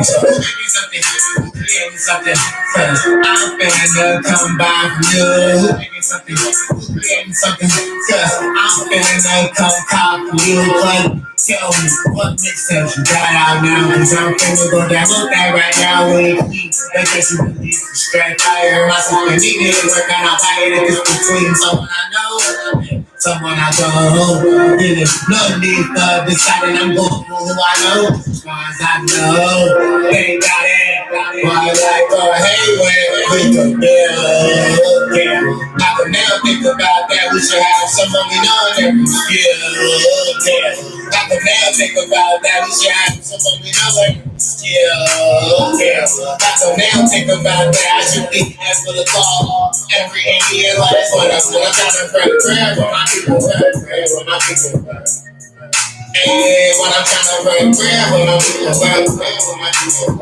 something, cause I'm finna come by from you. Give me something, cause I'm finna come cop from you. But tell me what makes sense you got out now, cause I'm finna go down with that right now. With me, that gets you release the straight fire. Myself and need to work on our fight. If it's between someone I know, someone I don't. Then it's no need for deciding I'm going for who I know. As far as I know, they got it. Why like go hayway with the bill? Yeah, I can never think about that. We should have someone we know every skill. Yeah, I can never think about that. We should have someone we know every skill. Yeah, I can never think about that. I should be asked for the call every 8 years. That's what I'm trying to pray. Prayer for my people. Prayer for my people. Hey, when I'm trying to pray, prayer for my people. Prayer for my people.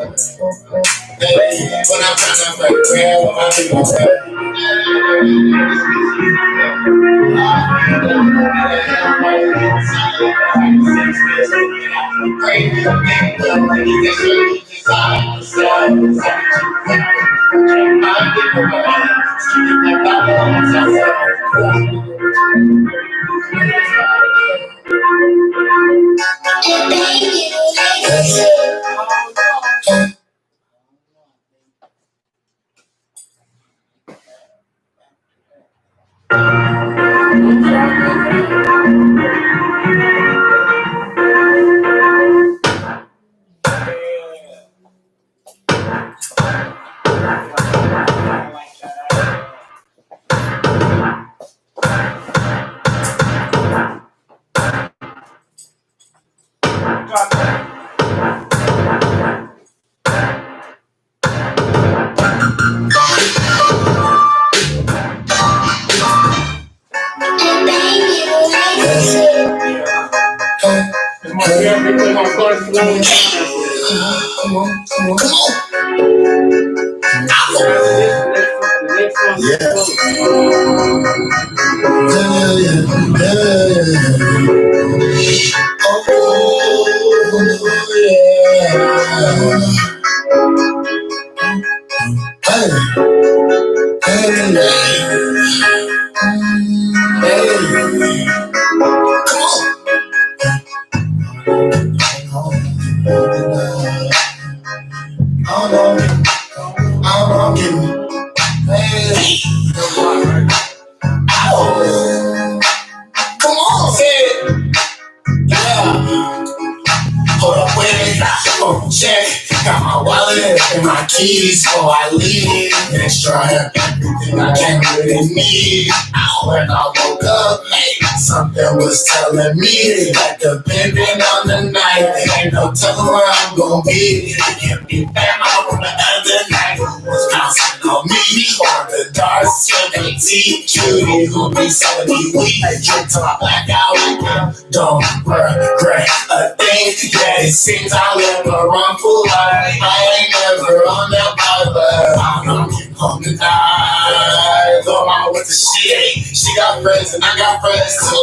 Hey, when I'm trying to pray, prayer for my people. Keys, so I leave and try everything I can really need. When I woke up late, something was telling me that depending on the night, there ain't no telling where I'm gonna be. It can't be bad on the other night. Was bouncing on me or the dark skin tea cutie who be selling me weed. I drink till I black out. Don't regret a thing. Yeah, it seems I live a wrongful life. I ain't never on that vibe, but I'm gonna keep home tonight. Little mama with the shit. She got friends and I got friends too.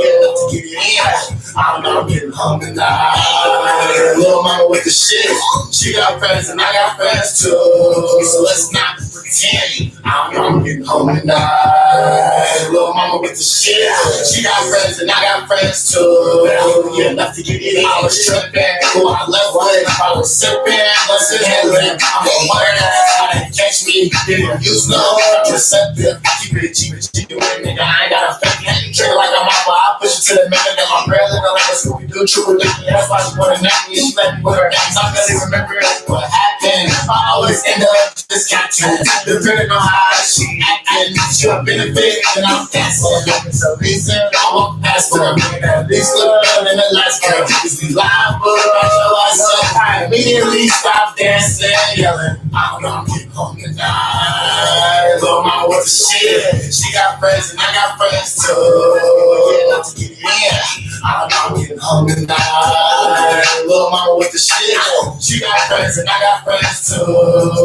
Yeah, to get it in. I'm not getting home tonight. Little mama with the shit. She got friends and I got friends too. So let's not pretend I'm not getting home tonight. Little mama with the shit. She got friends and I got friends too. Yeah, enough to get it in. I was tripping. Who I left with, I was sipping. What's it happening? I'm a word ass. I didn't catch me. Didn't use no receptive. Keep it cheap. Nigga, I ain't got a fake hand. Trigger like I'm off, I push it to the man. Got my prayer looking like a Scooby-Doo. True religion. That's why she wanna neck me. She let me with her hands. I really remember what happened. I always end up just catching. Depending on how she acting. She a benefit, and I'm dancing. It's a reason I walk past her. At least look better than the last girl. Is we live, but I show myself. I immediately stop dancing, yelling. I don't know, I'm getting home tonight. Little mama with the shit. She got friends and I got friends too. Yeah, not to get it in. I don't know, I'm getting home tonight. Little mama with the shit. She got friends and I got friends too.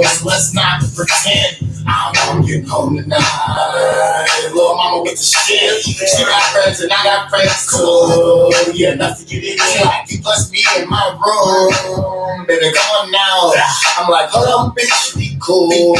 So let's not pretend. I don't know, I'm getting home tonight. Little mama with the shit. She got friends and I got friends too. Yeah, enough to get it in. Like you plus me in my room. baby, come on now. I'm like, hold on, bitch, be cool.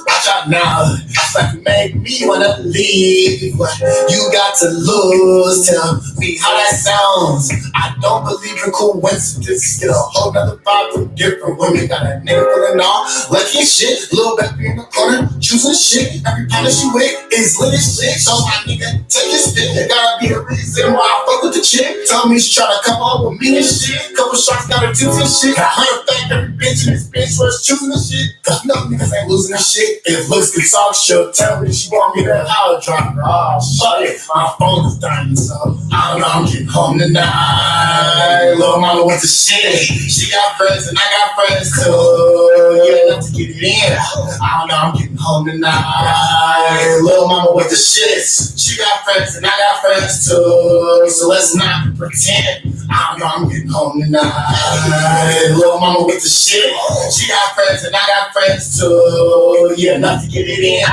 Watch out now. It's like you make me wanna leave. You got to lose. Tell me how that sounds. I don't believe in coincidences. Get a whole nother vibe from different women. Got a nigga feeling all lucky as shit. Little baby in the corner, choosing shit. Every time that she with is lit as shit. So my nigga, take his spit. There gotta be a reason why I fuck with the chick. Tell me she tryna come up with me and shit. Couple shots got her juice and shit. Matter of fact, every bitch in this bitch was choosing the shit. No niggas ain't losing the shit. If looks can talk, she'll tell me she want me to I'll drop her. Oh shit, my phone is dying, so I don't know, I'm getting home tonight. Little mama with the shit. She got friends and I got friends too. Yeah, enough to get it in. I don't know, I'm getting home tonight. Little mama with the shits. She got friends and I got friends too. So let's not pretend. I don't know, I'm getting home tonight. Little mama with the shit. She got friends and I got friends too. Yeah, enough to get it in.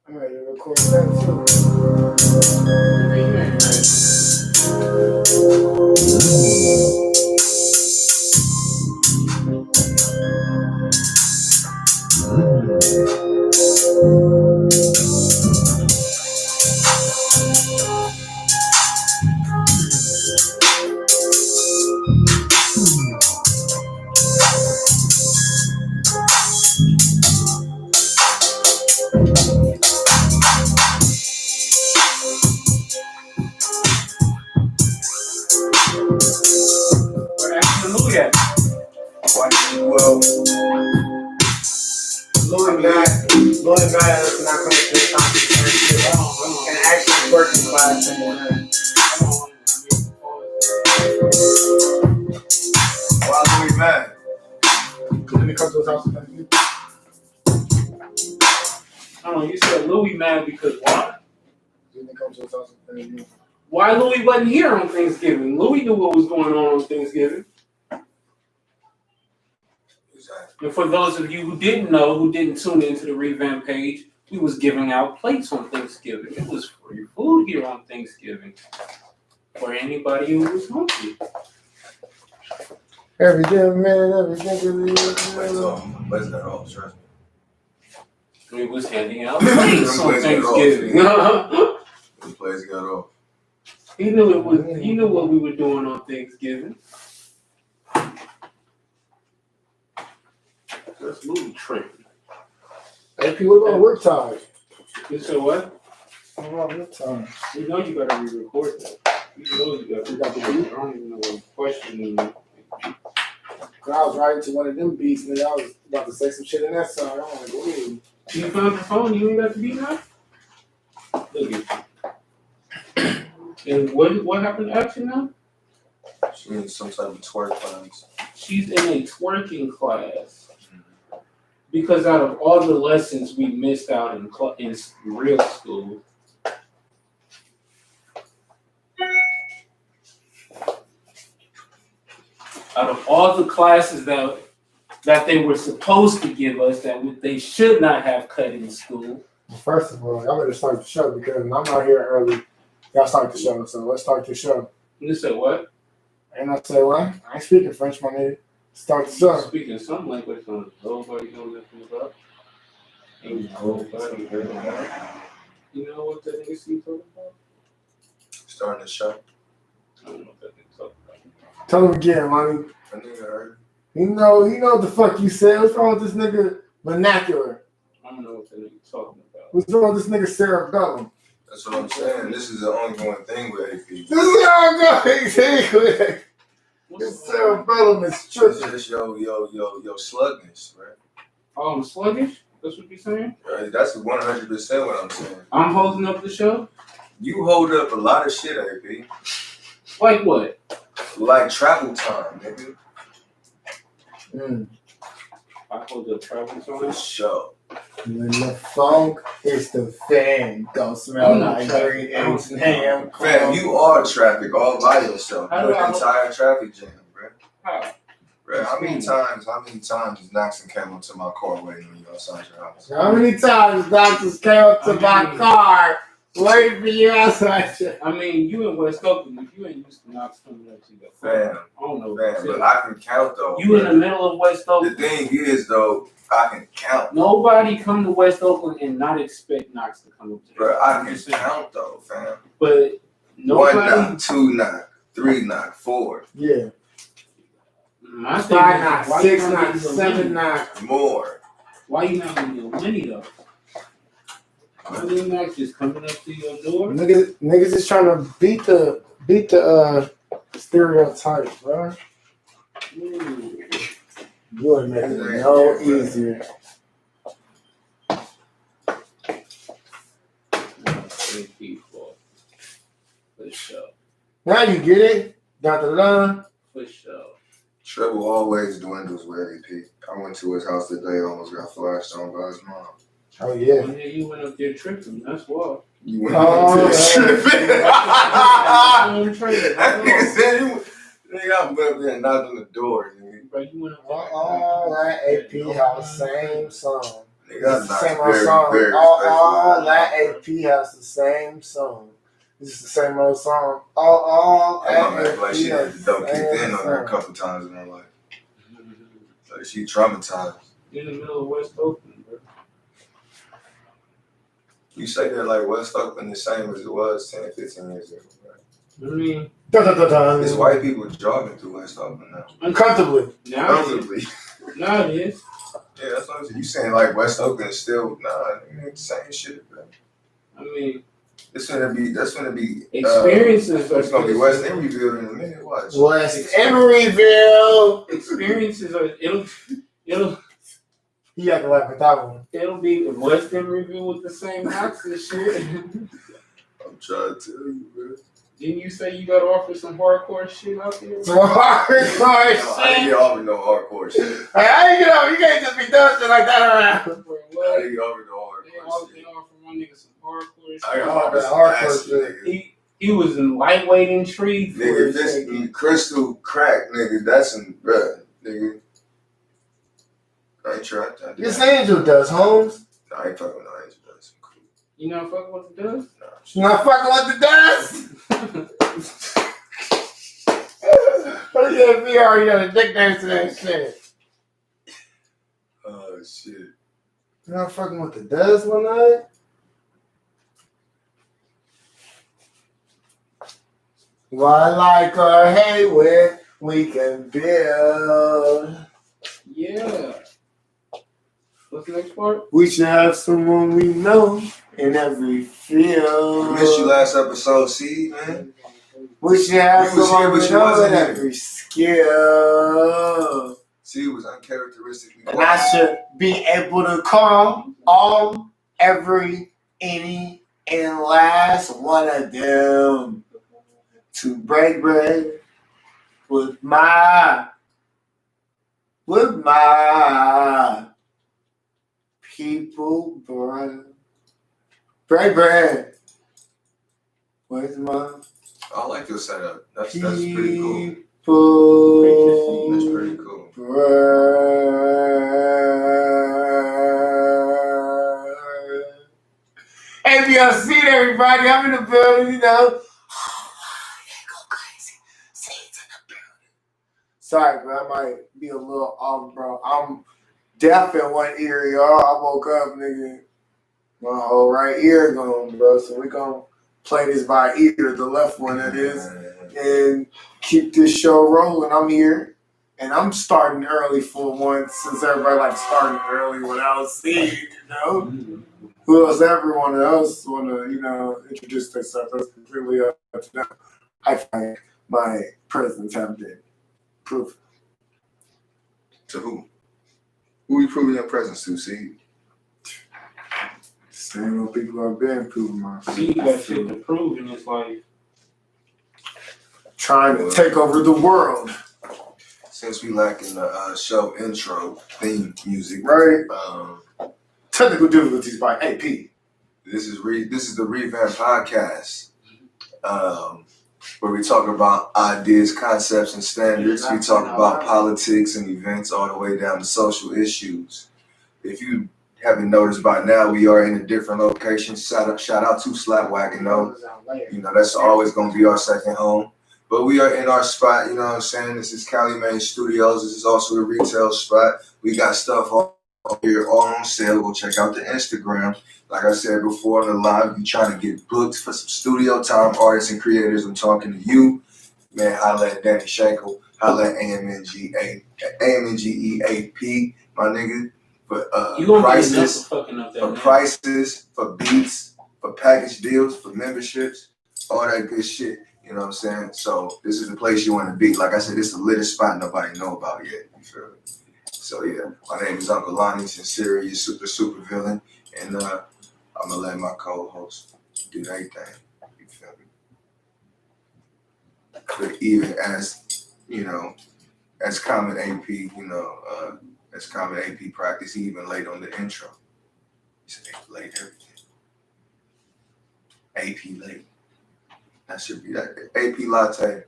I'm ready to record that too. Louis Maddox not coming to this conference and actually working class anymore. Why Louis mad? Didn't he come to his house and Thanksgiving? You said Louis mad because why? Didn't he come to his house and Thanksgiving? Why Louis wasn't here on Thanksgiving? Louis knew what was going on Thanksgiving. Exactly. And for those of you who didn't know, who didn't tune into the Revamp page, we was giving out plates on Thanksgiving. It was free food here on Thanksgiving for anybody who was hungry. Every damn minute, every single Where's that all? Trust me. We was handing out plates on Thanksgiving. The place got off. He knew what we were doing on Thanksgiving. That's Louis tripping. Hey, people, what about work time? You said what? What about work time? You know you gotta re-record that. You know you got the beat. I don't even know what question you mean. I was writing to one of them beats, and I was about to say some shit in that song. I don't want to go in. You found the phone? You ain't got the beat now? Look at you. And what happened to Action now? She's in some type of twerk class. She's in a twerking class. Because out of all the lessons we missed out in real school, out of all the classes that they were supposed to give us that they should not have cut in school. First of all, y'all better start the show because I'm out here early. Y'all start the show, so let's start the show. You said what? And I say what? I ain't speaking French, my nigga. Start the show. Speaking some language on nobody knows nothing about. Ain't nobody heard about. You know what that nigga see talking about? Starting the show. I don't know what that nigga talking about. Tell him again, money. That nigga heard. He know what the fuck you said. What's wrong with this nigga vernacular? I don't know what the nigga talking about. What's wrong with this nigga cerebellum? That's what I'm saying. This is the ongoing thing with AP. This is the ongoing thing with it. His cerebellum is It's tripping. just your slugness, right? Oh, I'm sluggish? That's what you're saying? Right? That's 100% what I'm saying. I'm holding up the show? You hold up a lot of shit, AP. Like what? Like travel time, nigga. I hold up travel For time. sure. When the funk is the fan, don't smell like green eggs and ham. Fam, you are traffic all by yourself. How You're do an I- entire traffic jam, bro. How? Bro, how many times Knox came up to my car waiting on you outside your house? How many times doctors came up to my car waiting for you outside your I mean, you in West Oakland, if you ain't used to Knox coming up to your Fam, I don't know. fam, but I can count though. You in the middle of West The Oakland. thing is though, I can count. Nobody come to West Oakland and not expect Knox to come up to Bro, them. I I'm can just saying. count though, fam. But 1 nobody. knock, 2 knock, 3 knock, 4. Yeah. My thing 5 is, knock, why 6 you not knock, getting no 7 money? knock. More. Why you not getting no money though? Why you not just coming up to your door? Niggas is trying to beat the stereotype, bro. You ain't making it no easier. For sure. Now you get it. Da-da-da. For sure. Trouble always dwindles with AP. I went to his house today, almost got flashed on by his mom. Oh, yeah. And then you went up there tripping. That's why. You went Oh, up there tripping. That That nigga said he went. Nigga, I went up there and knocked on the door, nigga. Bro, you went up there. That AP house, same song. Nigga, I It's the knocked same old very, song. very respectfully. That AP house, the same song. This is the same old song. All My mom act like she AP had the dope kicked same in on her a song. couple times in her life. Like she traumatized. In the middle of West Oakland, bro. You say that like West Oakland the same as it was 10, 15 years ago. Right? I mean, Da-da-da-da. It's white people jogging through West Oakland now. Uncomfortably. now it is. Comfortably. Now it is. Yeah, that's what I'm saying. You saying like West Oakland is still it ain't the same shit, bro. I mean, That's gonna be experiences are it's gonna be West Emeryville in a minute. Watch. West Emeryville. Experiences are it'll He had to laugh at that one. it'll be West Emeryville with the same knocks and shit. I'm trying to tell you, bro. Didn't you say you got to offer some hardcore shit out there? Some hardcore No, I didn't shit. get offered no hardcore shit. Hey, how you get over? You can't just be doing shit like that around. Bro, I what? didn't get offered no They hardcore shit. offer my nigga some hardcore shit. I got Oh, offered that some hardcore acid, shit. nigga. He was in lightweight intrigue for Nigga, a this second. crystal crack, nigga, that's in, bruh, nigga. I ain't trying to. This Angel does, Holmes. No, I ain't fucking with no angel dust. Cool. You not fucking with the dust? Nah, You not fucking with the dust? What is that VR? You got a dick dance to that shit. oh shit. You not fucking with the dust one night? Why like or hate where we can build. Yeah. What's the next part? We should have someone we know in every field. We missed you last episode, see, man. We should have You was someone here, we but you know wasn't in here. every skill. See, it was uncharacteristically And I should be able to call all, every, any, and last one of them to break bread with my people, bro. Break bread with my I like your setup. That's pretty cool. people. That's pretty cool. Hey, if y'all see it, everybody, I'm in the building, you know. Go crazy. Seeds in the building. Sorry, bro, I might be a little off, bro. I'm deaf in one ear, y'all. I woke up, nigga. My whole right ear gone, bro. So we gonna play this by ear, the left one that is. And keep this show rolling. I'm here, and I'm starting early for once, since everybody likes starting early without seeing, Who else? Everyone else want to, introduce themselves? That's completely up to them. I find my presence have been proof. To who? Who you proving your presence to, see? Same old people have been proving my presence. See, you got shit to prove in this life. Trying to take over the world. Since we lacking the show intro theme music, Right. Technical difficulties by AP. This is the Revamp Podcast, where we talk about ideas, concepts, and standards. We talk about politics and events all the way down to social issues. If you haven't noticed by now, we are in a different location. Shout out to Slapwagon, though. That's always going to be our second home. But we are in our spot, you know what I'm saying? This is Cali Main Studios. This is also a retail spot. We got stuff all here, all on sale. Go check out the Instagram. Like I said before on the live, if you're trying to get booked for some studio time, artists and creators, I'm talking to you. Man, holla at Danny Shankle. Holla at AMNGEAP, my nigga. For prices, for beats, for package deals, for memberships, all that good shit. You know what I'm saying? So this is the place you want to be. Like I said, this is the latest spot nobody know about yet. You feel me? So yeah, my name is Uncle Lonnie, Sincere, your super villain, and I'm gonna let my co-host do their thing. You feel me? But even as common AP, as common AP practice, he even late on the intro. He said late everything. AP late. That should be that. AP latte.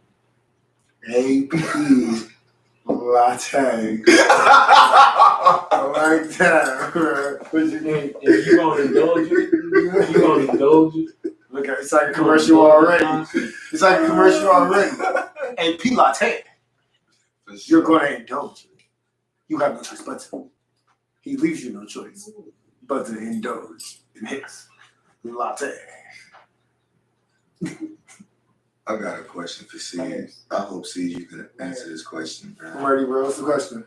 AP latte. I like that. What's your name? If you gonna indulge it, Look at it's like a commercial already. It's like a commercial already. AP latte. You're gonna indulge it. You have no choice but to. He leaves you no choice but to indulge in his latte. I got a question for Siege. I hope Siege you can answer this question, bro. I'm ready, bro. What's the question?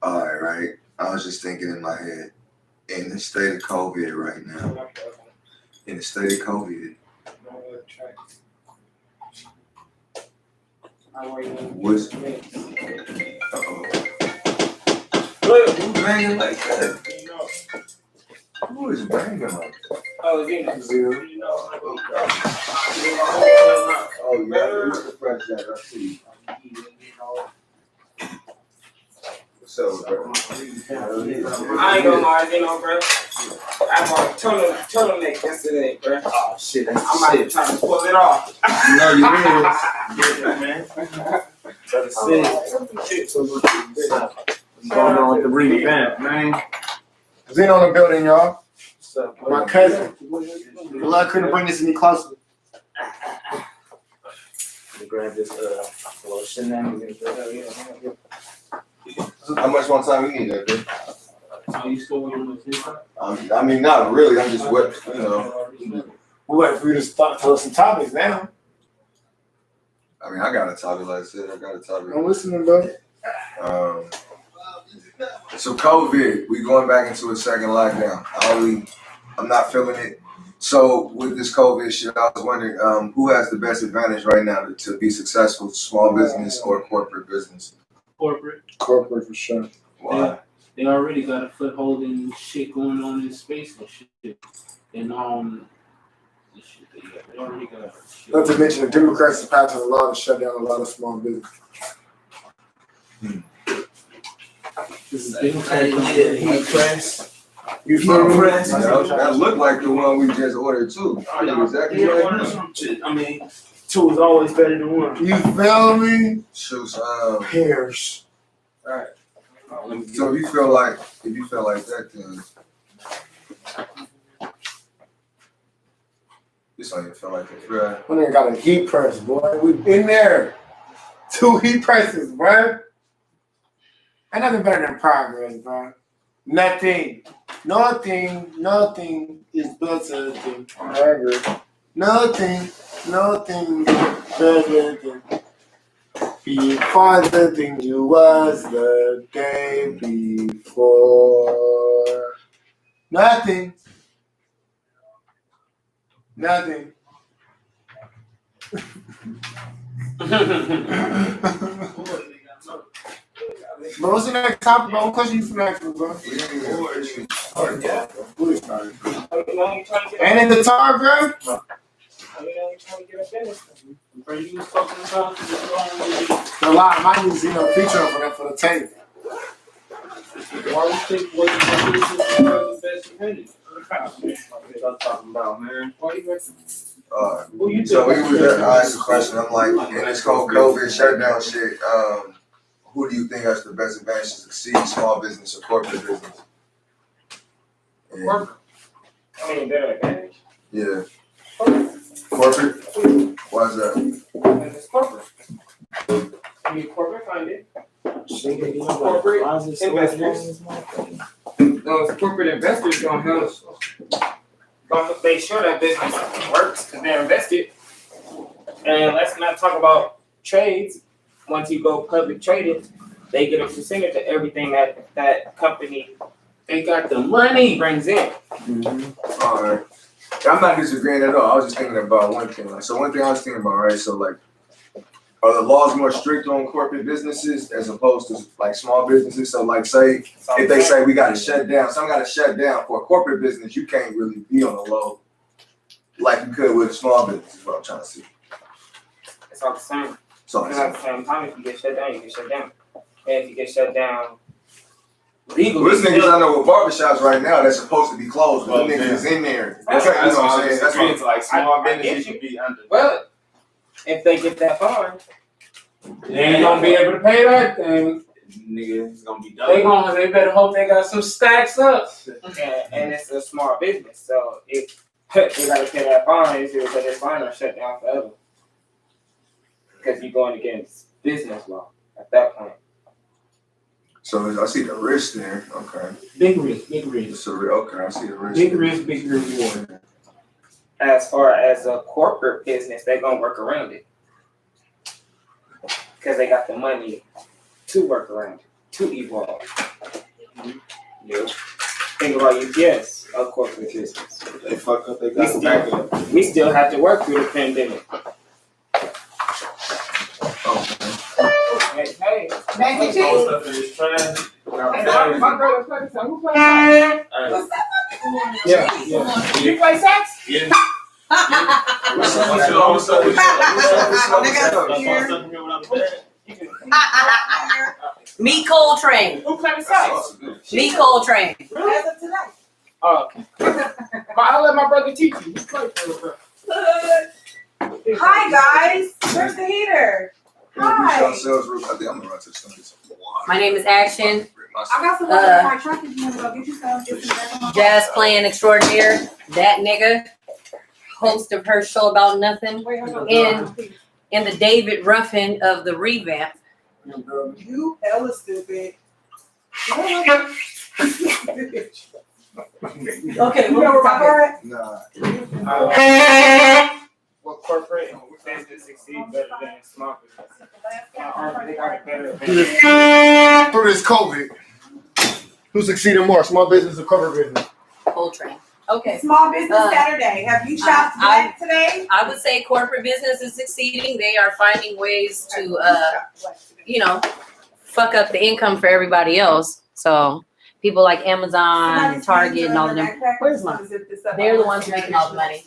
All right. I was just thinking in my head, in the state of COVID right now, what's Look, who's banging like that? Who is banging like that? oh, Zero. Oh, yeah, it's the fresh jack. I see. What's up, bro? I ain't gonna lie, bro. I bought turtleneck yesterday, bro. Oh, shit, that's I'm about to try to pull it off. No, you is. Yeah, man. That's What's going on with the revamp, man? Zeno in the building, y'all. What's up, bro? My cousin. Well, I couldn't bring this any closer. Grab this lotion now. How much one time we need that, dude? Are you still on the I mean, not really. I'm just what, We're waiting for you to start tell us some topics now. I mean, I got a topic, like I said. I'm listening, bro. So COVID, we going back into a second lockdown. I'm not feeling it. So with this COVID shit, I was wondering who has the best advantage right now to be successful, small business or corporate business? Corporate for sure. Why? They already got a foothold in shit going on in space and shit. And the shit they already got shit. Not to mention the Democrats have passed a law to shut down a lot of small business. This is heat press. You feel me? That looked like the one we just ordered too. Exactly right. I mean, two is always better than one. You feel me? Shoot, Pears. Right. so if you feel like that, then this don't even feel like it, right? We ain't got a heat press, boy. We in there. 2 heat presses, bro. Ain't nothing better than progress, bro. Nothing is better than progress. Nothing better than Be farther than you was the day before. Nothing. Bro, what's the next topic, bro? What question you from next, bro? And in the tar, bro? Bro, you was talking about A lot. Mine was, feature for the tape. why you think what the best opinion? What I'm talking about, man. Why you reckon? So we was I asked a question. I'm like, in this whole COVID shutdown shit, who do you think has the best advantage to succeed, small business or corporate business? I mean, better advantage. Yeah. Corporate? Why is that? Because it's corporate. I mean, corporate funded. Corporate investors. Those corporate investors gonna make sure that business works because they're invested. And let's not talk about trades. Once you go public traded, they get a percentage of everything that company They got the money. brings in. Mm-hmm. All right. I'm not disagreeing at all. I was just thinking about one thing. So one thing I was thinking about, right? So like, are the laws more strict on corporate businesses as opposed to like small businesses? So like, say if they say we got to shut down, some got to shut down for a corporate business, you can't really be on the low like you could with a small business. Is what I'm trying to see. It's all the same. So And at the same time, if you get shut down, you get shut down. And if you get shut down legally, this niggas I know with barbershops right now that's supposed to be closed, but the niggas is in there. That's what I'm saying. That's what like small I business get should be under. well, if they get that far, They ain't gonna be able to pay that thing. Nigga, it's gonna be done. They better hope they got some stacks up. and it's a small business, so if they gotta pay that fine, it's either their fine or shut down forever. Because you're going against business law at that point. So I see the risk there. Okay. Big risk, big risk. So okay, I see the risk. Big risk, big reward. As far as a corporate business, they're gonna work around it. Because they got the money to work around it, to evolve. Yep. Think about UPS, a corporate business. They fuck up, they got the backup. We still have to work through the pandemic. Hey. Mac and cheese. Stuff in this trash. My brother plays sax. Who plays sax? Yeah. You play sax? Yeah. What's up? Meet Coltrane. Who plays sax? Meet Coltrane. Really? As of tonight. Oh. I'll let my brother teach you. He plays for Hi guys, where's the heater? Hi. I think I'm gonna run to the store. My name is Action. I got some water in my truck if you want to go get you some. Get some back on my Jazz car. playing extraordinaire. That nigga. Host of her show about nothing. Wait, hold on. And the David Ruffin of the Revamp. You hella stupid. Okay, You we're know over my Nah. What corporate business succeed better than small business? They got a better advantage. Through this COVID, who's succeeding more, small business or corporate business? Coltrane. Okay. Small Business Saturday. Have you shopped that today? I would say corporate business is succeeding. They are finding ways to, fuck up the income for everybody else. So people like Amazon and Target and all of them. Where's mine? They're the ones making all the money.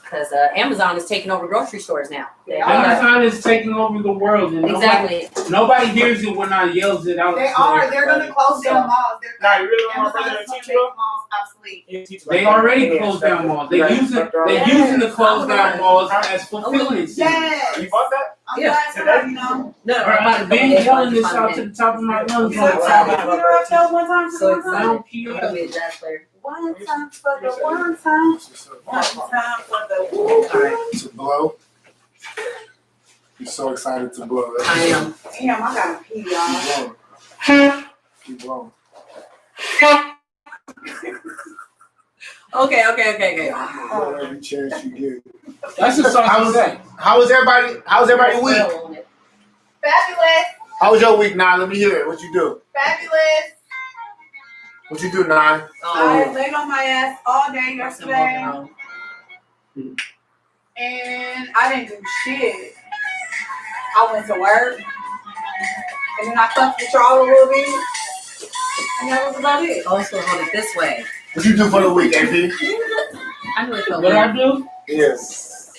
Because Amazon is taking over grocery stores now. They are. Amazon is taking over the world. And Exactly. Nobody hears it when I yells it out. They are. They're going to close down malls. Nah, you really want my Amazon brother is to going teach to you? make malls obsolete. They already closed down malls. They're using the closed down malls as fulfillment centers. Yes. You bought that? I'm Yeah. glad somebody know. No, I've been yelling this out to the top of my lungs. You want to tell one time for So one it's time? I not. don't care. I'll be a jazz player. One time for the one time. One time for the woo. To blow. He's so excited to blow. I am. Damn, I gotta pee, y'all. Keep blowing. Okay. Blow every chance you get. That's a saucy say. How was everybody? How's everybody week? Fabulous. How was your week, Nine? Let me hear it. What you do? Fabulous. What you do, Nine? I laid on my ass all day yesterday. And I didn't do shit. I went to work. And then I fucked with y'all a little bit. And that was about it. Also hold it this way. What you do for the week, AP? I knew it felt What I weird. do? Yes.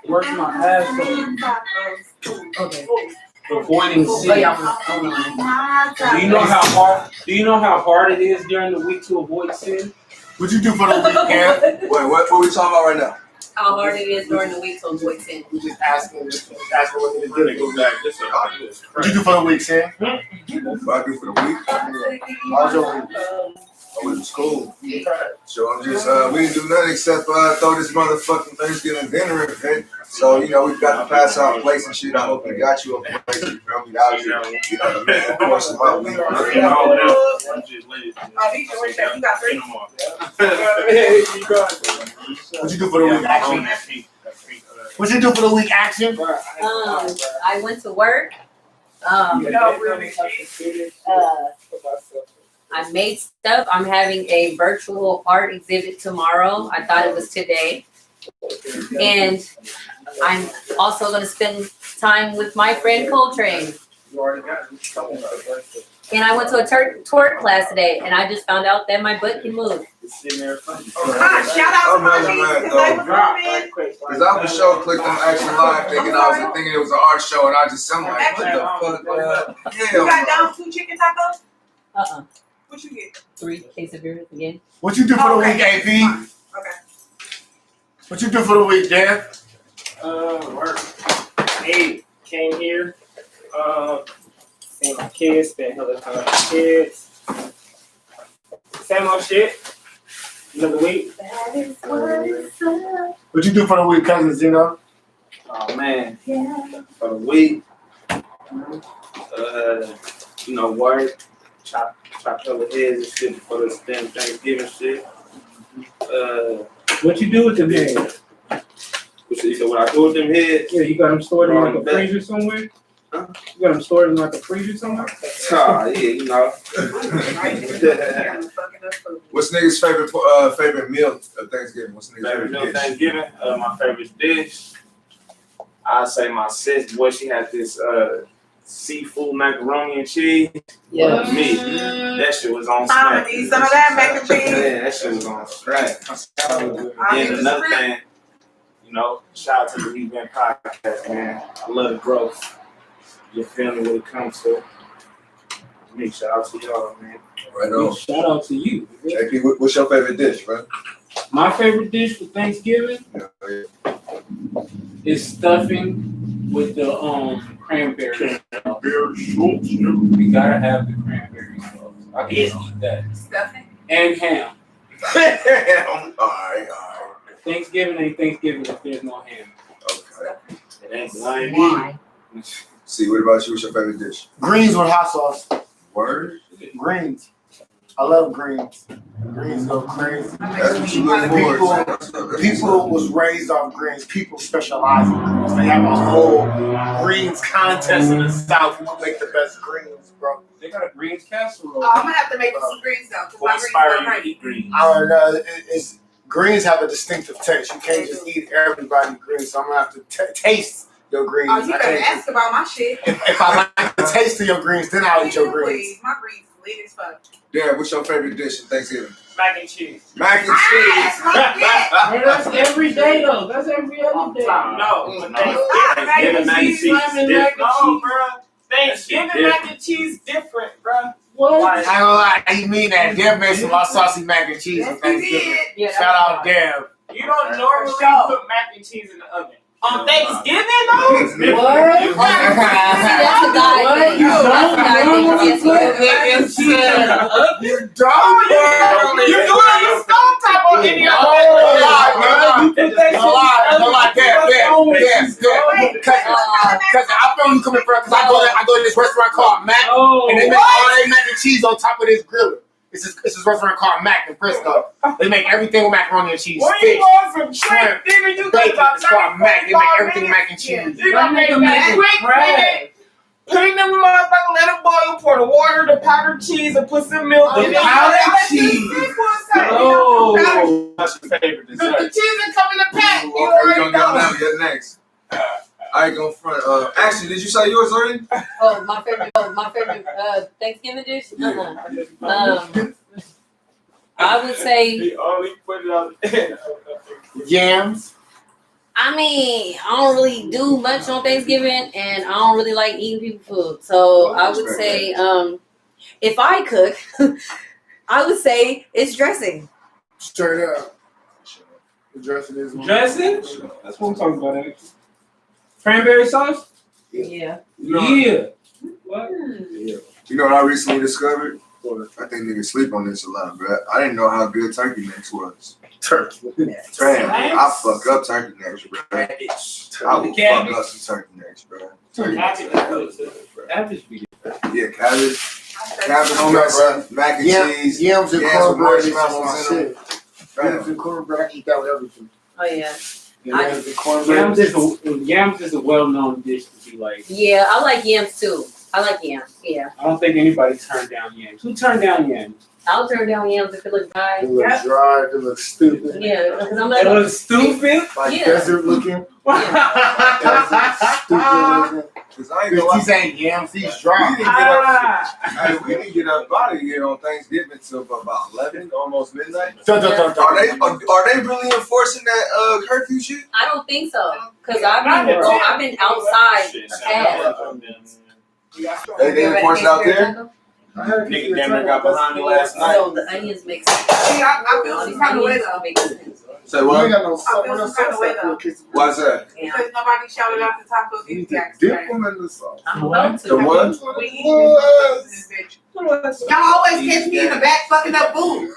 Work my ass Okay. off, avoiding Oh, sin. y'all want- hold on. Do you know how hard? Do you know how hard it is during the week to avoid sin? What you do for the week, Cam? Wait, what we talking about right now? How hard it is during the week to avoid sin. We just asking what you do. What you do for the week, Sam? What I do for the week? How's your week? I went to school. So I'm just, we didn't do nothing except throw this motherfucking Thanksgiving dinner event. So, you know, we've got to pass out plates and shit. I hope we got you a plate. You feel me? Out here, you know, the main course of my week. Oh, these are what you got 3. What you do for the week, Action? What you do for the week, Action? I went to work. I made stuff. I'm having a virtual art exhibit tomorrow. I thought it was today. And I'm also going to spend time with my friend Coltrane. And I went to a twerk class today, and I just found out that my butt can move. Shout out to my Because I was sure clicked on Action Live thinking it was an art show, and I'm like, what the fuck? You got down 2 chicken tacos? What you get? 3 quesadillas again. What you do for the week, AP? Okay. What you do for the week, Dan? Work. Hey, came here. Seen my kids, spent hella time with my kids. Same old shit. Another week. What you do for the week, cousin Zeno? Oh man, for the week, you know, work, chop hella heads and shit for this damn Thanksgiving shit. What you do with them heads? You said what I do with them heads? Yeah, you got them stored in like a freezer somewhere? Huh? You got them stored in like a freezer somewhere? Ah, yeah, you know. What's niggas' favorite meal of Thanksgiving? What's niggas' Favorite meal favorite dish? Thanksgiving? My favorite dish. I'd say my sis, boy, she had this seafood macaroni and cheese. Yeah. Me. That shit was on I smack. need some of that mac and cheese. Yeah, that shit was on crack. And another thing, you know, shout out to the Revamp Podcast, man. I love the growth. Your family when it comes to me. Shout out to y'all, man. Right on. Shout out to you. JP, what's your favorite dish, bro? My favorite dish for Thanksgiving is stuffing with the cranberry sauce. We gotta have the cranberry sauce. I can eat that. Stuffing. And ham. Alright. Thanksgiving ain't Thanksgiving if there's no ham. Okay. It ain't lying. Why? See, what about you? What's your favorite dish? Greens with hot sauce. Word? Greens. I love greens. Greens go crazy. That's what you look forward to. People was raised off greens. People specialize in greens. They have a whole greens contest in the South. Who can make the best greens, bro? They got a greens casserole. I'm gonna have to make some greens though, because my greens go crazy. Green. I don't know. It's greens have a distinctive taste. You can't just eat everybody's greens. So I'm gonna have to taste your greens. Oh, you better ask about my shit. If I like the taste of your greens, then I'll eat your greens. My greens lit as fuck. Dad, what's your favorite dish in Thanksgiving? Mac and cheese. Mac and Yes, cheese. my shit. Man, that's every day though. That's every other day. No, but Thanksgiving mac and cheese is different. No, bro. Thanksgiving mac and cheese different, bro. What? I ain't gonna lie, you mean that? Dev made some my saucy mac and cheese for Yes, we Thanksgiving. did. Yeah, Shout out Dev. You don't normally put mac and cheese in the oven. On Thanksgiving, though? What? See, that's a guy thing. You That's a guy thing. Yes, You don't. You do it on the stove top on any other Don't lie, Dev. Cause I feel you coming from, cause I go to this restaurant called Mac, and they make all their mac and cheese on top of this griller. It's this restaurant called Mac in Frisco. They make everything with macaroni and cheese. Where Fish, you going from shrimp, Trent? Nigga, you got bacon. about It's called Mac. They make everything 30, mac and cheese. You gonna make that quick, nigga. Put in them motherfucker, let it boil, pour the water, the powdered cheese, and put some milk in it. powdered cheese. Oh, that's your favorite The dessert. cheese that come in the pack. You Okay, we already gonna go know. now. Get next. I ain't gonna front. Actually, did you say yours already? Oh, my favorite Thanksgiving dish? I would say, He only put it on. Yams. I mean, I don't really do much on Thanksgiving, and I don't really like eating people's food. So I would say, if I cook, I would say it's dressing. Straight up. The dressing is one. Dressing? That's what I'm talking about, actually. Cranberry sauce? Yeah. Yeah. What? You know what I recently discovered? I think niggas sleep on this a lot, bro. I didn't know how good turkey necks was. Turkey. Man, I fuck up turkey necks, bro. I will fuck up some turkey necks, bro. Cabbage be Yeah, cabbage Oh, no, dressing, mac and cheese. Yams and Yams with cornbread is marshmallows my in shit. Yams and cornbread, I eat that with everything. Oh yeah. Yams and cornbread. Yams is a well-known dish to be like. Yeah, I like yams too. I like yams. Yeah. I don't think anybody turned down yams. Who turned down yams? I'll turn down yams if it looks dry. It looks dry, it looks stupid. Yeah, because I'm It like, looks stupid. Like Yeah. desert looking. Desert stupid looking. Cause I ain't gonna lie. These ain't yams, these We dry. didn't get up. Hey, we didn't get up out of here on Thanksgiving till about 11, almost midnight. Dun, dun, dun, dun. Are they really enforcing that curfew shit? I don't think so. Because I've been outside a past. They enforce it out there? Nigga damn near got behind me last night. So the onions make sense. See, I feel some kind of way though. Make sense. Say We what? ain't got no I feel some kind of way though. Why's that? Yeah. Because nobody shouted out the tacos You these need to jacks. dip them in the sauce. I'm about The to. what? We eat this bitch. Y'all always catch me in the back fucking up food.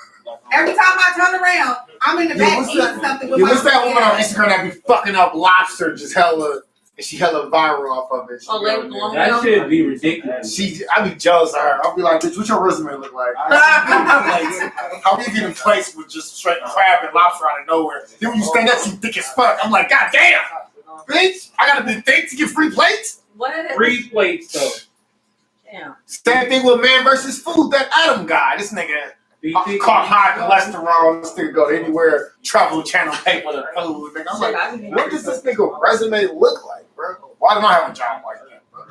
Every time I turn around, I'm in the Yeah, back what's eating that? something with Yeah, my what's that woman on Instagram that be fucking up lobster just hella, and she hella viral off of it? She Oh, be on Lady there. Long That should be ridiculous. I be jealous of her. I'll be like, bitch, what's your resume look like? How you getting placed with just straight crab and lobster out of nowhere? Then when you stand up, you thick as fuck. I'm like, God damn, bitch, I gotta be thick to get free plates? What is it? 3 plates though. Damn. Same thing with Man versus Food, that Adam guy. This nigga caught high cholesterol. This nigga go anywhere, Travel Channel pay for the food. Nigga. I'm like, what does this nigga resume look like, bro? Why don't I have a job like that, bro?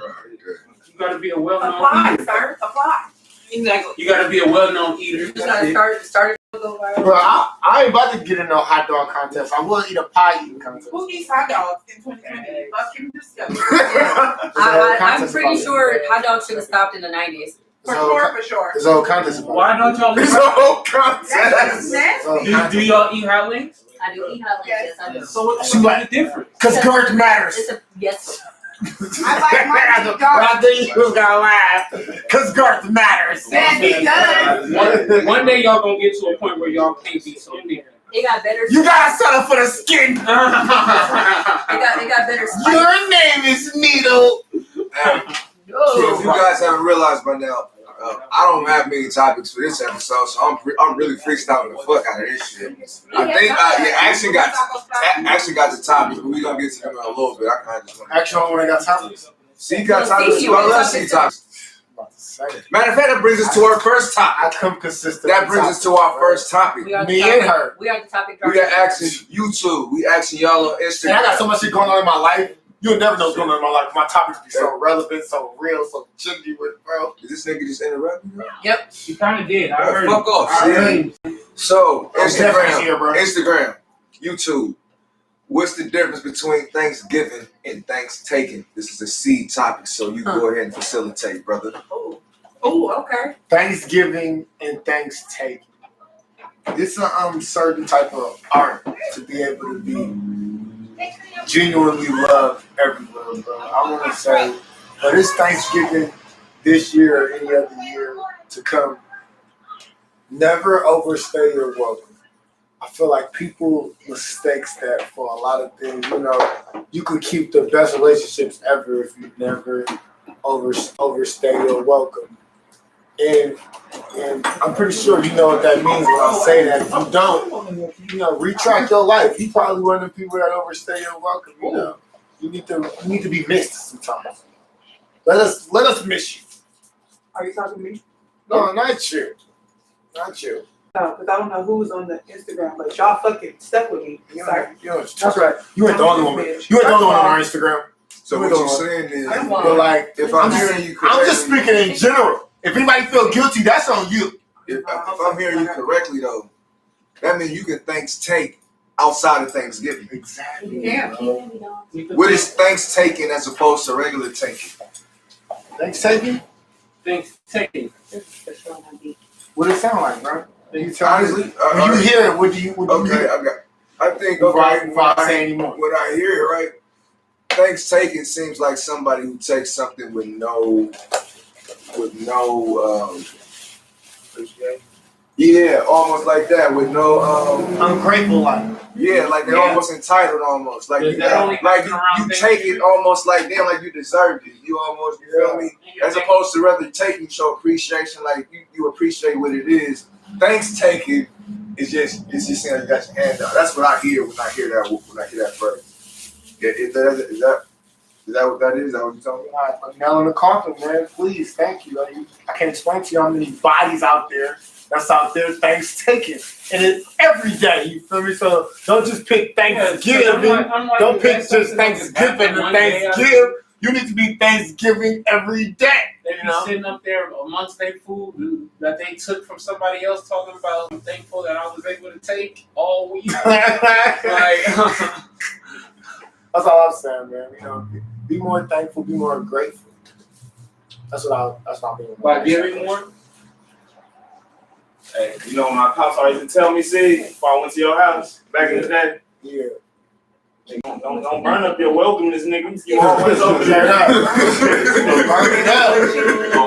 You gotta be a well-known Apply, eater. sir. Apply. Exactly. You gotta be a well-known eater. You just gotta start it to go viral. Bro, I ain't about to get in no hot dog contest. I will eat a pie eating contest. Who eats hot dogs in 2020? Let's keep this together. I'm pretty sure hot dogs should have stopped in the 90s. For sure. There's a whole contest about it. Why don't y'all There's a whole contest. That's There's a whole do contest. y'all eat hot wings? I do eat hot wings. Yes, I do. So what's the difference? Cause girth matters. It's a yes. I like my meat dark. I think you was gonna laugh. Cause girth matters. Yes, it does. One day y'all gonna get to a point where y'all can't be so big. It got better. You gotta settle for the skin. It got better. Spice. Your name is Needle. If you guys haven't realized by now, I don't have many topics for this episode, so I'm really freestyling the fuck out of this shit. I think Action got the topics, but we gonna get to them in a little bit. I kind of just want Actually, I only got topics. See, you got topics. See, Well, let's see topics. Matter of fact, that brings us to our first I topic. come consistent. That brings us to our first topic. We are the Me topic- and her. We are the topic. We are asking YouTube. We asking y'all on And I got so Instagram. much shit going on in my life. You'll never know what's going on in my life. My topics be so relevant, so real, so chuggy with, bro. Did this nigga just interrupt me? You kind of did. I heard. Fuck off. I heard See? So, I'm definitely here, bro. Instagram, YouTube. What's the difference between Thanksgiving and Thanksgiving? This is a seed topic, so you go ahead and facilitate, brother. Oh, okay. Thanksgiving and Thanksgiving. It's a certain type of art to be able to be genuinely loved everywhere, bro. I want to say, for this Thanksgiving, this year or any other year to come, never overstay your welcome. I feel like people mistakes that for a lot of things. You know, you could keep the best relationships ever if you never overstay your welcome. And I'm pretty sure you know what that means when I say that. If you don't, retract your life. You probably one of the people that overstay your welcome. You need to be missed sometimes. Let us miss you. Are you talking to me? No, not you. Not you. No, because I don't know who's on the Instagram, but y'all fucking stuck with me. Sorry. That's right. You ain't the only one. You ain't the only one on our Instagram. So what you're saying is, But like, if I'm hearing you correctly, I'm just speaking in general. If anybody feel guilty, that's on you. If I'm hearing you correctly, though, that means you can take outside of Thanksgiving. Exactly. Yeah. What is thanks taking as opposed to regular taking? Thanks taking? Things taken. What it sound like, bro? You Honestly, when you hear it, what do you okay, hear? I think Before I say anymore. when I hear it, right, thanks taking seems like somebody who takes something with no yeah, almost like that with no Ungrateful like. yeah, like they're almost entitled almost. Like Does that only you happen around take it almost like damn like you deserved it. You almost you feel me? As opposed to rather taking show appreciation, like you appreciate what it is. Thanks taking is just saying you got your hand out. That's what I hear when I hear that phrase. Yeah, is that what that is? Is that what you're talking about? Nail in the coffin, man. Please, thank you. I can't explain to you how many bodies out there that's out there thanks taking. And it's every day, you feel me? So don't just pick Thanksgiving. Don't pick just Thanksgiving and Thanksgiving. You need to be Thanksgiving every day. They be sitting up there amongst their food that they took from somebody else, talking about I'm thankful that I was able to take all week. That's all I'm saying, man. Be more thankful, be more grateful. That's what I'm being. By giving more. Hey, my pops always used to tell me, see, if I went to your house back in the day, Yeah. don't burn up your welcomeness, nigga. You always open Shut it up. Burn it up.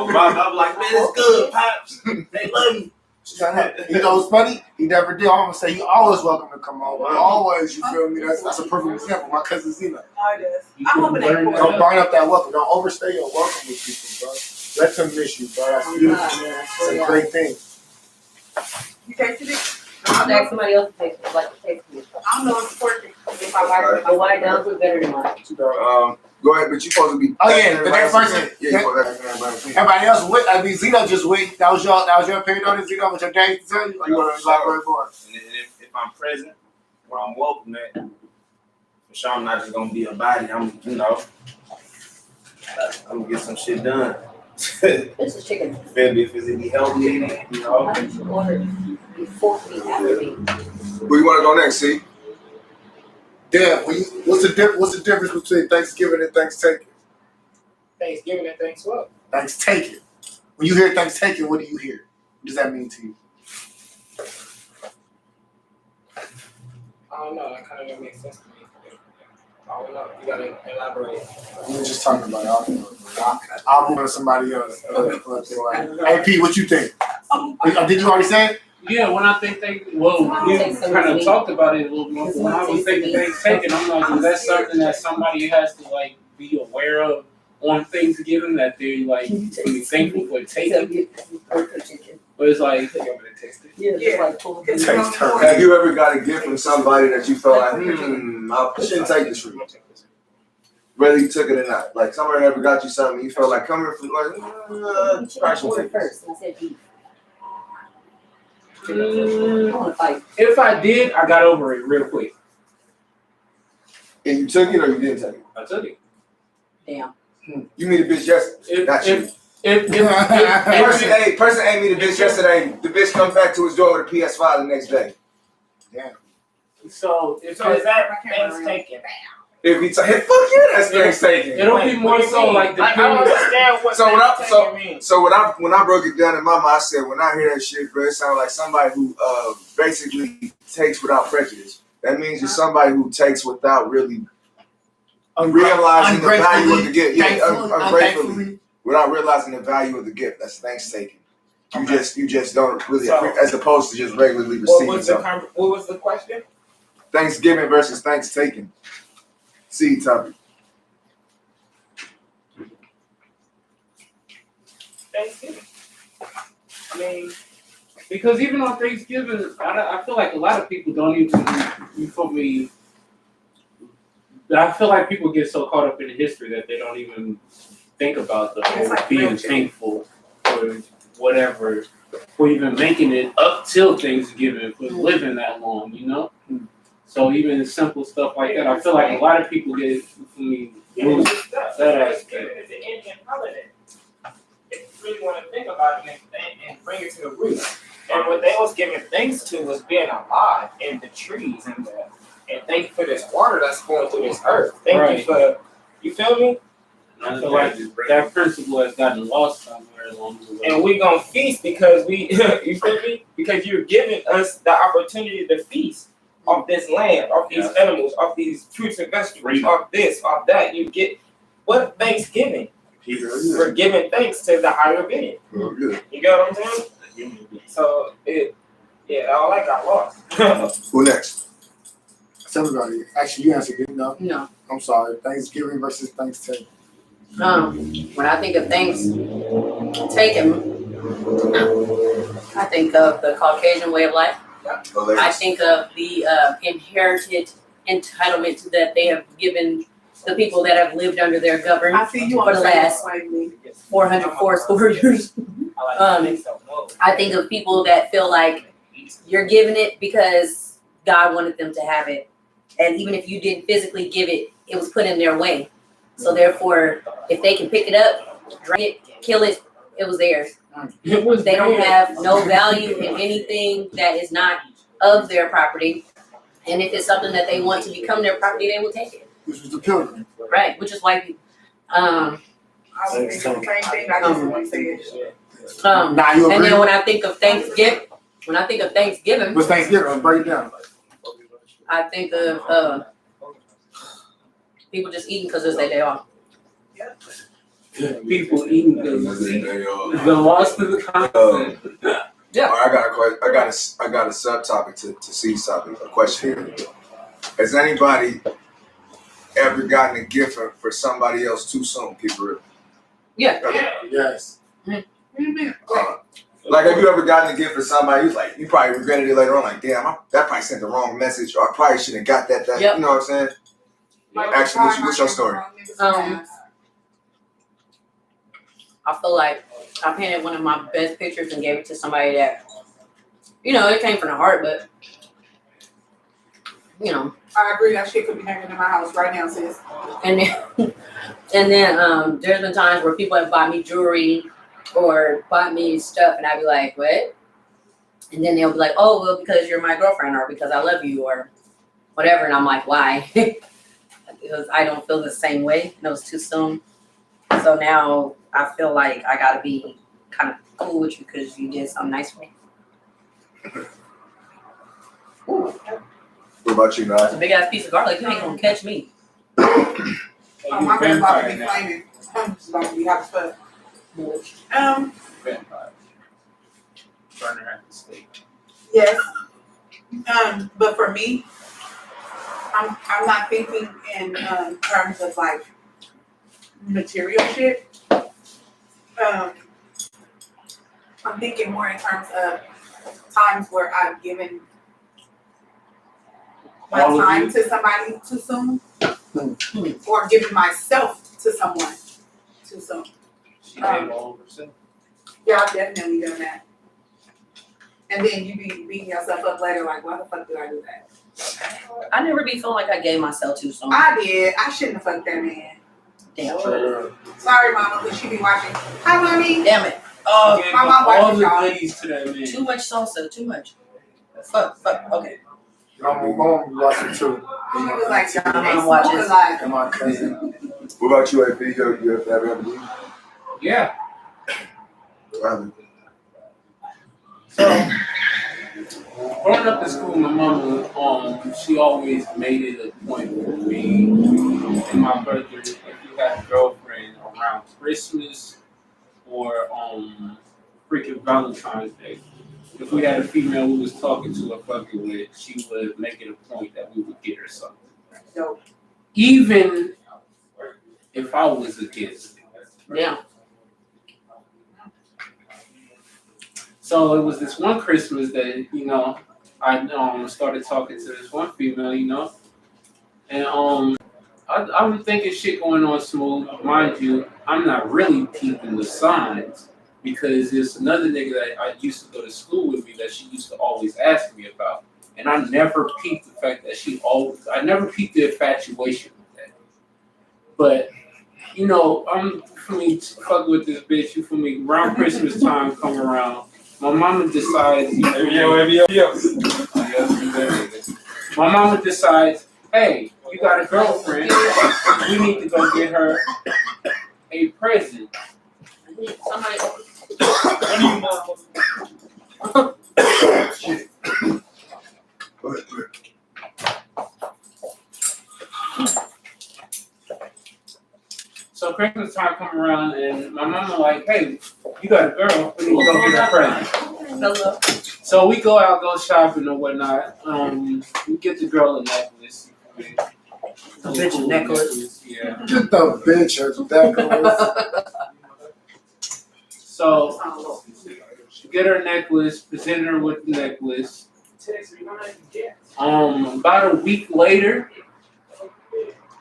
I'm like, man, it's good, pops. They love you. Shut up. You know what's funny? He never did. I'm gonna say you always welcome to come over. Always, you feel me? That's a perfect example. My cousin Zena. I guess. I'm hoping they pull Don't burn up that welcome. Don't overstay your welcome with people, bro. Let them miss you, bro. That's beautiful. It's a great thing. You tasted it? I'll ask somebody else to taste it, like to taste it. I don't know it's important. If I like it, my white down to better than mine. Go ahead, but you supposed to be. Oh yeah, the next person. Yeah, you supposed to ask everybody. Everybody else went. I mean, Zeno just went. That was your opinion on it, Zeno. What your day to tell you? Or you want to elaborate more? And if I'm present, where I'm welcome at, for sure I'm not just gonna be a body. I'm gonna get some shit done. This is chicken. Feel me? If it's any healthy in it, Why did you order before me, after me? Where you want to go next, see? Damn. What's the difference between Thanksgiving and Thanksgiving? Thanksgiving and thanks what? Thanksgiving. When you hear Thanksgiving, what do you hear? What does that mean to you? I don't know. That kind of don't make sense to me. I don't know. You gotta elaborate. We were just talking about it. I'll move on to somebody else. Hey, Pete, what you think? Did you already say it? Yeah, when I think we kind of talked about it a little more. When I was thinking things taken, I'm like, is that something that somebody has to like be aware of on Thanksgiving that they like really thankful for taking? But it's like, Have you ever got a gift from somebody that you felt like, I shouldn't take this from you? Whether you took it or not. Like somebody ever got you something, you felt like coming from like, try some First, I said beef. if I did, I got over it real quick. And you took it or you didn't take it? I took it. Damn. You meet a bitch yesterday. Not you. If Person ain't meet a bitch yesterday. The bitch comes back to his door with a PS5 the next day. Damn. So is that things taken? If he fuck yeah, that's things taken. It'll be more so like the I don't understand what means. So when I broke it down in my mind, I said when I hear that shit, bro, it sounds like somebody who basically takes without prejudice. That means you're somebody who takes without really realizing the value of the gift. Yeah, ungratefully. Without realizing the value of the gift. That's thanks taken. You just don't really, as opposed to just regularly receiving something. What was the question? Thanksgiving versus thanks taken. See, topic. Thanksgiving. mean, Because even on Thanksgiving, I feel like a lot of people don't even, you feel me, I feel like people get so caught up in the history that they don't even think about the whole being thankful for whatever, for even making it up till Thanksgiving, for living that long, you know? So even simple stuff like that, I feel like a lot of people get, lose that aspect. It's an Indian holiday. If you really want to think about it and bring it to the roots. And what they was giving thanks to was being alive and the trees and thank you for this water that's going through this earth. Thank you for, you feel me? I feel like that principle has gotten lost somewhere along the way. And we gonna feast because we, you feel me? Because you're giving us the opportunity to feast off this land, off these animals, off these fruits and vegetables, off this, off that. You get what Thanksgiving? We're giving thanks to the higher being. You get what I'm saying? So all that got lost. Who next? Everybody. Actually, you answered it. No. No. I'm sorry. Thanksgiving versus Thanksgiving. When I think of Thanksgiving, I think of the Caucasian way of life. I think of the inherited entitlement that they have given the people that have lived under their government for the last 404 years. I think of people that feel like you're giving it because God wanted them to have it. And even if you didn't physically give it, it was put in their way. So therefore, if they can pick it up, drink it, kill it, it was theirs. They don't have no value in anything that is not of their property. And if it's something that they want to become their property, they will take it. Which was the pilgrim. Right, which is white people. I was thinking the same thing. I just want to say it. Now you agree? And then when I think of Thanksgiving, What's Thanksgiving? Break it down. I think of people just eating because it's their day off. People eating the lost of the concept. Yeah. All right, I got a question. I got a subtopic to C's topic. A question. Has anybody ever gotten a gift for somebody else too soon? Keep it real. Yeah. Yes. Like, have you ever gotten a gift for somebody who's like, you probably regretted it later on, like, damn, that probably sent the wrong message, or I probably shouldn't have got that. Yep. You know what I'm saying? Actually, what's your story? I feel like I painted one of my best pictures and gave it to somebody that, it came from the heart, but, I agree. That shit could be hanging in my house right now, sis. And then there's been times where people have bought me jewelry or bought me stuff, and I'd be like, what? And then they'll be like, oh, well, because you're my girlfriend, or because I love you, or whatever. And I'm like, why? Because I don't feel the same way. It was too soon. So now I feel like I gotta be kind of cool with you because you did something nice for me. Ooh, What about you, it's a Nye? big ass piece of garlic. You ain't gonna catch me. Oh, my friend's about to be flaming. I'm just about to be hot as fuck. Vampire. Burner at the stake. Yes. But for me, I'm not thinking in terms of like material shit. I'm thinking more in terms of times where I've given my time to somebody too soon, or given myself to someone too soon. She gave all of herself. Yeah, I've definitely done that. And then you be beating yourself up later, like, why the fuck did I do that? I never be feeling like I gave myself too soon. I did. I shouldn't have fucked that man. Damn. Sorry, mama, because she be watching. Hi, mommy. Damn it. Oh, My mom all watches the y'all. goodies to that man. too much salsa. Too much. Fuck. Okay. I'm going to watch it too. She was like, My they mom smoke watches. a lot. And my cousin. What about you, AP? You have ever been? Yeah. Well, So, growing up in school, my mom, she always made it a point for me and my brother, if you had a girlfriend around Christmas or freaking Valentine's Day, if we had a female we was talking to or fucking with, she would make it a point that we would get her something. Dope. Even if I was against it. Yeah. So it was this one Christmas that, you know, I started talking to this one female, you know, and I was thinking shit going on smooth. Mind you, I'm not really peeping the signs because there's another nigga that I used to go to school with me that she used to always ask me about. And I never peeped the fact that I never peeped the infatuation with that. But, you know, for me, fuck with this bitch, you feel me, around Christmas time come around, my mama decides, my mama decides, hey, you got a girlfriend, we need to go get her a present. Somebody. So Christmas time come around and my mama like, hey, you got a girl, we need to go get her a present. So we go out, go shopping or whatnot. We get the girl a necklace. A bitch a necklace? Yeah. Get the bitch a necklace. So get her a necklace, present her with the necklace. About a week later,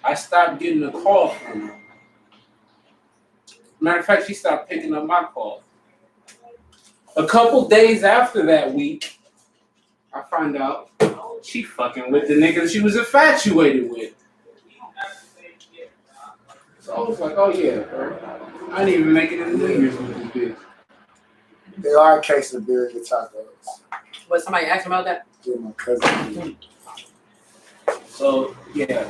I stopped getting a call from her. Matter of fact, she stopped picking up my call. A couple days after that week, I find out she fucking with the nigga that she was infatuated with. So I was like, oh yeah, I didn't even make it in the New Year's with this bitch. They are a case of beer and tacos. What, somebody asked about that? Yeah, my cousin. So yeah,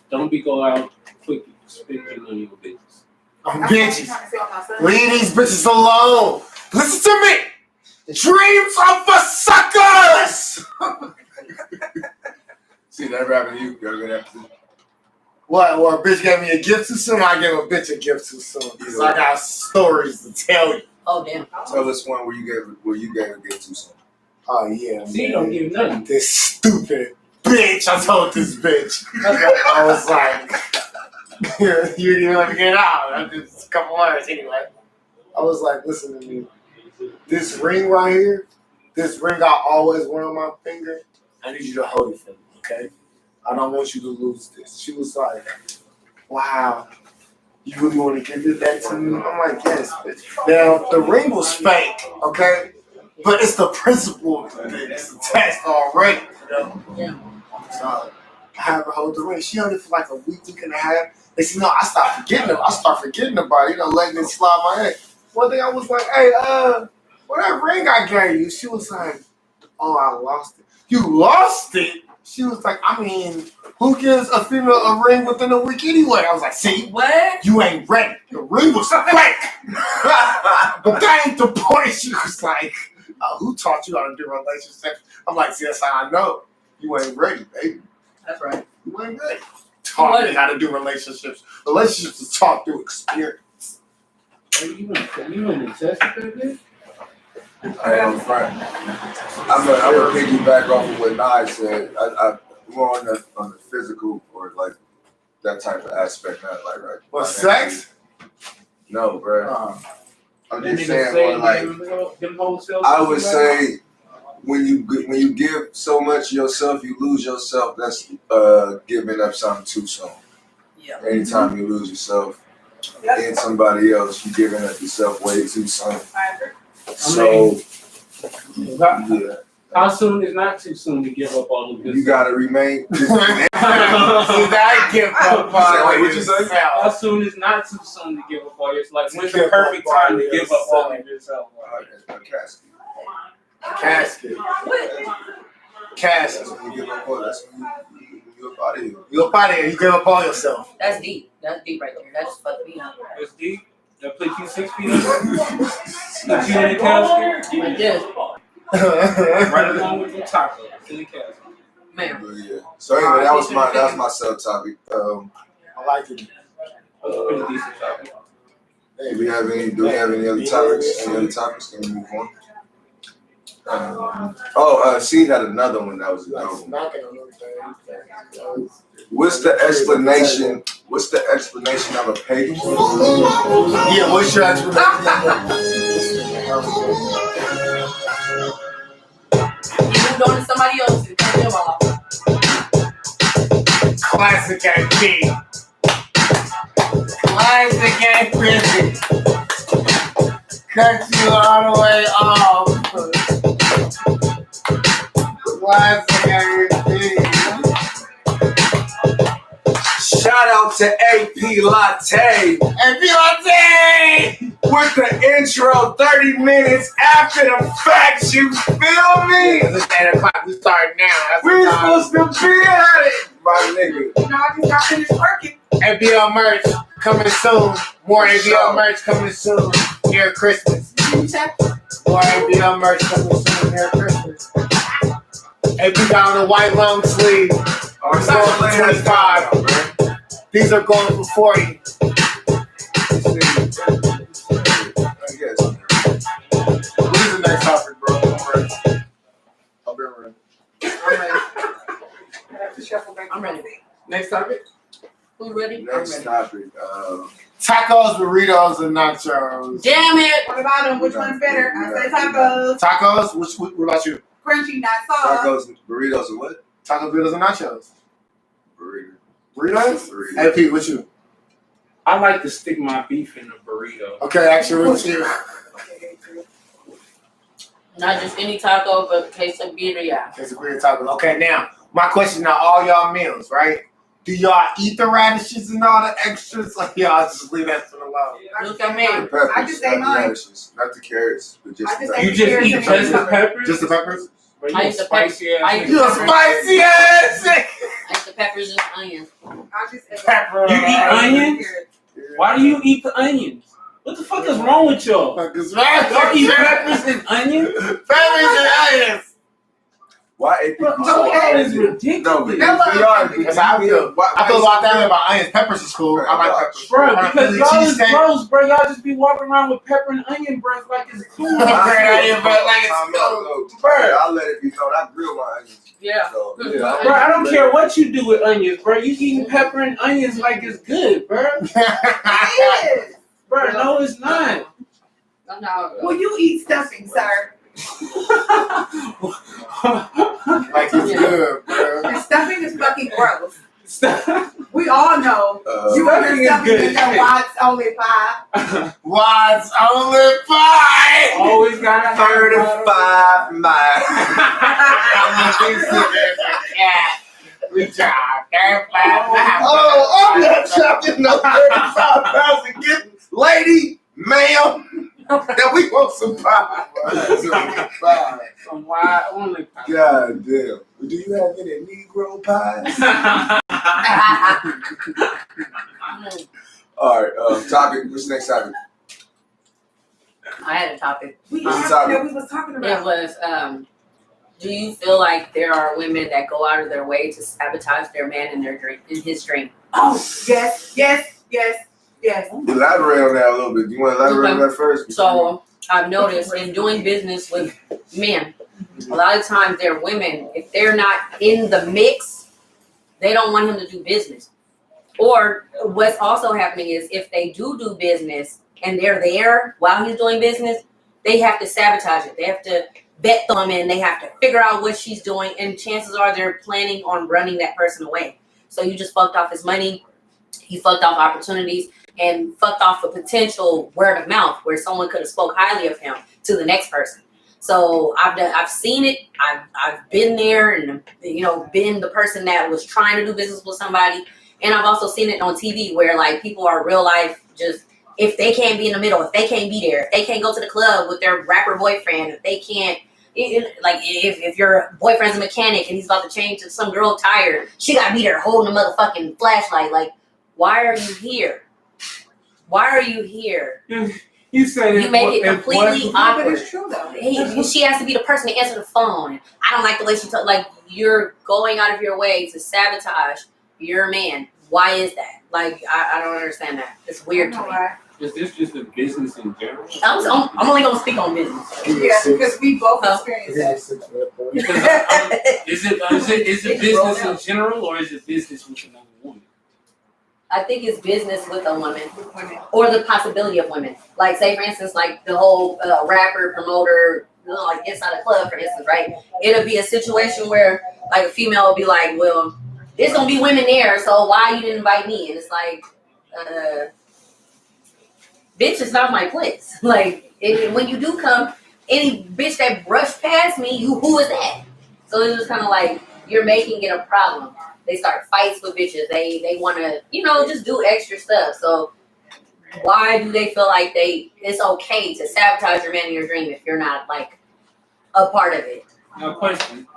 don't be go out quick spend your money on bitches. I'm bitches. Leave these bitches alone. Listen to me. Dreams are for suckers. See, that happened to you. Gotta get after you. What? Or a bitch gave me a gift too soon? I gave a bitch a gift too soon. Because I got stories to tell you. Oh, damn. Tell us one where you gave a gift too soon. Oh, yeah. See, you don't give nothing. This stupid bitch. I told this bitch. I was like, you didn't even let me get out. I did a couple words anyway. I was like, listen to me. This ring right here, this ring I always wear on my finger, I need you to hold it for me, okay? I don't want you to lose this. She was like, wow, you really want to give that to me? I'm like, yes, bitch. Now, the ring was fake, okay? But it's the principle that's attached already, you know? Yeah. So, I have her hold the ring. She held it for like a week and a half. They said, no, I start forgetting about it, you know, letting it slide my head. One day I was like, hey, what that ring I gave you? She was like, oh, I lost it. You lost it? She was like, I mean, who gives a female a ring within a week anyway? I was like, see, What? you ain't ready. The ring was fake. But that ain't the point. She was like, who taught you how to do relationships? I'm like, see, that's how I know. You ain't ready, baby. That's right. You ain't ready. Taught me how to do relationships. Relationships is taught through experience. You want to test it, bitch? I am front. I'm gonna piggyback off of what Nye said. I more on the physical or like that type of aspect, not like right. What, sex? No, bro. I'm just saying, Say like them wholesale I would say, when you give so much of yourself, you lose yourself. That's giving up something too soon. Yeah. Anytime you lose yourself in somebody else, you're giving up yourself way too soon. So, yeah. How soon is not too soon to give up all of this? You gotta remain. I give up all What'd you say? How soon is not too soon to give up all your life? When's the perfect time to give up all of yourself? A casket. Casket. Casket. When you give up all, that's when you up out of here. You up out of here. You give up all yourself. That's deep. That's deep right there. That just fucked me up. It's deep. That put you 6 feet under. Put you in the casket. Like this. Right along with your taco. In the casket. Man. But yeah. So anyway, that was my subtopic. I like it. That was a pretty decent topic. Do we have any other topics? Any other topics? Can we move on? Seed had another one that was a good one. What's the explanation? What's the explanation of a pagan? Yeah, what's your explanation? You moved on to somebody else and cut them off. Classic AP. Classic AP. Cut you all the way off. Classic AP. Shout out to AP Latte. AP Latte! With the intro 30 minutes after the fact, you feel me? It's 8 o'clock, we start now. That's We're the time. supposed to be at it, my nigga. No, I just got finished working. ABL merch coming soon. More ABL merch coming soon near Christmas. More ABL merch coming soon near Christmas. AP got on a white long sleeve. It's going for 25. These are going for 40. I guess. What is the next topic, bro? I'll be ready. I'm ready. Next topic? Who's ready? Next topic. Tacos, burritos, and nachos. Damn it! What about them? Which one's better? I say tacos. Tacos? What about you? Crunchy, not soft. Tacos, burritos, and what? Tacos, burritos, and nachos. Burrito. Burritos? Burrito. Hey, Pete, what you? I like to stick my beef in a burrito. Okay, actually, what you? Not just any taco, but quesadilla. It's a great tacos. Okay, now, my question now, all y'all meals, right? Do y'all eat the radishes and all the extras? Like, y'all just leave that to the low? Look at me. The peppers, I just ate not the mine. radishes, not the carrots, but just I just the ate You just eat just the peppers? Just the peppers? Bro, you I a eat the spicy ass I eat nigga. You a spicy ass nigga. I eat the peppers and onions. I just ate Pepper. You eat onions? Why do you eat the onions? What the fuck is wrong with y'all? Because Y'all eat peppers and onions? Peppers and onions. Why AP? Bro, that is ridiculous. No, but That's how I feel. I feel about that about onions. Peppers is cool. I like peppers. Bro, On a because Philly y'all is cheesesteak. gross, bro. Y'all just be walking around with pepper and onion breath like it's cool. Great idea, but like it's Bro, I'll let it be known. I grill my onions. Yeah. So, Bro, I don't care what you do with onions, bro. You eating pepper and onions like it's good, bro. It is. Bro, no, it's not. No. Well, you eat stuffing, sir. Like it's good, bro. And stuffing is fucking gross. Stop. We all know. You want Stuffing your is stuffing good. in your Watts only pie. What's only five? Always gotta have 35 miles. Good job. 35 Oh, I'm not talking no 35 pounds to get lady, ma'am. That we want some pie. Some wide only pie. God damn. Do you have any Negro pies? All right, topic. What's the next topic? I had a topic. We What's the asked topic? that we was talking It about. was, do you feel like there are women that go out of their way to sabotage their man in their drink, in his drink? Oh, yes, yes, yes, yes. Elaborate on that a little bit. Do you want to elaborate on that first? So I've noticed in doing business with men, a lot of times they're women, if they're not in the mix, they don't want him to do business. Or what's also happening is if they do business and they're there while he's doing business, they have to sabotage it. They have to bet them in. They have to figure out what she's doing. And chances are they're planning on running that person away. So you just fucked off his money. He fucked off opportunities and fucked off a potential word of mouth where someone could have spoke highly of him to the next person. So I've seen it. I've been there and, been the person that was trying to do business with somebody. And I've also seen it on TV where like people are real life just, if they can't be in the middle, if they can't be there, if they can't go to the club with their rapper boyfriend, if they can't, if your boyfriend's a mechanic and he's about to change to some girl tire, she gotta be there holding a motherfucking flashlight. Like, why are you here? Why are you here? You said You make it completely But awkward. it's true though. She has to be the person to answer the phone. I don't like the way she talks. Like, you're going out of your way to sabotage your man. Why is that? Like, I don't understand that. It's weird to me. Is this just a business in general? I'm only gonna speak on business. Yeah, because we both experienced that. Is it business in general or is it business with another woman? I think it's business with a woman, or the possibility of women. Like, say for instance, like the whole rapper promoter, like inside a club, for instance, right? It'll be a situation where like a female will be like, well, there's gonna be women there, so why you didn't invite me? And it's like, bitch, it's not my place. Like, when you do come, any bitch that brushed past me, who is that? So it's just kind of like you're making it a problem. They start fights with bitches. They want to, just do extra stuff. So why do they feel like it's okay to sabotage your man in your dream if you're not like a part of it? No question.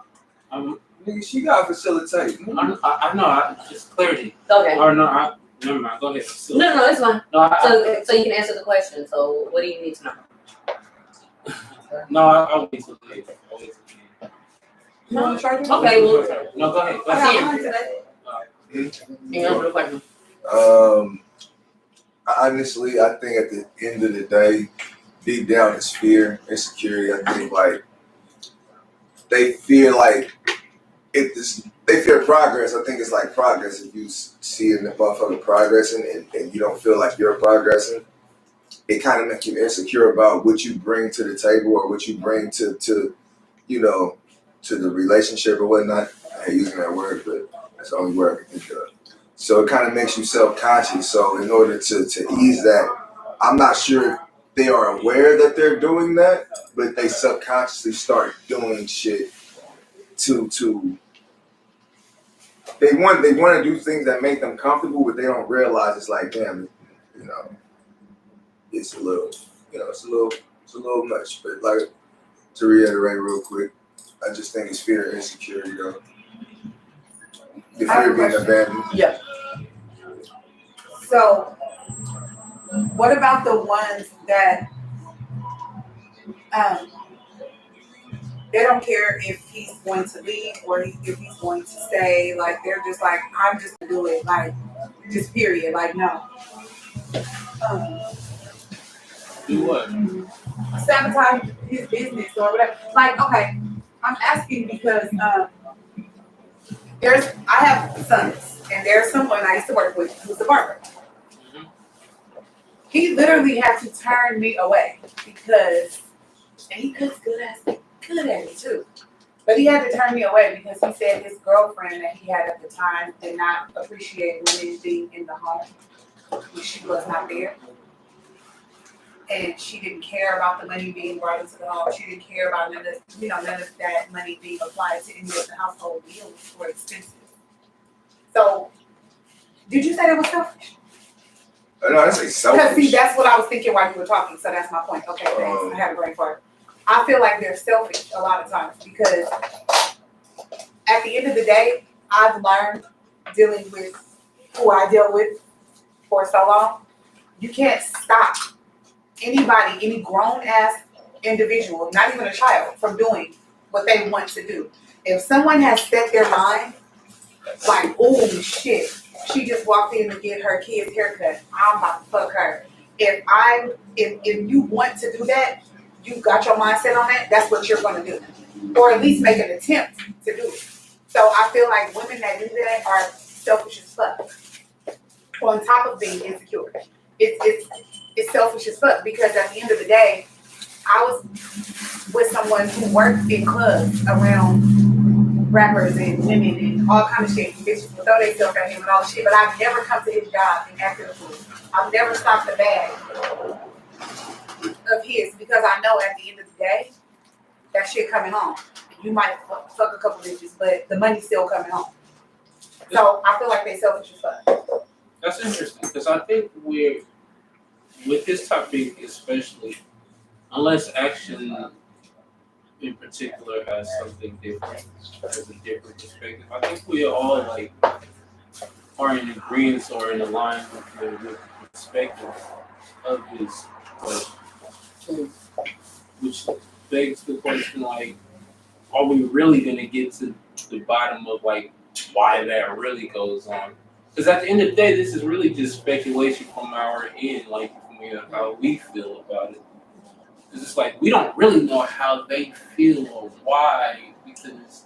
Nigga, she gotta facilitate. I know. Just clarity. Okay. Or no, never mind. Go ahead. No, it's fine. No, so you can answer the question. So what do you need to know? No, I'll wait till the end. You want to try to? Okay, well, No, go ahead. Go I ahead. got mine today. you answer the question. Honestly, I think at the end of the day, deep down it's fear, insecurity. I think like they fear like they fear progress. I think it's like progress. If you see the motherfucker progressing and you don't feel like you're progressing, it kind of makes you insecure about what you bring to the table or what you bring to the relationship or whatnot. I hate using that word, but that's the only word I can think of. So it kind of makes you self-conscious. So in order to ease that, I'm not sure if they are aware that they're doing that, but they subconsciously start doing shit to they want to do things that make them comfortable, but they don't realize it's like, damn, it's a little, it's a little much. But like, to reiterate real quick, I just think it's fear and insecurity, though. The fear of being abandoned. Yeah. So, what about the ones that they don't care if he's going to leave or if he's going to stay? Like, they're just like, I'm just gonna do it. Like, just period. Like, no. Do what? Sabotage his business or whatever. Like, okay, I'm asking because I have sons, and there's someone I used to work with who's a barber. He literally had to turn me away because, and he cuts good at it too. But he had to turn me away because he said his girlfriend that he had at the time did not appreciate women being in the home when she was not there. And she didn't care about the money being brought into the home. She didn't care about none of that money being applied to any of the household bills or expenses. So, did you say that was selfish? No, I say selfish. Because see, that's what I was thinking while you were talking. So that's my point. Okay, thanks. I had a brain fart. I feel like they're selfish a lot of times because at the end of the day, I've learned dealing with who I deal with for so long. You can't stop anybody, any grown-ass individual, not even a child, from doing what they want to do. If someone has set their mind, like, oh shit, she just walked in to get her kid's haircut, I'm about to fuck her. If you want to do that, you got your mindset on that, that's what you're going to do. Or at least make an attempt to do it. So I feel like women that do that are selfish as fuck. On top of being insecure. It's selfish as fuck because at the end of the day, I was with someone who worked in clubs around rappers and women and all kind of shit. Bitches would throw themselves at him and all the shit, but I've never come to his job and acted a fool. I've never stopped the bag of his because I know at the end of the day, that shit coming home. You might fuck a couple bitches, but the money's still coming home. So I feel like they selfish as fuck. That's interesting because I think with this topic especially, unless action in particular has something different, has a different perspective, I think we all are in agreement or in alignment with the perspective of this question. Which begs the question, are we really gonna get to the bottom of why that really goes on? Because at the end of the day, this is really just speculation from our end, how we feel about it. Because it's we don't really know how they feel or why, because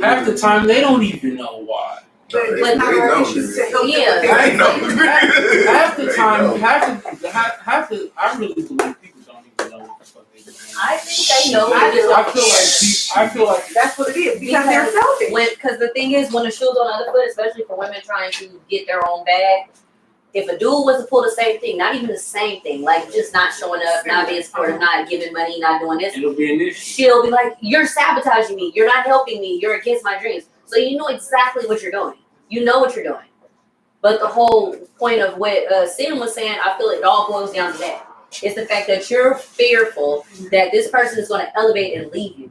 half the time they don't even know why. But it's not our issue to help I know. Half the time, half the, I really believe people don't even know what the fuck they do. I think they know. I feel like that's what it is because they're selfish. Because the thing is, when the shoe's on the other foot, especially for women trying to get their own bag, if a dude was to pull the same thing, not even the same thing, like just not showing up, not being supportive, not giving money, not doing this, it'll be an issue. She'll be like, "You're sabotaging me. You're not helping me. You're against my dreams." So you know exactly what you're doing. You know what you're doing. But the whole point of what Sam was saying, I feel it all boils down to that. It's the fact that you're fearful that this person is going to elevate and leave you.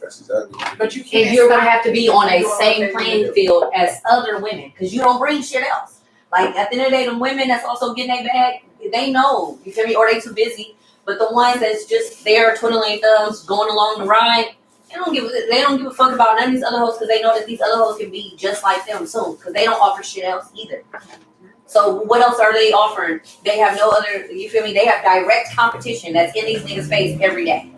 That's exactly. But you can't. And you're going to have to be on a same playing field as other women because you don't bring shit else. Like, at the end of the day, the women that's also getting their bag, they know, you feel me, or they too busy. But the ones that's just there twiddling thumbs, going along the ride, they don't give a fuck about none of these other hoes because they know that these other hoes can be just like them soon because they don't offer shit else either. So what else are they offering? They have no other, you feel me, they have direct competition that's in these niggas' face every day.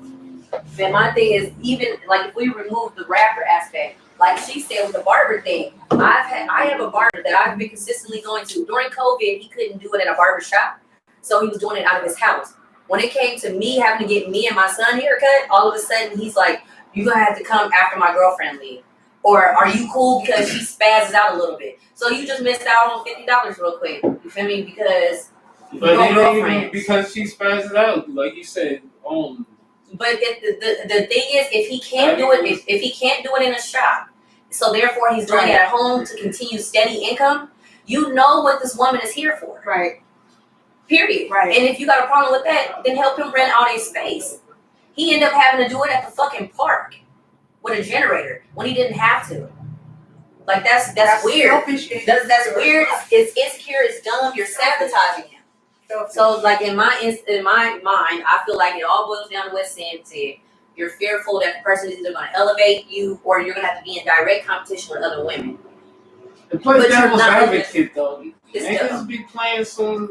And my thing is, even, like, if we remove the rapper aspect, like she said with the barber thing, I have a barber that I've been consistently going to. During COVID, he couldn't do it at a barber shop, so he was doing it out of his house. When it came to me having to get me and my son haircut, all of a sudden he's like, "You're gonna have to come after my girlfriend leave," or "Are you cool because she spazzes out a little bit?" So you just missed out on $50 real quick. You feel me? Because but it ain't even because she spazzes out, like you said. But the thing is, if he can't do it, if he can't do it in a shop, so therefore he's doing it at home to continue steady income. You know what this woman is here for, right? Period. Right. And if you got a problem with that, then help him rent out a space. He ended up having to do it at the fucking park with a generator when he didn't have to. Like that's weird. That's weird. It's insecure. It's dumb. You're sabotaging him. So, like in my mind, I feel like it all boils down to what Sam said. You're fearful that the person is either going to elevate you or you're going to have to be in direct competition with other women. The play devil's advocate, though. Niggas be playing some,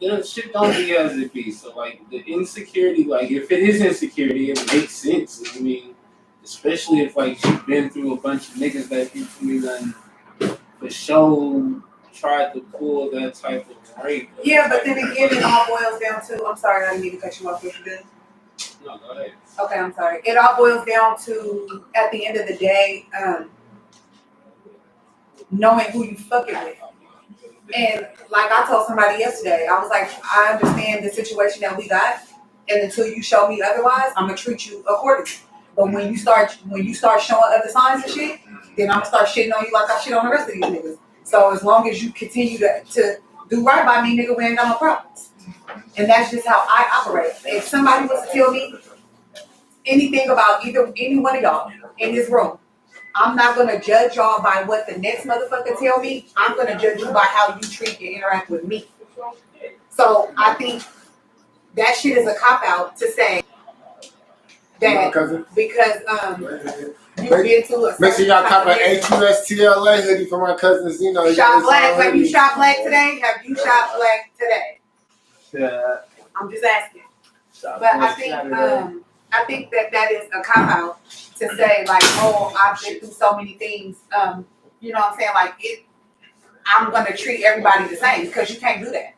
the shit don't be as it be. So, like, the insecurity, like, if it is insecurity, it makes sense. I mean, especially if, like, she's been through a bunch of niggas that people done for show tried to pull that type of rape. Yeah, but then again, it all boils down to, I'm sorry, I didn't mean to cut you off. What you doing? No, go ahead. Okay, I'm sorry. It all boils down to, at the end of the day, knowing who you fucking with. And like I told somebody yesterday, I was like, I understand the situation that we got, and until you show me otherwise, I'm gonna treat you accordingly. But when you start showing other signs of shit, then I'm gonna start shitting on you like I shit on the rest of these niggas. So as long as you continue to do right by me, nigga, we ain't got no problems. And that's just how I operate. If somebody was to tell me anything about any one of y'all in this room, I'm not gonna judge y'all by what the next motherfucker tell me. I'm gonna judge you by how you treat and interact with me. So I think that shit is a cop out to say that because you've been to a make sure y'all cop an HUSTLA hoodie for my cousin Zeno. Shop black. Have you shop black today? Have you shop black today? Yeah. I'm just asking. But I think that is a cop out to say like, oh, I've been through so many things. You know what I'm saying? Like I'm gonna treat everybody the same because you can't do that.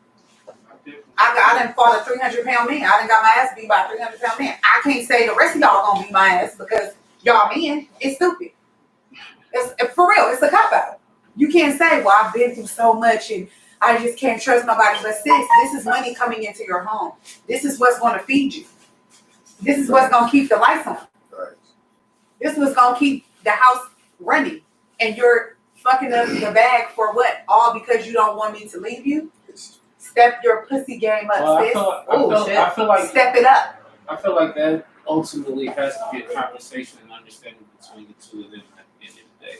I done fought a 300-pound man. I done got my ass beat by a 300-pound man. I can't say the rest of y'all gonna beat my ass because y'all men. It's stupid. It's for real. It's a cop out. You can't say, well, I've been through so much and I just can't trust nobody. But sis, this is money coming into your home. This is what's going to feed you. This is what's going to keep the lights on. Right. This is what's going to keep the house running. And you're fucking up the bag for what? All because you don't want me to leave you? Step your pussy game up, sis. I feel like step it up. I feel like that ultimately has to be a conversation and understanding between the two of them at the end of the day.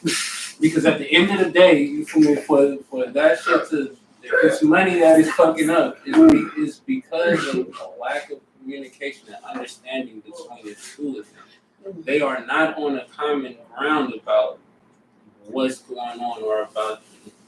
Because at the end of the day, for that shit to, it's money that is fucking up, it's because of a lack of communication and understanding between the two of them. They are not on a common ground about what's going on or about.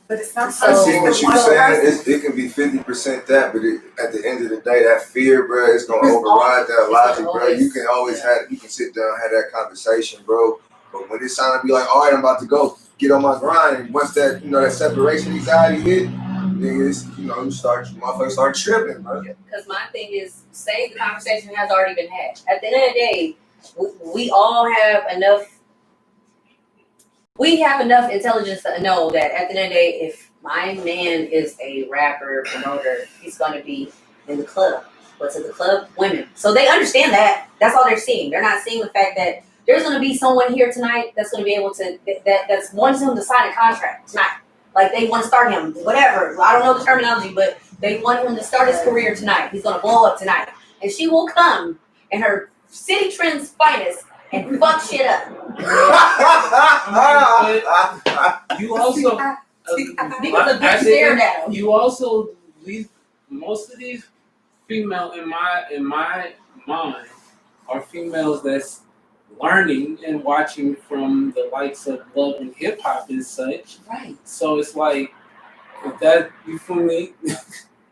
But it's not I see what you're saying. It can be 50% that, but at the end of the day, that fear, bro, is gonna override that logic, bro. You can always you can sit down and have that conversation, bro. But when it's time to be like, all right, I'm about to go get on my grind, and once that that separation anxiety hit, niggas, motherfuckers start tripping, bro. Because my thing is, say the conversation has already been had. At the end of the day, we all have enough. We have enough intelligence to know that at the end of the day, if my man is a rapper, promoter, he's going to be in the club. What's in the club? Women. So they understand that. That's all they're seeing. They're not seeing the fact that there's going to be someone here tonight that's going to be able to, that's wants him to sign a contract tonight. Like they want to start him, whatever. I don't know the terminology, but they want him to start his career tonight. He's going to blow up tonight. And she will come in her City Trends finest and fuck shit up. You also, Because the bitch stared at him. you also, most of these female in my mind are females that's learning and watching from the likes of love and hip hop and such. Right. So it's like, if that, you feel me?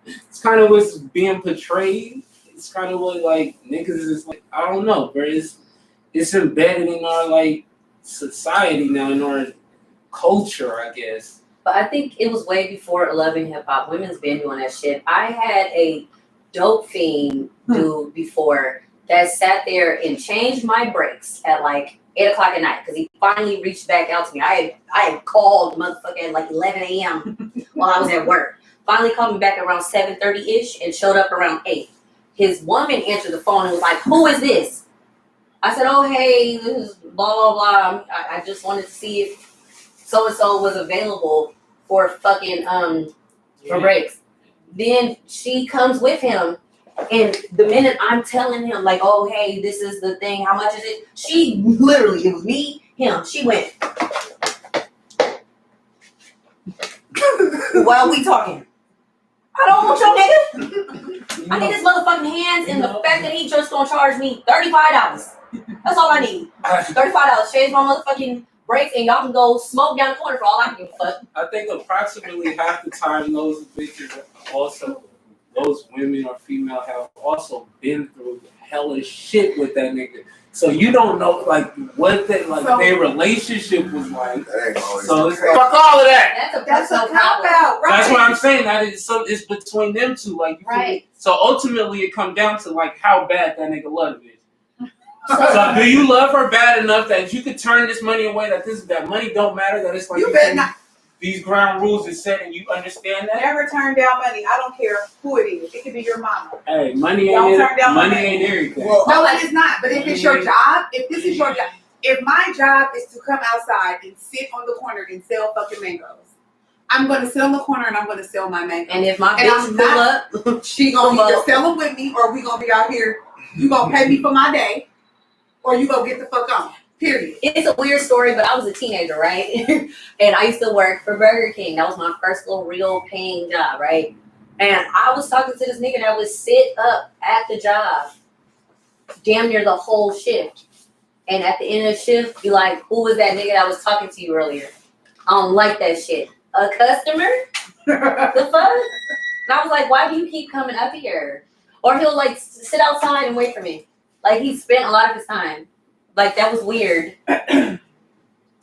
It's kind of what's being portrayed. It's kind of what like niggas is like. I don't know, but it's embedded in our like society now, in our culture, I guess. But I think it was way before Love and Hip Hop. Women's been doing that shit. I had a dope fiend dude before that sat there and changed my brakes at like 8 o'clock at night because he finally reached back out to me. I had called motherfucker at like 11 a.m. while I was at work. Finally called me back around 7:30-ish and showed up around 8. His woman answered the phone and was like, "Who is this?" I said, "Oh, hey, this is blah, blah, blah. I just wanted to see if so-and-so was available for fucking, for breaks." Then she comes with him. And the minute I'm telling him, like, "Oh, hey, this is the thing. How much is it?" She literally, it was me, him. She went, "Why are we talking? I don't want your nigga. I need his motherfucking hands and the fact that he just gonna charge me $35. That's all I need. $35. Change my motherfucking brakes and y'all can go smoke down the corner for all I can give a fuck." I think approximately half the time those bitches also, those women or female have also been through hellish shit with that nigga. So you don't know like what their relationship was like. So it's like, fuck all of that. That's a cop out, right? That's what I'm saying. That is it's between them two. Like right. So ultimately it comes down to like how bad that nigga love it. So do you love her bad enough that you could turn this money away? That money don't matter. That it's like you better not. These ground rules is set, and you understand that. Never turn down money. I don't care who it is. It could be your mama. Hey, money Don't ain't turn down money money. ain't everything. Well, no, it is not. But if it's your job, if this is your job, if my job is to come outside and sit on the corner and sell fucking mangoes, I'm going to sit on the corner and I'm going to sell my mangoes. And if my bitch pull up, she going to either sell them with me or we going to be out here. You going to pay me for my day or you going to get the fuck on. Period. It's a weird story, but I was a teenager, right? And I used to work for Burger King. That was my first little real paying job, right? And I was talking to this nigga that would sit up at the job damn near the whole shift. And at the end of the shift, be like, "Who was that nigga that was talking to you earlier? I don't like that shit." A customer? The fuck? And I was like, "Why do you keep coming up here?" Or he'll like sit outside and wait for me. Like he spent a lot of his time. Like, that was weird.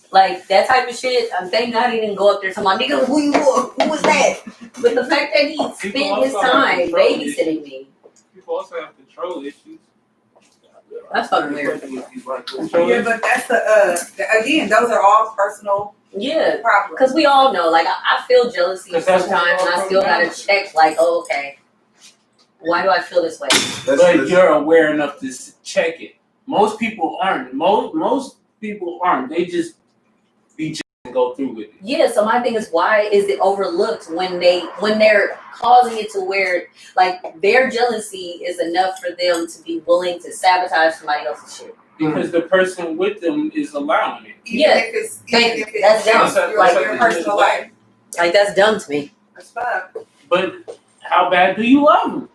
Like, that type of shit, thank God he didn't go up there talking about, "Nigga, who was that?" But the fact that he spent his time babysitting me. People also have control issues. That's fucking weird. Yeah, but that's again, those are all personal Yeah, problems. because we all know, like, I feel jealousy sometimes, and I still gotta check, like, "Oh, okay. Why do I feel this way?" But you're aware enough to check it. Most people aren't. Most people aren't. They just be and go through with it. Yeah, so my thing is, why is it overlooked when they're causing it to where like their jealousy is enough for them to be willing to sabotage somebody else's shit? Because the person with them is allowing it. Yeah, Even if it's that's dumb. like your personal life. Like that's dumb to me. That's fucked. But how bad do you love them?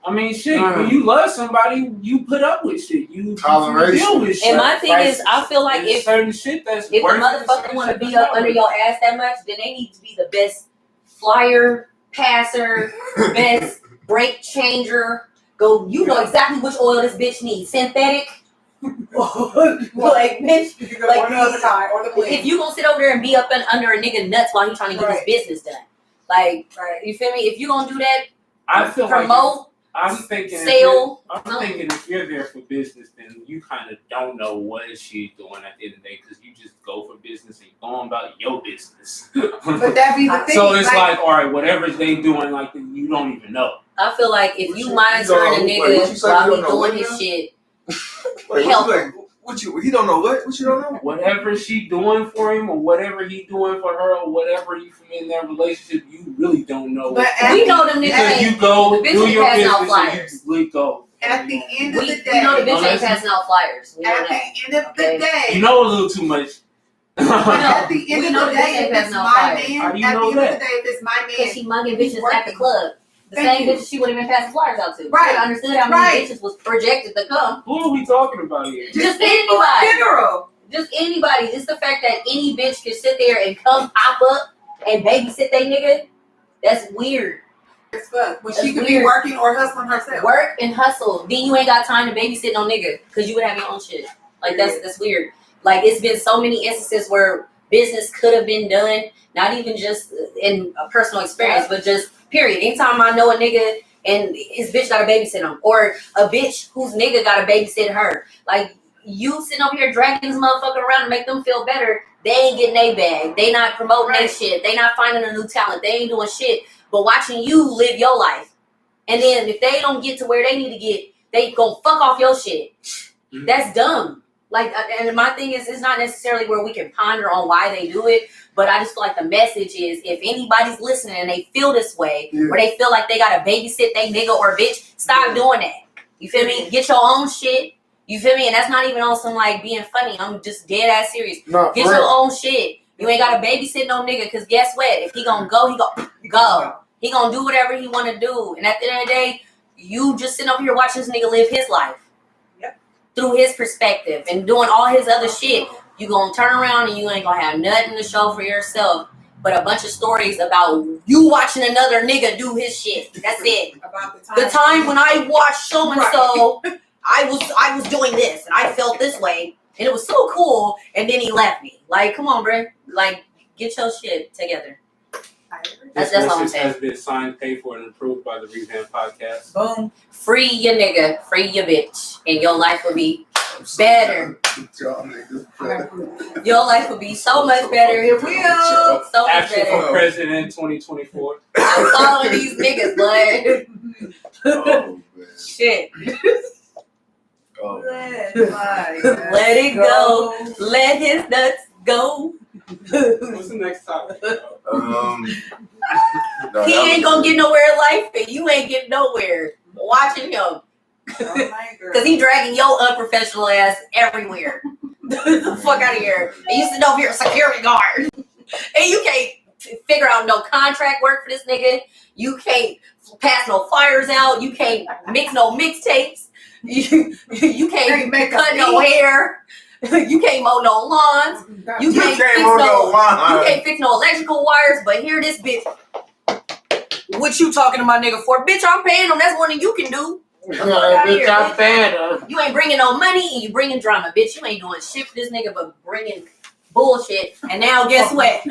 I mean, shit. When you love somebody, you put up with shit. You deal with shit. And my thing is, I feel like if certain shit that's if a motherfucker want to be up under your ass that much, then they need to be the best flyer, passer, best brake changer. Go, you know exactly which oil this bitch needs. Synthetic, Like, bitch, You can go like, or the other kind, or the blend. if you gonna sit over there and be up and under a nigga nuts while he's trying to get his business done, like, you feel me? If you gonna do that, I feel promote, I'm thinking sale. I'm thinking if you're there for business, then you kind of don't know what she's doing at the end of the day because you just go for business and you're going about your business. But that be the thing. So it's like, all right, whatever they doing, like you don't even know. I feel like if you monitoring a nigga while he doing his shit, help him. He don't know what? What you don't know? Whatever she doing for him or whatever he doing for her or whatever you from in that relationship, you really don't know. But We know them niggas because you ain't. go The do bitch your ain't passing out business flyers. and you go. At the end of the We day, know the bitch ain't passing out flyers. We know at that. the end of the day, You know a little too much. at the end We of know the the day, bitch ain't if it's passing out my flyers. man, How at do the you know end of that? the day, if it's my Because man, she mugging he's bitches at the working. club. The Thank same you. bitches she would have been passing flyers out to. Right. She understood how many bitches was projected to come. Who are we talking about here? Just people in anybody. general. Just anybody. Just the fact that any bitch can sit there and come pop up and babysit they nigga, that's weird. As fuck. When That's she could be weird. working or hustling herself. Work and hustle. Then you ain't got time to babysit no nigga because you would have your own shit. Like that's weird. Like it's been so many instances where business could have been done, not even just in a personal experience, but just period. Anytime I know a nigga and his bitch gotta babysit him, or a bitch whose nigga gotta babysit her, like you sitting over here dragging this motherfucker around to make them feel better, they ain't getting their bag. They not promoting their shit. They not finding a new talent. They ain't doing shit but watching you live your life. And then if they don't get to where they need to get, they gon' fuck off your shit. That's dumb. Like, and my thing is, it's not necessarily where we can ponder on why they do it, but I just feel like the message is, if anybody's listening and they feel this way, or they feel like they gotta babysit they nigga or bitch, stop doing that. You feel me? Get your own shit. You feel me? And that's not even on some like being funny. I'm just dead ass serious. No, Get your own shit. You ain't gotta babysit no nigga, cause guess what? If he gonna go, he gonna go. He gonna do whatever he wanna do. And at the end of the day, you just sitting over here watching this nigga live his life. Through his perspective and doing all his other shit. You gonna turn around and you ain't gonna have nothing to show for yourself but a bunch of stories about you watching another nigga do his shit. That's it. About The time when I watched so and so, I was doing this and I felt this way and it was so cool, and then he left me. Like, come on, bro. Like, get your shit together. This That's all I'm message saying. has been signed, paid for, and approved by the Revamp Podcast. Boom. Free your nigga, free your bitch, and your life will be better. Your life will be so much better. It will. So much Action better. for President 2024. I'm following these niggas, boy. Oh, man. Shit. Oh. Let it go. Let his nuts go. What's the next topic? No, He ain't gonna get nowhere in life, and you ain't getting nowhere watching him. Cause he dragging your unprofessional ass everywhere. The fuck out of here. And you sitting over here, security guard. And you can't figure out no contract work for this nigga. You can't pass no flyers out. You can't mix no mixtapes. You can't cut no hair. You can't mow no lawns. You can't fix no electrical wires. But here this bitch. What you talking to my nigga for? Bitch, I'm paying him. That's one thing you can do. Bitch, I'm bad. You ain't bringing no money and you bringing drama. Bitch, you ain't doing shit for this nigga but bringing bullshit. And now guess what?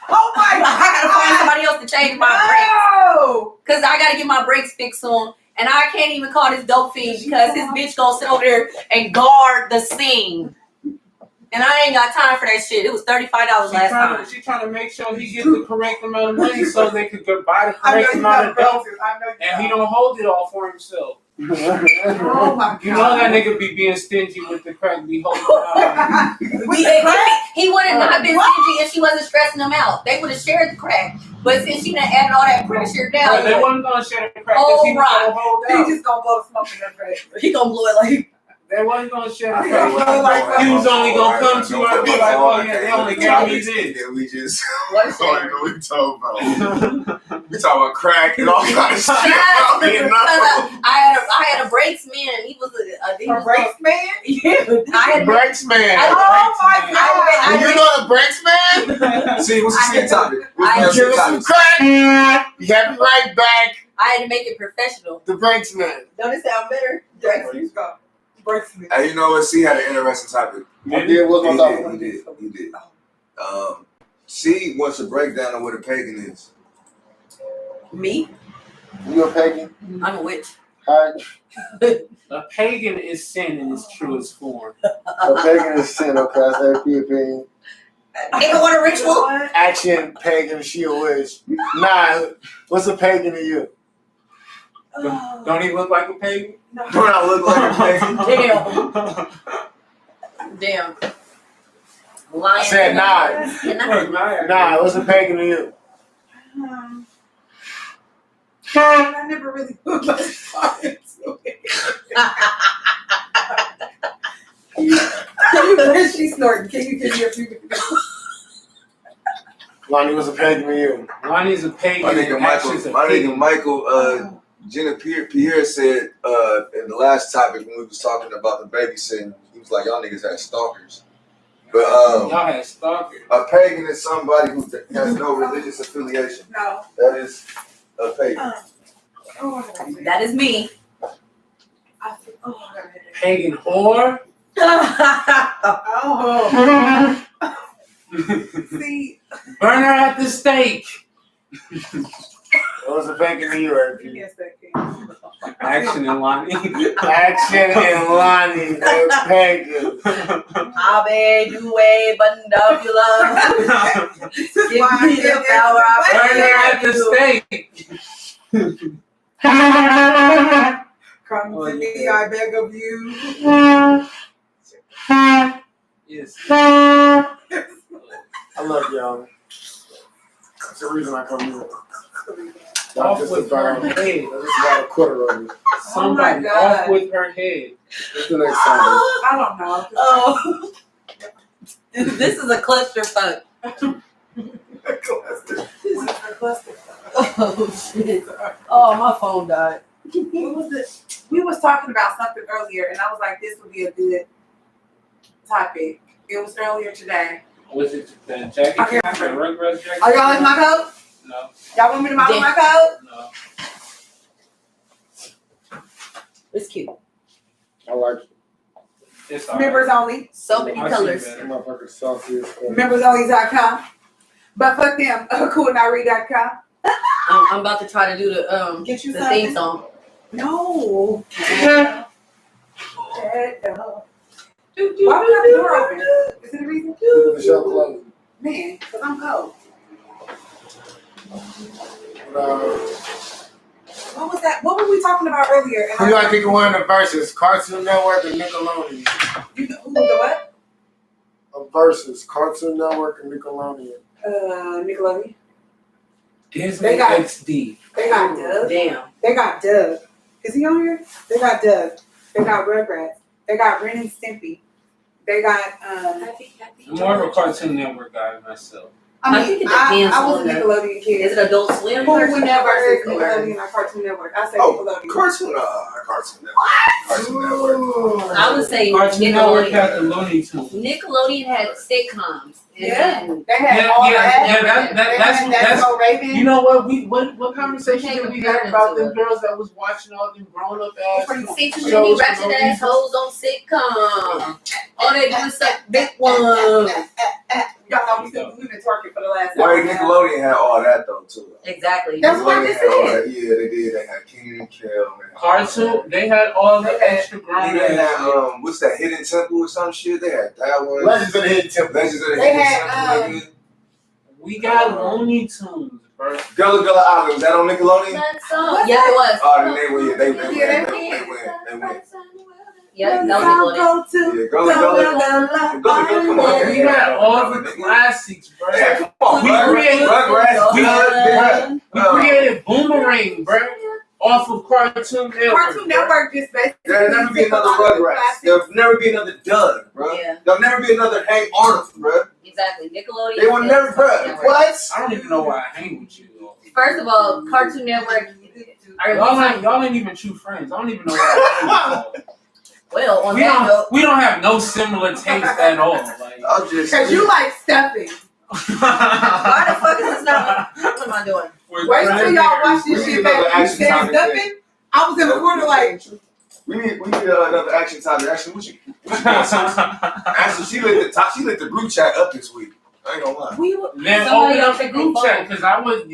Oh my God. I gotta find somebody else to change my brakes. Because I gotta get my brakes fixed soon. And I can't even call this dope fiend because his bitch gonna sit over there and guard the scene. And I ain't got time for that shit. It was $35 last time. She's trying to make sure he gets the correct amount of money so they could buy the correct amount of dope, and he don't hold it all for himself. Oh my God. You know that nigga be being stingy with the crack, be holding it out. He would have not been stingy if she wasn't stressing him out. They would have shared the crack. But since she done added all that pressure down, They wasn't gonna share the crack because he was gonna hold out. He just gonna blow the smoke in that crack. he gonna blow it like. They wasn't gonna share the crack. He was only gonna come to her and be like, "Oh yeah, they only gave me this." Yeah, we just. What is What we talking about? We talking about crack and all kind of shit. I had a brakes man. He was A brakes man? Yeah, I had Brakes man. Oh my God. You know the brakes man? See, what's the next topic? Give us some crack. You got me right back. I had to make it professional. The brakes man. Don't it sound better? bracelet. Hey, you know what? C had an interesting topic. I did what's my topic. He did. C wants a breakdown of what a pagan is. Me? You a pagan? I'm a witch. Alright. A pagan is sin in its truest form. A pagan is sin, okay? I said be a pagan. Ain't want a ritual? Action, pagan, she a witch. Nah, what's a pagan to you? Don't he look like a pagan? Don't I look like a pagan? Damn. Lion. I said nah. Nah. What's a pagan to you? I never really put much thought into it. She's snorting. Can you give me a few? Lonnie was a pagan to you. Lonnie's a pagan. My nigga Michael, Jenna Pierre said in the last topic when we was talking about the babysitting, he was like, y'all niggas had stalkers. But Y'all had stalkers. a pagan is somebody who has no religious affiliation. No. That is a pagan. That is me. Pagan whore. See, Burn her at the stake. What was a pagan to you, Eric? yes, that can. Action and Lonnie. Action and Lonnie, they're pagan. Abe, Due, Bandabula. Give me the power. Burn her at the stake. Come to me, I beg of you. Yes. I love y'all. That's the reason I come here. Off Just with about, her head. about a quarter of it. Somebody Oh my God. off with her head. What's the next time? I don't know. Oh. This is a clusterfuck. Oh, shit. Oh, my phone died. What was it? We was talking about something earlier, and I was like, this would be a good topic. It was earlier today. Was it the jacket? I can't The remember. Rugrats jacket? Are y'all like my coat? No. Y'all want me to model my coat? No. It's cute. I like it. It's all Members only. So many I see colors. better. Motherfucker saucy as fuck. Membersonly.com. But fuck them. Coolnotread.com. I'm about to try to do the Get you the something. theme song. No. Why we got the door open? Is it a reason? The show closed. Man, because I'm cold. What was that? What were we talking about earlier? Who you like to win the versus? Cartoon Network and Nickelodeon. Who was the what? A versus Cartoon Network and Nickelodeon. Nickelodeon. Disney They got- XD. They got Doug. Damn. They got Doug. Is he on here? They got Doug. They got Rugrats. They got Ren and Stimpy. They got I'm more of a Cartoon Network guy myself. I think it I depends was a on the- Nickelodeon kid. Is it Adult Swim? Who or would never heard Cartoon Nickelodeon or Cartoon Network? I say Oh, Nickelodeon. Cartoon Network. Cartoon Network. I would say Cartoon Network Nickelodeon. had the Looney Tunes. Nickelodeon had sitcoms. And Yeah. then They had Yeah, all yeah, that. yeah, that's so Raven. you know what what conversation did we have about them girls that was watching all them grown up ass see too many shows ratchet for no ass reason? hoes on sitcoms. All they do is suck big ones. Y'all know we've been twerking for the last Wait, hour. Nickelodeon had all that though too. Exactly. That's what I Nickelodeon just had all said. that. Yeah, they did. They had Kenan and Kel. Cartoon, they had all the extra grown They ass. had what's that, Hidden Temple or some shit? They had that one. Legends of the Hidden Temple. Legends of the They Hidden had, Temple. nigga. We got Looney Tunes, bro. Gullah Gullah Island, was that on Nickelodeon? That's all. Yeah, it was. Oh, then they win. They win. Yeah, that was Nickelodeon. Go to Yeah, Gullah Gullah. Gullah Gullah, come on. We got all the classics, bro. Yeah, come on, We Rugrats, created- Rugrats, Doug, We created Boomerang, bro, off of Cartoon Network. Cartoon Network just basically. There'll never be another Rugrats. There'll never be another Doug, bro. Yeah, There'll never be another Hank Arnold, bro. exactly. Nickelodeon. They will and never, bro. Cartoon Network. What? I don't even know why I hang with you. First of all, Cartoon Network. Y'all ain't even true friends. I don't even know why I hang with you. Well, on that note, We don't have no similar taste at all. Like, I'll just. Because you like stuffing. why the fuck is this not? What am I doing? Wait till y'all watch this We shit need another back. You action said topic stuffing. I was in the corner like, We need another action topic. Actually, what you Actually, she lit the group chat up this week. I ain't gonna lie. Then Somebody open up else the take group the chat because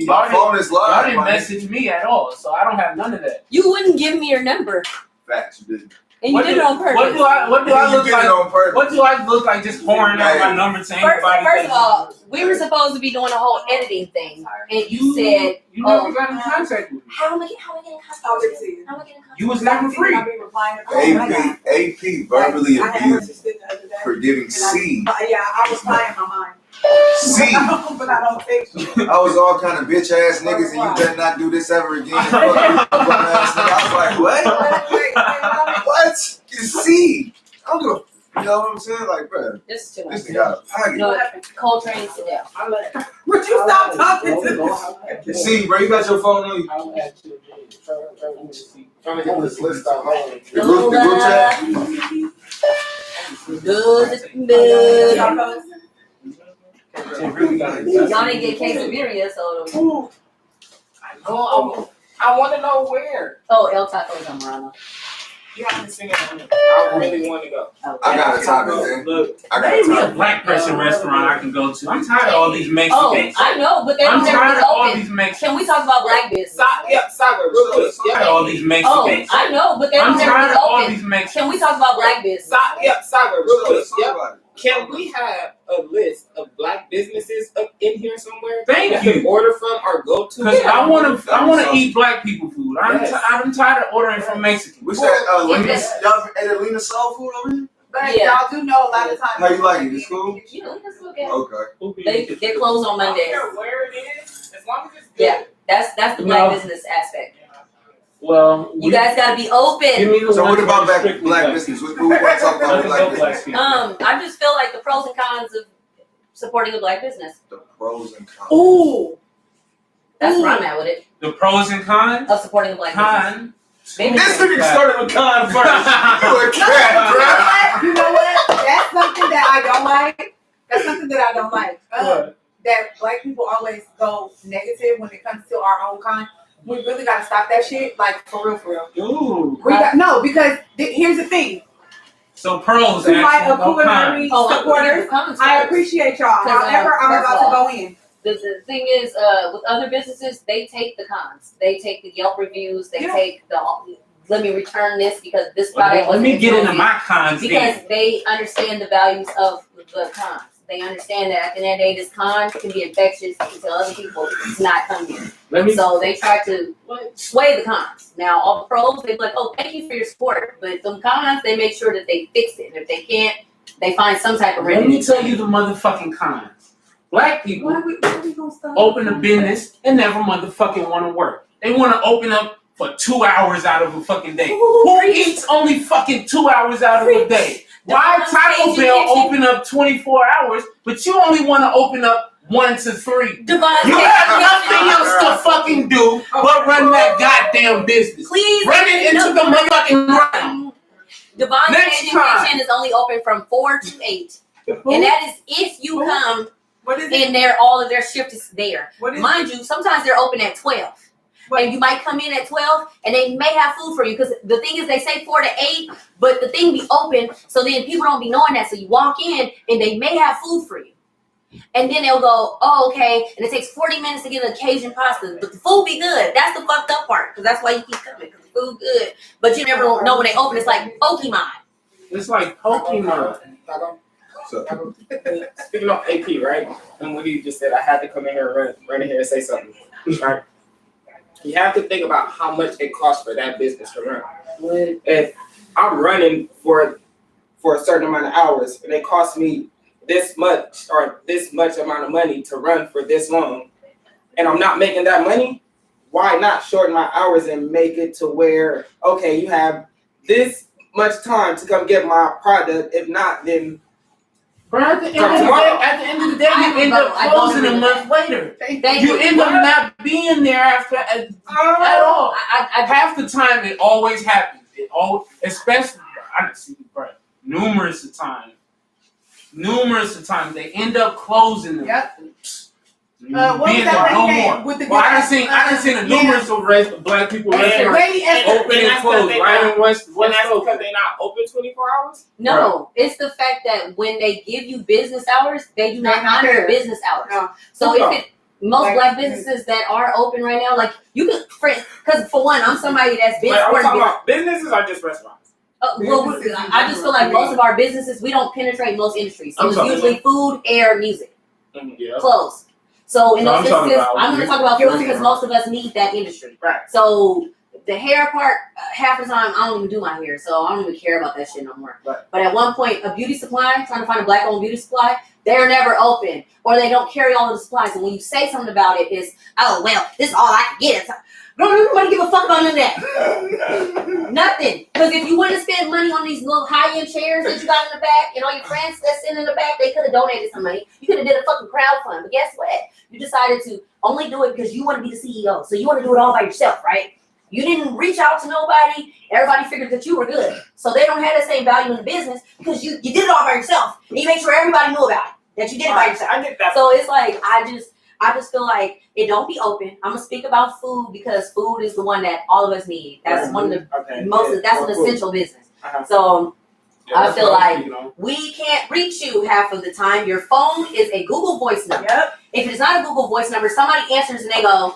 My phone is y'all live. didn't man. message me at all, so I don't have none of that. You wouldn't give me your number, Facts, you did. and you did it on purpose. What do I You look did like? it on purpose. What do I look like just pouring out my number to anybody? First of all, we were supposed to be doing a whole editing thing, and you said, you never got in contact with me. "How am I getting in contact Oh, with let's you? see. How am I getting in contact?" You was never free. I've been replying to oh my God. AP verbally I had her abused sister the other day. for giving C. Yeah, I was lying in my mind. C. But I don't text you. I was all kind of bitch ass niggas, and you better not do this ever again. Fuck you, bum ass nigga. I was like, what? What? It's C. I don't give a. You know what I'm saying? Like, bro, This is too much. this nigga out of pocket. No, Coltrane, sit down. Would you stop talking to me? C, bro, you got your phone on you. I'll add you again. Trying to get this list out. Hold on. The group chat. Good. Y'all Y'all didn't get quesadilla, so. I want to know where. Oh, El Taco's on Marano. You haven't seen it. I really want to go. I got a topic, man. Look, I got name a me a topic. black person restaurant I can go to. I'm tired of all these Mexicans. Oh, I know, but they I'm don't never tired be of all open. these Mexicans. Can we talk about black business? Sideways, real quick. I'm tired of all these Oh, Mexicans. I know, but they I'm don't never tired be of all open. these Mexicans. Can we talk about black business? Sideways, real quick. Let's talk about it. Can we have a list of black businesses up in here somewhere? Thank we you. can order from or go to? Because I want to eat black people food. Yes. I'm tired of ordering from Mexicans. We said, Lena, Yes. y'all ate Lena soul food over here? But Yeah. y'all do know a lot of times. How you like it? It's cool? You know, let's look at Okay. they close on I don't Mondays. care where it is, as long as it's good. Yeah. That's the black No. business aspect. Well, You guys gotta be give open. me the So ones what about that are black strictly business? What we want to talk about with black Nothing but business? black people. I just feel like the pros and cons of supporting a black business. The pros and cons. Ooh. That's where I'm at with it. The pros and cons. Of supporting a black business. Con. Maybe This nigga started with con first. You a cat, bro. You know what? That's something that I don't like. That's something that I don't like. What? That black people always go negative when it comes to our own kind. We really gotta stop that shit. Like for real, for real. Ooh. No, because here's the thing. So pros To my actually, no culinary cons. supporters, cons I first. appreciate y'all. 'Cause, However, I'm first about of to all, go in. The thing is, with other businesses, they take the cons. They take the Yelp reviews. They Yeah. take the let me return this because this product. Let me get into wasn't my cons because then. they understand the values of the cons. They understand that at the end of the day, this con can be infectious to other people. It's not come here. Let me. So they try to sway the cons. Now, all the pros, they be like, oh, thank you for your support. But the cons, they make sure that they fix it. And if they can't, they find some type of Let remedy. me tell you the motherfucking cons. Black people What are we gonna stop? open a business and never motherfucking want to work. They want to open up for 2 hours out of a fucking day. Who eats only fucking 2 hours out of a day? Why Taco Bell open up 24 hours, but you only want to open up 1 to 3? Devon, You have nothing else to fucking do but run that goddamn business. please Run it into the motherfucking ground. Devon Next Cajun time. Kitchen is only open from 4 to 8. And that is if you come What is in it? there, all of their shift is there. What is Mind you, sometimes they're open at 12. And you might come in at 12 and they may have food for you because the thing is they say 4 to 8, but the thing be open so then people don't be knowing that. So you walk in and they may have food for you. And then they'll go, oh, okay. And it takes 40 minutes to get an Cajun pasta, but the food be good. That's the fucked up part because that's why you keep coming because the food good. But you never know when they open. It's like Pokemon. It's like Pokemon. So, Speaking of AP, right? And what you just said, I had to come in here and run in here and say something. Right? You have to think about how much it costs for that business to run. If I'm running for a certain amount of hours and it costs me this much or this much amount of money to run for this long, and I'm not making that money, why not shorten my hours and make it to where, okay, you have this much time to come get my product. If not, then Bro, at the end of the day, you end up closing a month later. Thank You you. end up not being there after at all. I Half the time, it always happens. Especially, I done see bro, numerous of times, they end up closing them. Yep. What was Being that there no lady more. name with the Well, I done seen a numerous of black people restaurants Lady Esther. open and closed right in West And that's Coast. because they're not open 24 hours? No, it's the fact that when they give you business hours, they do not They're not honor there. business hours. No. So No. if it most Like- black businesses that are open right now, like you can, because for one, I'm somebody that's been Like, are we supporting. talking about businesses or just restaurants? I just feel like most of our businesses, we don't penetrate most industries. So I'm it's talking usually food, air, music, Yeah. clothes. So in So those I'm talking instances, about I'm going to talk about guilty. food because most of us need that industry. Right. So the hair part, half the time I don't even do my hair, so I don't even care about that shit no more. Right. But at one point, a beauty supply, trying to find a black-owned beauty supply, they're never open, or they don't carry all of the supplies. And when you say something about it, it's, oh well, this is all I can get. Don't nobody give a fuck about none of that. Nothing. Because if you want to spend money on these little high-end chairs that you got in the back, and all your friends that's sitting in the back, they could have donated some money. You could have did a fucking crowdfund. But guess what? You decided to only do it because you want to be the CEO. So you want to do it all by yourself, right? You didn't reach out to nobody. Everybody figured that you were good. So they don't have the same value in the business because you did it all by yourself. And you made sure everybody knew about it, that you did it by yourself. I get that. So it's like, I just feel like it don't be open. I'm gonna speak about food because food is the one that all of us need. That's one of the that's an essential business. Uh-huh. So Yeah, I that's feel what I'm like speaking on. we can't reach you half of the time. Your phone is a Google Voice number. Yep. If it's not a Google Voice number, somebody answers and they go,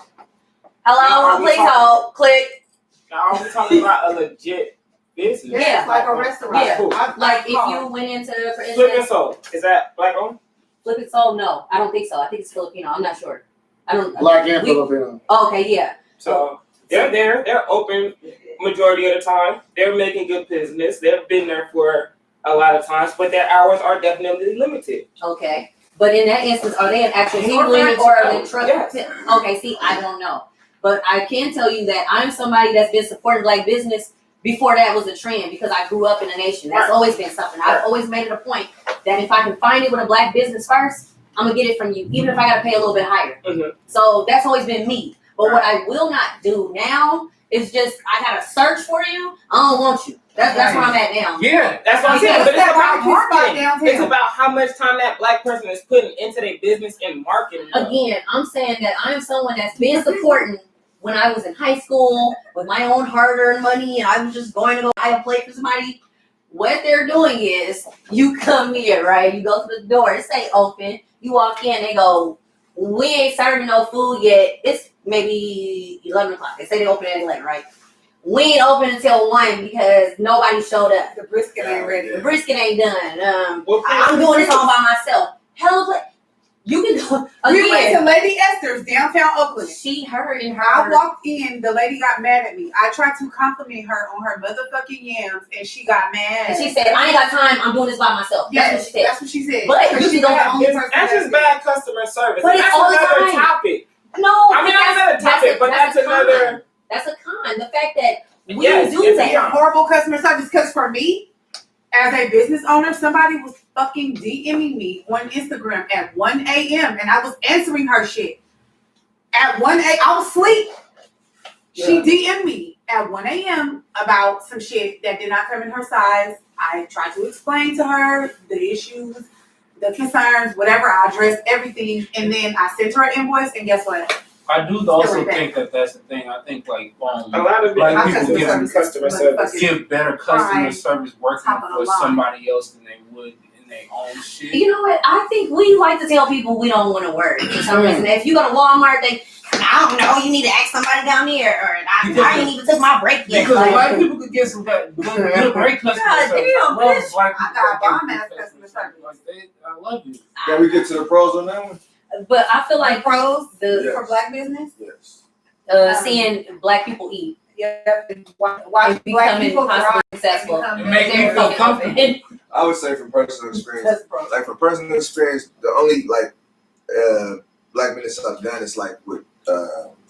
Now, hello, are we please talking- hold, click. Now, are we talking about a legit business? Yeah, it's like a restaurant. Yeah. Cool. Like if you went into, for Flip and instance, Soul. Is that black owned? Flip It Soul, no, I don't think so. I think it's Filipino. I'm not sure. I don't. Black and we- Filipino. Okay, yeah. So they're there. They're open majority of the time. They're making good business. They've been there for a lot of times, but their hours are definitely limited. Okay. But in that instance, are they an actual He's handler referring to- or are they truck? yes. Okay, see, I don't know. But I can tell you that I'm somebody that's been supporting black business before that was a trend because I grew up in the nation. That's Right. always been something. I've always made it a point that if I can find it with a black business first, I'm going to get it from you, even if I got to pay a little bit higher. Mhm. So that's always been me. But what I will not do now is just, I got to search for you. I don't want you. That's where I'm at now. Yeah, that's what I'm Because saying. But it's that about barbecue spot marketing. downtown. It's about how much time that black person is putting into their business and marketing. Again, I'm saying that I'm someone that's been supporting when I was in high school with my own hard-earned money and I was just going to go buy a plate for somebody. What they're doing is you come here, right? You go to the door, it say open. You walk in, they go, we ain't serving no food yet. It's maybe 11 o'clock. They say they open at 11, right? We ain't open until 1 because nobody showed up. The brisket ain't ready. The brisket ain't done. Well, I'm doing this all by myself. Hell, but you can go We went again. to Lady Esther's downtown Oakland. I Her. walked in, the lady got mad at me. I tried to compliment her on her motherfucking yams, and she got mad. And she said, I ain't got time. I'm doing this by myself. Yes, That's what she said. that's what she said. But Because you she don't the only own- person that's just bad customer service. But it's That's all the another time. topic. No, I mean, that's another topic, but that's a con. another. That's a con. The fact that we Yes, do it's that. It's horrible customer service. Because for me, as a business owner, somebody was fucking DMing me on Instagram at 1 a.m. and I was answering her shit. At 1 a.m. I was asleep. She DM'd me at 1 a.m. about some shit that did not come in her size. I tried to explain to her the issues, the concerns, whatever. I addressed everything. And then I sent her an invoice. And guess what? I do also think that that's the thing. I think like A lot of black My people customer give service customer is service. motherfucking- give better customer Right. service working Top of the for line. somebody else than they would in their own shit. You know what? I think we like to tell people we don't want to work for some reason. If you go to Walmart, I don't know, you need to ask somebody down there. Or I ain't even took my break yet. Because Like, black people could get some good great customer God service. damn, I love bitch. black I people. got bomb-ass customer service. Like, I love you. Can we get to the pros on that one? But I feel like Pros the for black business. Yes. seeing black people eat Yep. Watch and black becoming people possibly thrive. successful. It make They're me feel fucking comfortable. open. I would say from personal experience, That's pros. like from personal experience, the only black business I've done is like with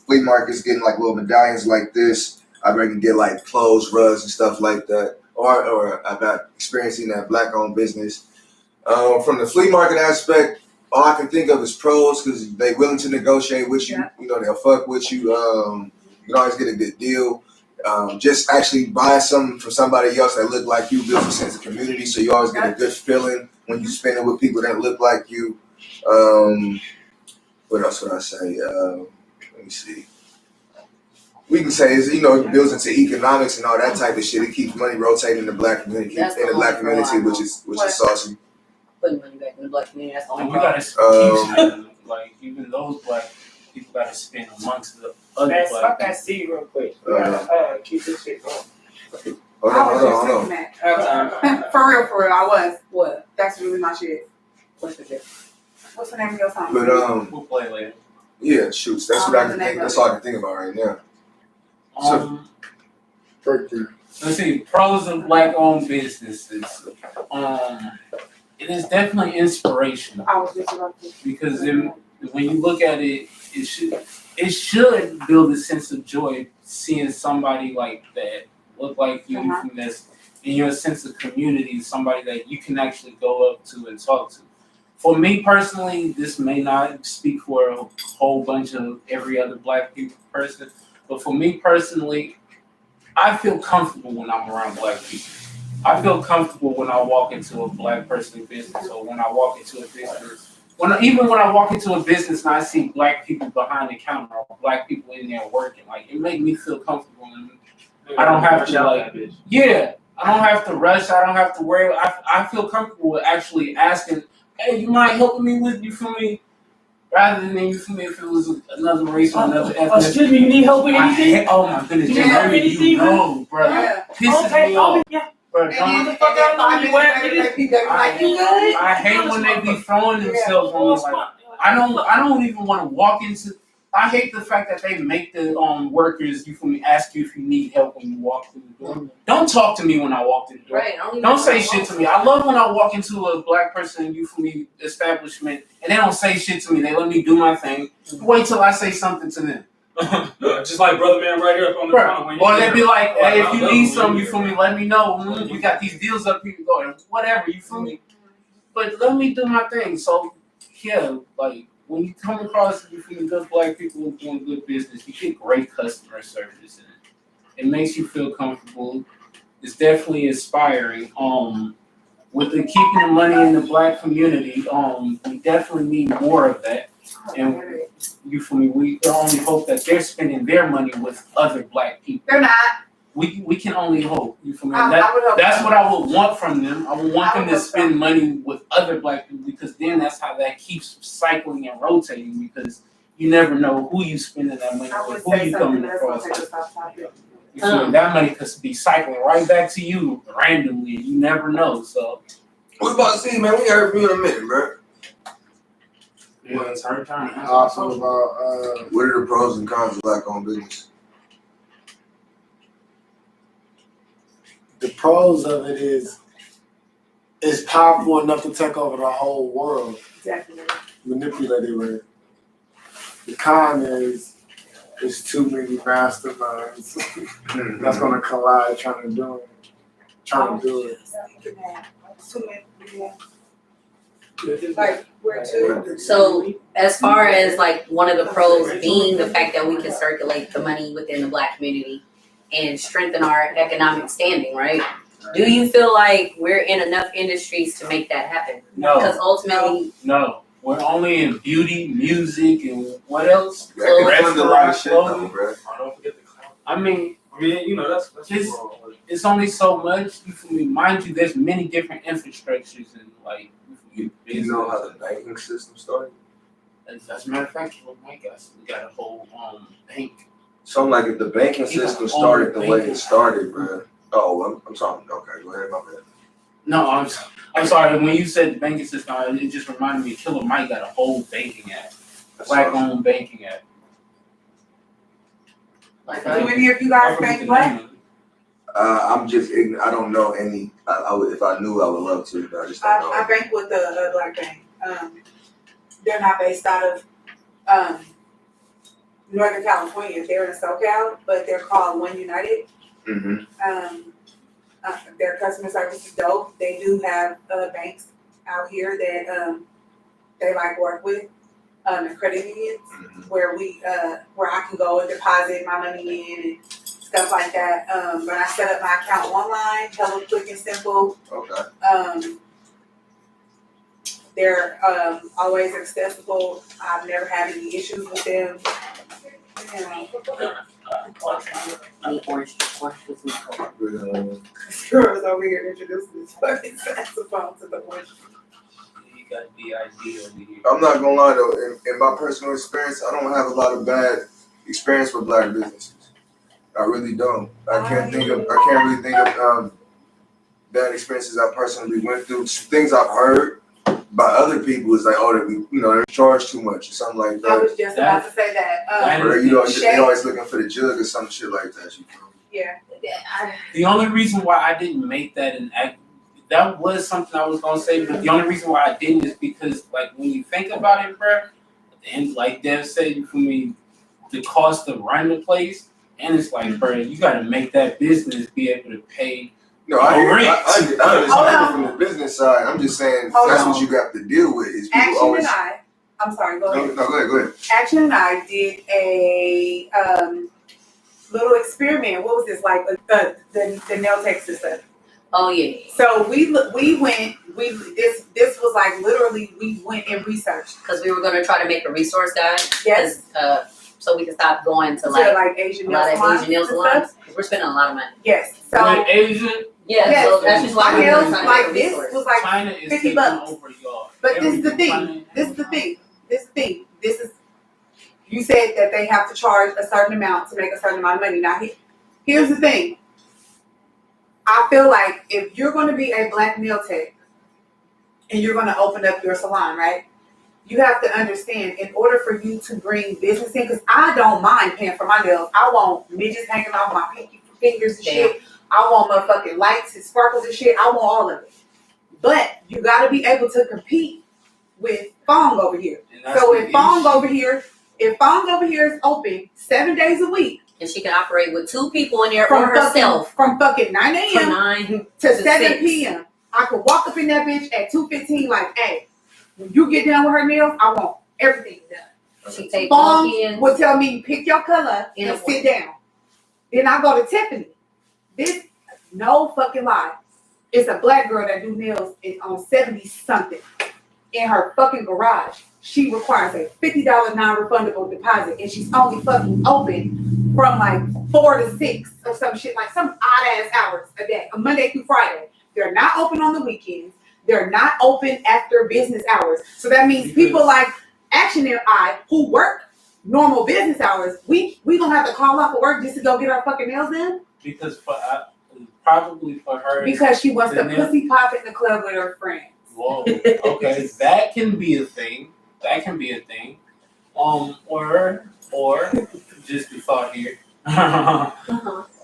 flea markets, getting like little medallions like this. I can get like clothes, rugs, and stuff like that. Or I've got experiencing that black-owned business. From the flea market aspect, all I can think of is pros because they willing to negotiate with you. Yeah. You know, they'll fuck with you. You can always get a good deal. Just actually buying something from somebody else that look like you builds a sense of community. So you always get a good feeling when you spend it with people that look like you. what else would I say? Let me see. We can say it's, it builds into economics and all that type of shit. It keeps money rotating in the black community, which is saucy. Putting money back in the black community, that's the only And we gotta keep spending, like even those black people gotta spend amongst the other Man, black stop people. that seed real quick. We gotta keep this shit going. Hold on. For real, I was. What? That's really my shit. What's the shit? What's the name of your song? But We'll play later. yeah, shoots. That's what I can think. That's all I can think about right now. Let's see, pros of black-owned businesses. It is definitely inspirational I was just about to. because when you look at it, it should build a sense of joy seeing somebody like that look like you, that's in your sense of community, somebody that you can actually go up to and talk to. For me personally, this may not speak for a whole bunch of every other black person, but for me personally, I feel comfortable when I'm around black people. I feel comfortable when I walk into a black person business or when I walk into a business. Even when I walk into a business and I see black people behind the counter or black people in there working, like it makes me feel comfortable. And I don't have to I don't have to rush. I don't have to worry. I feel comfortable with actually asking, hey, you mind helping me with, you feel me? Rather than, you feel me, if it was another race or another ethnic. Excuse me, you need help with anything? Oh my goodness, You need help with anything? bro. Yeah. Pisses me off. Bro, And then 5 minutes later, they be like, you good? I hate when they be throwing themselves on me. Like, I don't even want to walk into. I hate the fact that they make the workers, you feel me, ask you if you need help when you walk through the door. Don't talk to me when I walk through the door. Right. Don't say shit to me. I love when I walk into a black person, you feel me, establishment, and they don't say shit to me. They let me do my thing. Wait till I say something to them. Just like brother man right here up on the phone. Or they be like, hey, if you need something, you feel me, let me know. We got these deals up here going, whatever, you feel me. But let me do my thing. So yeah, like when you come across, you feel me, good black people doing good business, you get great customer service, and it makes you feel comfortable. It's definitely inspiring. With the keeping the money in the black community, we definitely need more of that. And you feel me? We only hope that they're spending their money with other black people. They're not. We can only hope. You feel me? I would hope That's so. what I would want from them. I would want I them would to hope so. spend money with other black people, because then that's how that keeps cycling and rotating, because you never know who you spending that money I would with, who say you something coming that's across gonna take with. us off topic. You feel me? That money could be cycling right back to you randomly. You never know. So What about see, man? We heard from you in a minute, bro. yeah, it's her turn. Also about What are the pros and cons of black-owned business? the pros of it is it's powerful enough to take over the whole world, Definitely. manipulate it with. The con is it's too many masterminds that's gonna collide trying to do it. Like, where to? So as far as like one of the pros being the fact that we can circulate the money within the black community and strengthen our economic standing, right? Do you feel like we're in enough industries to make that happen? No, Because ultimately, no. We're only in beauty, music, and what else? That can fund a lot of Restaurant, shit, though, clothing. bro. Don't forget the cloud. I mean, You know, that's It's- it's only so much. You feel me? Mind you, there's many different infrastructures and like You know how the banking system started? As a matter of fact, my guys, we got a whole bank. So I'm like, if the banking system started the way it started, bro. Oh, I'm sorry. Okay, go ahead, my bad. No, I'm sorry. When you said the banking system, it just reminded me. Killer Mike got a whole banking app, black-owned banking app. like, Do any of you guys bank black? I'm just ignorant. I don't know any. I would, if I knew, I would love to, but I just don't know. I bank with a black bank. They're not based out of Northern California. They're in SoCal, but they're called One United. Mm-hmm. Their customer service is dope. They do have banks out here that they like work with, and credit unions where I can go and deposit my money in and stuff like that. But I set up my account online, hella quick and simple. Okay. They're always accessible. I've never had any issues with them. Any orange was me. Girls over here introducing this fucking saxophone to the orange. You got the idea over here. I'm not gonna lie though, in my personal experience, I don't have a lot of bad experience with black businesses. I really don't. I can't really think of bad experiences I personally went through. Things I've heard by other people is like, oh, they charge too much or something like that. I was just about to say that. Or they always looking for the jug or some shit like that. Yeah. The only reason why I didn't make that an act, that was something I was gonna say, but the only reason why I didn't is because, like, when you think about it, bro, and like Dev said, for me, the cost of running the place, and it's like, bro, you gotta make that business be able to pay. No, I understand from the business side. I'm just saying that's what you got to deal with. Is people always. I'm sorry. Go ahead. No, go ahead. Action and I did a little experiment. What was this like? The nail tech system. Oh yeah. So we went. This was like literally we went and researched because we were going to try to make a resource guide. Yes. So we can stop going to like Asian a lot of Asian nail salons. We're spending a lot of money. Yes. So Asian. Yeah, yes. So that's just why my nails like this was like China is $50. over y'all. But this is the thing. This is you said that they have to charge a certain amount to make a certain amount of money. Now here's the thing. I feel like if you're going to be a black nail tech and you're going to open up your salon, right? You have to understand, in order for you to bring business in, because I don't mind paying for my nails. I want midgets hanging off my pinky fingers and shit. I want motherfucking lights and sparkles and shit. I want all of it. But you got to be able to compete with Fong over here. So if Fong over here is open 7 days a week, and she can operate with 2 people in there from or herself from fucking 9 a.m. from 9 to 7 6 p.m. I could walk up in that bitch at 2:15 like, hey, when you get done with her nails, I want everything done. She take Fong would tell me, pick your color and sit down. Then I go to Tiffany. This, no fucking lie. It's a black girl that do nails on 70 something in her fucking garage. She requires a $50 non-refundable deposit, and she's only fucking open from like 4 to 6 or some shit, like some odd ass hours a day, a Monday through Friday. They're not open on the weekends. They're not open after business hours. So that means people like Action and I, who work normal business hours, we gonna have to call off of work just to go get our fucking nails done? Because probably for her. Because she wants to pussy pop in the club with her friends. Whoa. Okay, that can be a thing. Or just the thought here.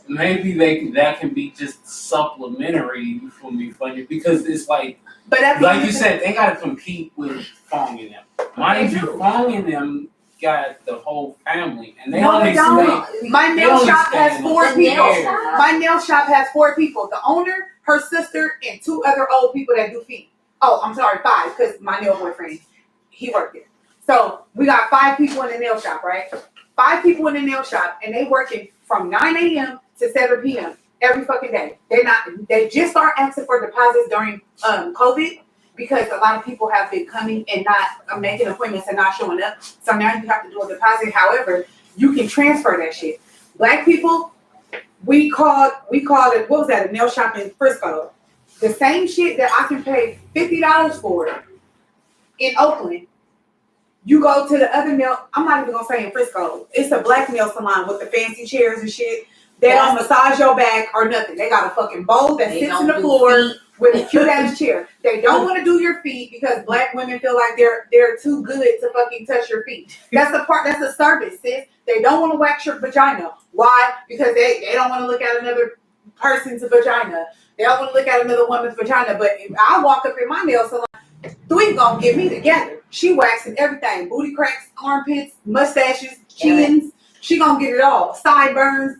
Maybe that can be just supplementary for me, funny, because it's like you said, they gotta compete with Fong and them. Mind you, Fong and them got the whole family, and they only stay. My nail shop has 4 people. My nail shop has 4 people: the owner, her sister, and 2 other old people that do feet. Oh, I'm sorry, 5, because my nail boyfriend, he worked there. So we got 5 people in the nail shop, right? 5 people in the nail shop, and they working from 9 a.m. to 7 p.m. every fucking day. They just start asking for deposits during COVID, because a lot of people have been coming and not making appointments and not showing up. So now you have to do a deposit. However, you can transfer that shit. Black people, we called it, what was that, a nail shop in Frisco. The same shit that I can pay $50 for in Oakland, you go to the other nail, I'm not even gonna say in Frisco, it's a black nail salon with the fancy chairs and shit. They don't massage your back or nothing. They got a fucking bowl that sits in the floor with a cute ass chair. They don't want to do your feet because black women feel like they're too good to fucking touch your feet. That's a service, sis. They don't want to wax your vagina. Why? Because they don't want to look at another person's vagina. They don't want to look at another woman's vagina. But if I walk up in my nail salon, 3 gonna get me together. She waxing everything. Booty cracks, armpits, mustaches, chins. She gonna get it all. Sideburns.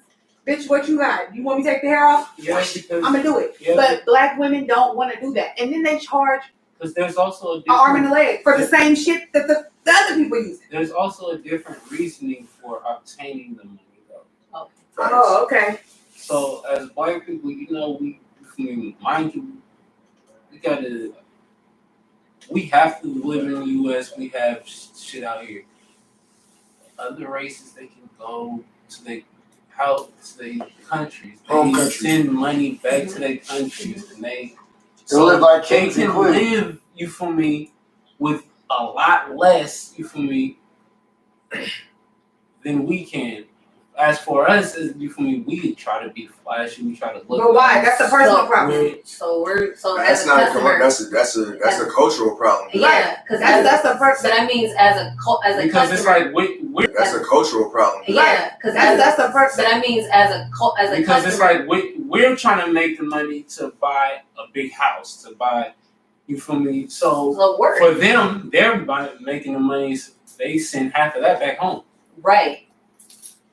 Bitch, what you got? You want me to take the hair off? Yeah, I'm gonna do it. Yeah, but black women don't want to do that. And then they charge because there's also an arm and a leg for the same shit that the other people use. There's also a different reasoning for obtaining the money, though. Oh, okay. So as black people, we mind you, we gotta we have to live in the U.S. We have shit out here. Other races, they can go to their countries. Home They country. send money back to their countries, and they live like they kings and can queens. live. You feel me? With a lot less. You feel me? Than we can. As for us, you feel me? We try to be flashy. We try to look. But why? That's a personal problem. That's as a not customer, that's a cultural problem. yeah, because That's a person. So that means as a because it's customer, like we're That's a cultural problem. yeah, because That's a so person. that means as a because it's customer, like we're trying to make the money to buy a big house, to buy. You feel me? So so work. for them, they're making the money. They send half of that back home. Right.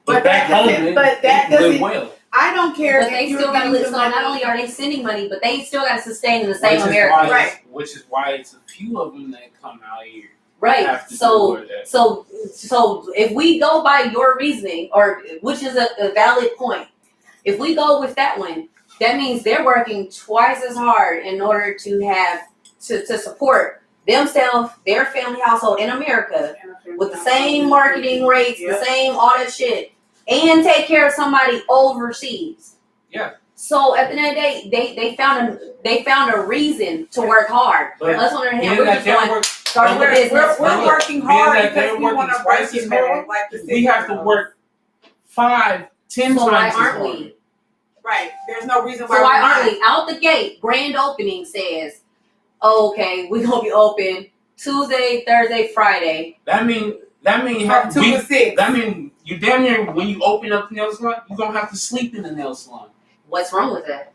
But back home, they that live doesn't. well. I don't care. But they still got to live. So not only are they sending money, but they still got to sustain in the same America. Which is why it's a few of them that come out here. Right. So if we go by your reasoning, or which is a valid point, if we go with that one, that means they're working twice as hard in order to have to support themselves, their family household in America with the same marketing rates, the same all that shit, and take care of somebody overseas. Yeah. So at the end of the day, they found a reason to work hard. But us on the other hand, being we're that just going start We're a business. working being hard that because they're we working want to twice break as it back. hard, Like the we have to work 5, 10 So why times as aren't hard. we? Right. There's no reason why. So why we're aren't not. we? Out the gate, grand opening says, okay, we're gonna be open Tuesday, Thursday, Friday. That mean From 2 to 6. That mean you damn near when you open up the nail salon, you're gonna have to sleep in the nail salon. What's wrong with that?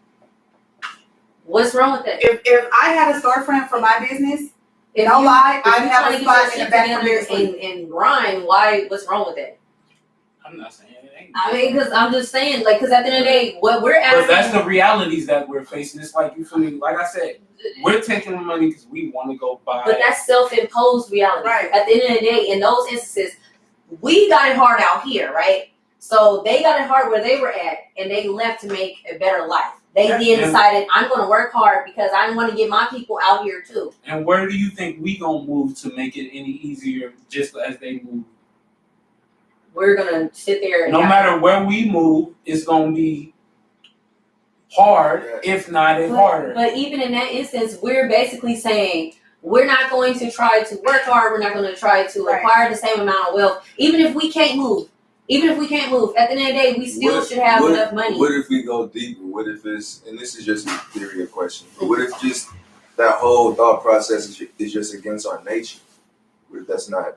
What's wrong with that? If I had a storefront for my business, If no you- lie, if I'd you have trying a to spot get in your the back shit for me to together sleep. and grind, why? What's wrong with that? I'm not saying anything. I mean, because I'm just saying, like, because at the end of the day, what we're But that's asking. the realities that we're facing. It's like, you feel me? Like I said, we're taking the money because we want to go buy. But that's self-imposed reality. Right. At the end of the day, in those instances, we got it hard out here, right? So they got it hard where they were at, and they left to make a better life. They then decided, I'm going to work hard because I want to get my people out here too. And where do you think we gonna move to make it any easier, just as they move? We're going to sit there and No matter where we move, it's gonna be hard, if not harder. But even in that instance, we're basically saying we're not going to try to work hard. We're not going to try to acquire the same amount of wealth, even if we can't move. Even if we can't move, at the end of the day, we still should have enough money. What if we go deeper? What if it's, and this is just a theory of question, but what if just that whole thought process is just against our nature? What if that's not?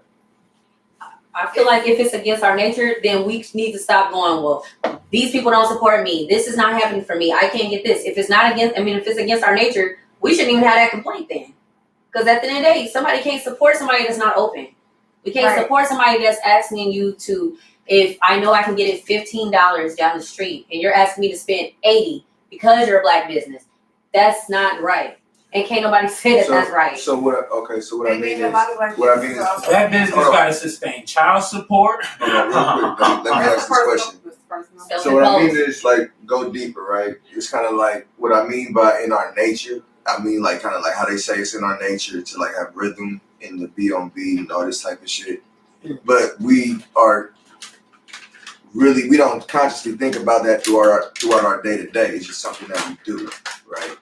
I feel like if it's against our nature, then we need to stop going, well, these people don't support me. This is not happening for me. I can't get this. If it's not against, if it's against our nature, we shouldn't even have that complaint then. Because at the end of the day, somebody can't support somebody that's not open. We can't support somebody that's asking you to, if I know I can get it $15 down the street and you're asking me to spend $80 because you're a black business, that's not right. And can't nobody say that that's right. So what I mean is, that business gotta sustain child support. Hold on, real quick, let me ask this question. So what I mean is, like, go deeper, right? It's kind of like what I mean by in our nature. I mean, like, kind of like how they say it's in our nature to like have rhythm and to be on beat and all this type of shit. But we don't consciously think about that throughout our day to day. It's just something that we do, right?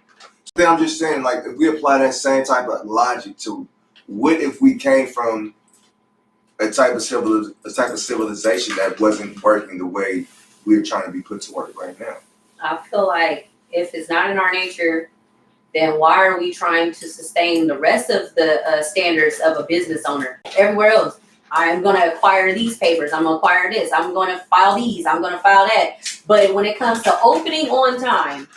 Then I'm just saying, like, if we apply that same type of logic to what if we came from a type of civilization that wasn't working the way we're trying to be put to work right now? I feel like if it's not in our nature, then why are we trying to sustain the rest of the standards of a business owner everywhere else? I'm going to acquire these papers. I'm going to acquire this. I'm going to file these. I'm going to file that. But when it comes to opening on time,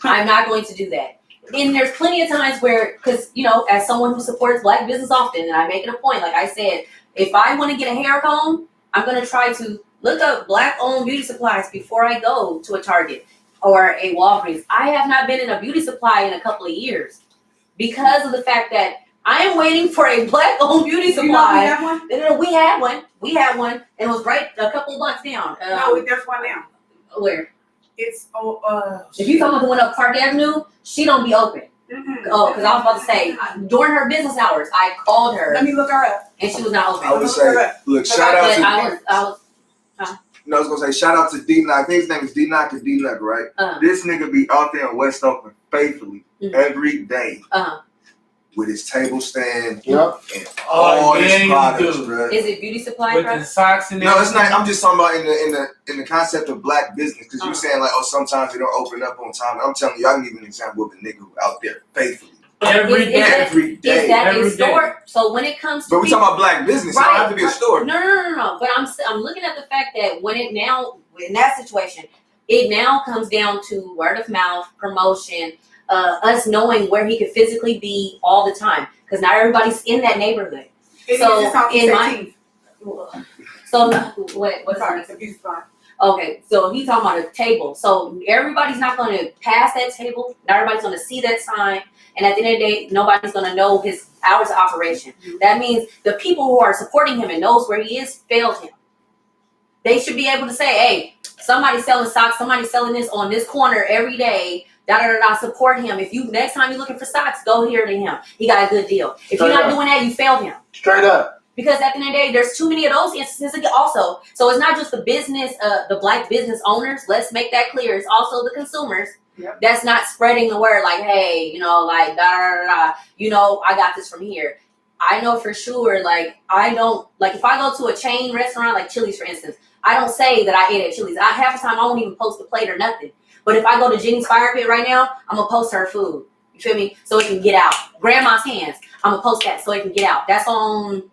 I'm not going to do that. And there's plenty of times where, because, as someone who supports black business often, and I make it a point, like I said, if I want to get a hair comb, I'm going to try to look up black-owned beauty supplies before I go to a Target or a Walgreens. I have not been in a beauty supply in a couple of years because of the fact that I am waiting for a black-owned beauty supply. We had one. And it was right a couple of blocks down. There's one now. Where? It's If you come up the one up Park Avenue, she don't be open. Oh, because I was about to say, during her business hours, I called her. Let me look her up. And she was not open. I would say, look, shout out to. I was No, I was gonna say shout out to D-Knock. I think his name is D-Knock or D-Knock, right? This nigga be out there in West Oakland faithfully every day with his table stand and all his products, bro. Is it beauty supply? With the socks and no, it's not. I'm just talking about in the concept of black business because you're saying like, oh, sometimes they don't open up on time. I'm telling you, I can give an example of a nigga who out there faithfully. Every day. Is that a store? So when it comes to but we talking about black business, right, so it don't have to be a store. No. But I'm looking at the fact that when it now in that situation, it now comes down to word of mouth, promotion, us knowing where he could physically be all the time because not everybody's in that neighborhood. What's the beauty spot? Okay, so he's talking about a table. So everybody's not going to pass that table. Not everybody's going to see that sign. And at the end of the day, nobody's going to know his hours of operation. That means the people who are supporting him and knows where he is failed him. They should be able to say, hey, somebody's selling socks. Somebody's selling this on this corner every day. Support him. If you next time you're looking for socks, go here to him. He got a good deal. If you're not doing that, you failed him. Straight up. Because at the end of the day, there's too many of those instances also. So it's not just the business, the black business owners. Let's make that clear. It's also the consumers that's not spreading the word like, hey, like, I got this from here. I know for sure, like, I don't, like, if I go to a chain restaurant, like Chili's, for instance, I don't say that I ate at Chili's. Half the time, I won't even post the plate or nothing. But if I go to Jenny's Fire Pit right now, I'm going to post her food. You feel me? So it can get out. Grandma's Hands, I'm going to post that so it can get out. That's on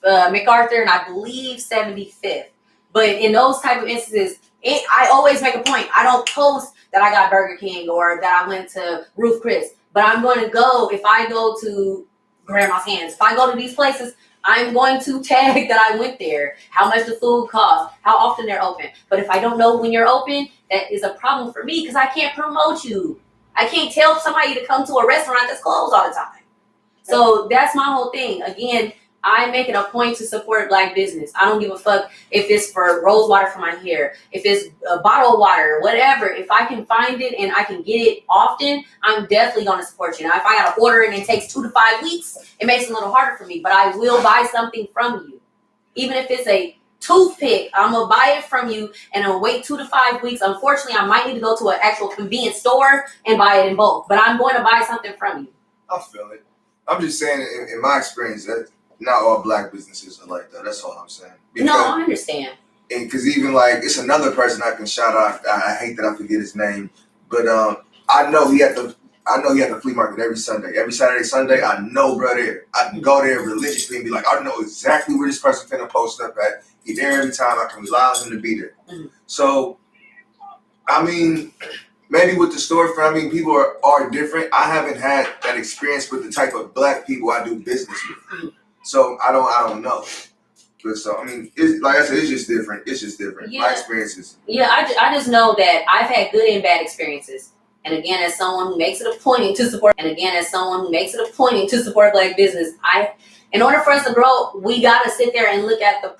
MacArthur and I believe 75th. But in those type of instances, I always make a point. I don't post that I got Burger King or that I went to Ruth Chris. But I'm going to go, if I go to Grandma's Hands, if I go to these places, I'm going to tag that I went there, how much the food costs, how often they're open. But if I don't know when you're open, that is a problem for me because I can't promote you. I can't tell somebody to come to a restaurant that's closed all the time. So that's my whole thing. Again, I make it a point to support black business. I don't give a fuck if it's for rose water for my hair, if it's a bottle of water, whatever. If I can find it and I can get it often, I'm definitely going to support you. Now, if I got to order it and it takes 2 to 5 weeks, it makes it a little harder for me. But I will buy something from you. Even if it's a toothpick, I'm going to buy it from you and I'll wait 2 to 5 weeks. Unfortunately, I might need to go to an actual convenience store and buy it in bulk. But I'm going to buy something from you. I feel it. I'm just saying, in my experience, that not all black businesses are like that. That's all I'm saying. Because, no, I understand. And because even like it's another person I can shout out. I hate that I forget his name, but I know he had the flea market every Sunday, every Saturday, Sunday. I know, bro, there. I can go there religiously and be like, I know exactly where this person finna post up at. He's there every time. I can rely on him to be there. Mm-hmm. So, I mean, maybe with the storefront, I mean, people are different. I haven't had that experience with the type of black people I do business with. Mm-hmm. So I don't know, but so I mean, like I said, it's just different. It's just different. Yeah. My experiences. Yeah, I just know that I've had good and bad experiences. And again, as someone who makes it a point to support, black business, in order for us to grow, we gotta sit there and look at the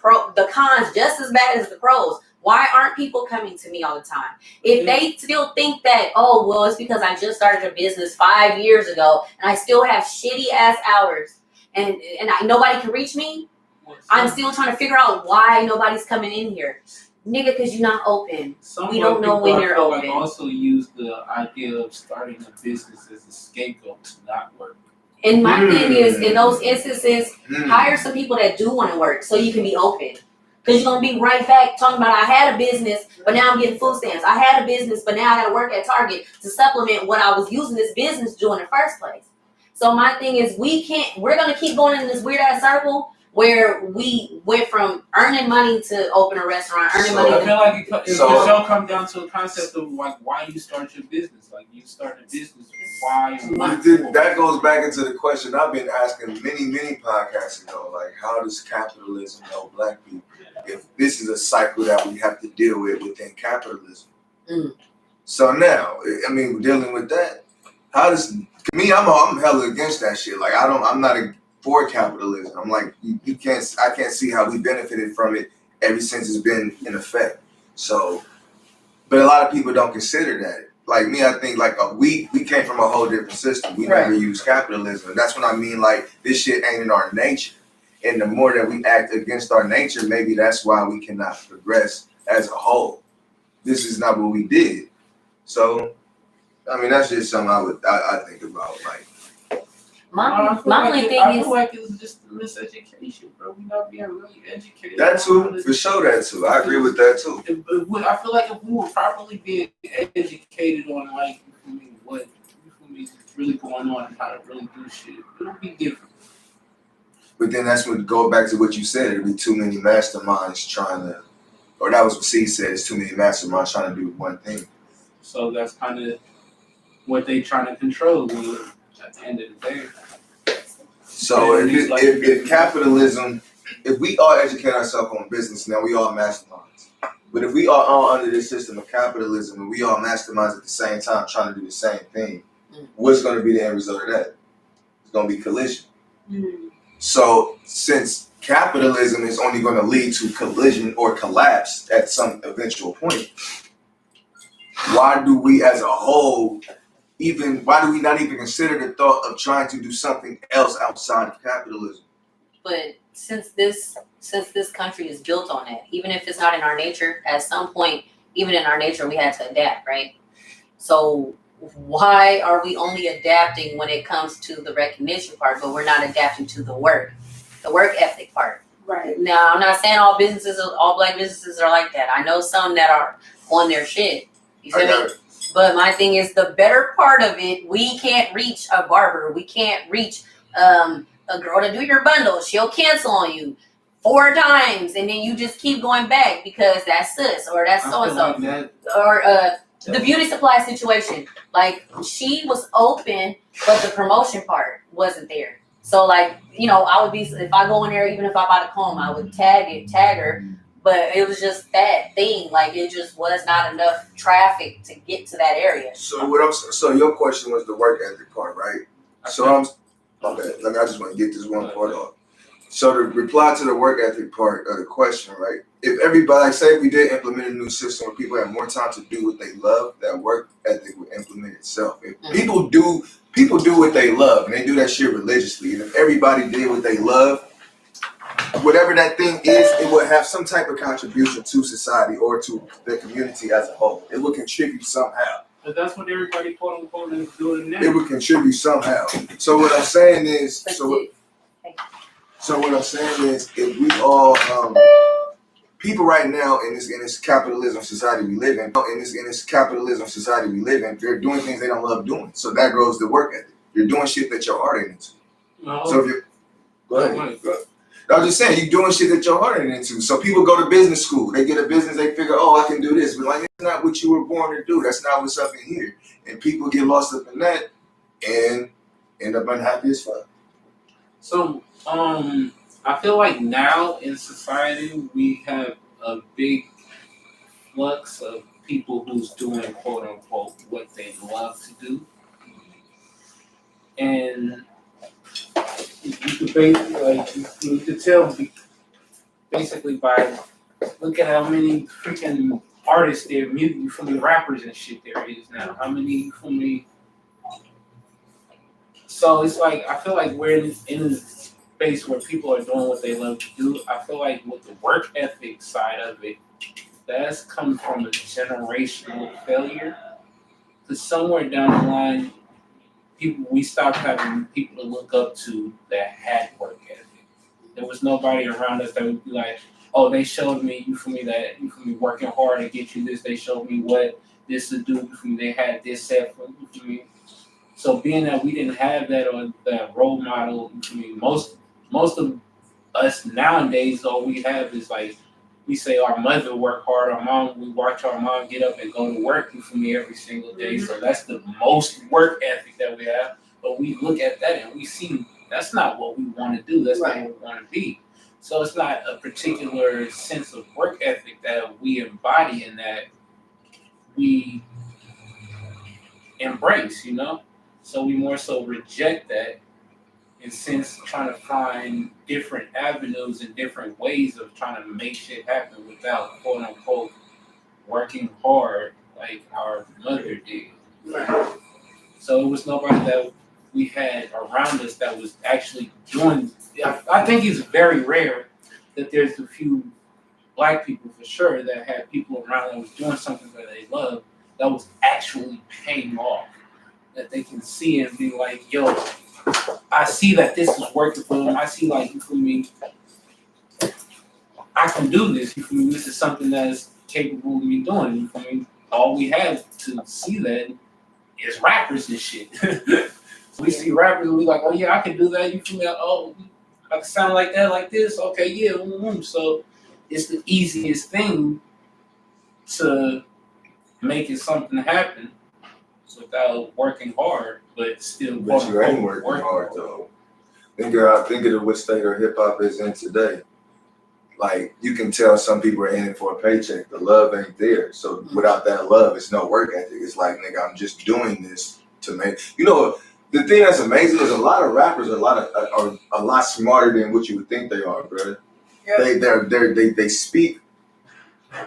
cons just as bad as the pros. Why aren't people coming to me all the time? If they still think that, oh well, it's because I just started a business 5 years ago and I still have shitty ass hours. And nobody can reach me, I'm still trying to figure out why nobody's coming in here. Nigga, because you're not open. We don't know when you're open. Like also use the idea of starting a business as a scapegoat to not work. And my thing is, in those instances, hire some people that do want to work so you can be open. Because you're going to be right back talking about, I had a business, but now I'm getting food stamps. I had a business, but now I got to work at Target to supplement what I was using this business to do in the first place. So my thing is, we're going to keep going in this weird ass circle where we went from earning money to open a restaurant, I feel like the show comes down to a concept of like why you start your business. Like you start a business, why? That goes back into the question I've been asking many podcasts ago. Like, how does capitalism help black people? If this is a cycle that we have to deal with within capitalism. So now, I mean, dealing with that, how does... To me, I'm hella against that shit. Like I'm not for capitalism. I'm like I can't see how we benefited from it ever since it's been in effect. So, but a lot of people don't consider that. like me, I think like we came from a whole different system. We never used capitalism. And that's what I mean. Like this shit ain't in our nature. And the more that we act against our nature, maybe that's why we cannot progress as a whole. This is not what we did. So, I mean, that's just something I think about. Like, My only thing I is, feel like it's just miseducation, bro. We not being really educated. that too, for sure, that too. I agree with that too. I feel like if we were properly being educated on like what is really going on and how to really do shit, it would be different. But then that's when go back to what you said. It'd be too many masterminds trying to, or that was what C said. It's too many masterminds trying to do one thing. So that's kind of what they trying to control at the end of the day. So if capitalism, if we all educate ourselves on business, now we all masterminds. But if we are all under this system of capitalism and we all masterminds at the same time trying to do the same thing, what's going to be the end result of that? It's going to be collision. So since capitalism is only going to lead to collision or collapse at some eventual point, why do we as a whole why do we not even consider the thought of trying to do something else outside of capitalism? but since this country is built on that, even if it's not in our nature, at some point, even in our nature, we had to adapt, right? So why are we only adapting when it comes to the recognition part, but we're not adapting to the work ethic part? Right. Now, I'm not saying all black businesses are like that. I know some that are on their shit. You feel me? But my thing is, the better part of it, we can't reach a barber. We can't reach a girl to do your bundle. She'll cancel on you 4 times, and then you just keep going back because that's sis or that's so and so, or the beauty supply situation. Like, she was open, but the promotion part wasn't there. So, like, you know, I would be, if I go in there, even if I buy the comb, I would tag her. But it was just that thing. Like, it just was not enough traffic to get to that area. So your question was the work ethic part, right? So my bad. I just want to get this one part off. So the reply to the work ethic part of the question, right? If everybody, like, say we did implement a new system where people have more time to do what they love, that work ethic would implement itself. If people do what they love and they do that shit religiously, and if everybody did what they love, whatever that thing is, it would have some type of contribution to society or to the community as a whole. It would contribute somehow. But that's what everybody quote unquote is doing now. It would contribute somehow. So what I'm saying is, if we all people right now in this capitalism society we live in, they're doing things they don't love doing. So that goes to work ethic. You're doing shit that your heart ain't into. No. So if you're go ahead. I was just saying, you're doing shit that your heart ain't into. So people go to business school. They get a business, they figure, I can do this. But like, it's not what you were born to do. That's not what's up in here. And people get lost up in that and end up unhappy as fuck. So, I feel like now in society, we have a big flux of people who's doing quote unquote what they love to do. And you could basically, you could tell basically by look at how many freaking artists there, music from the rappers and shit there is now. How many from me? So it's like I feel like we're in a space where people are doing what they love to do. I feel like with the work ethic side of it, that's come from a generational failure. Because somewhere down the line, we stopped having people to look up to that had work ethic. There was nobody around us that would be like, they showed me, working hard to get you this. They showed me what this to do for me. They had this set for me. So being that we didn't have that or that role model, most of us nowadays, all we have is like, we say our mother worked hard, we watch our mom get up and go to work every single day. So that's the most work ethic that we have. But we look at that and we see that's not what we want to do. That's not what we want to be. So it's not a particular sense of work ethic that we embody and that we embrace, So we more so reject that. And since trying to find different avenues and different ways of trying to make shit happen without quote unquote working hard like our mother did. Right. So it was nobody that we had around us that was actually doing. I think it's very rare that there's a few black people for sure that had people around that was doing something that they love that was actually paying off. That they can see and be like, yo, I see that this is working for them. I see, like, you feel me, I can do this. You feel me? This is something that is capable of me doing. You feel me? All we have to see that is rappers and shit. We see rappers and we like, oh yeah, I can do that. You feel me? Oh, I can sound like that, like this. Okay, yeah. Mm-hmm. So it's the easiest thing to make it something happen without working hard, but still. But you ain't working hard though. Think of what state of hip hop is in today. Like, you can tell some people are in it for a paycheck. The love ain't there. So without that love, it's no work ethic. It's like, nigga, I'm just doing this to make. You know, the thing that's amazing is a lot of rappers are a lot smarter than what you would think they are, brother. Yep. They speak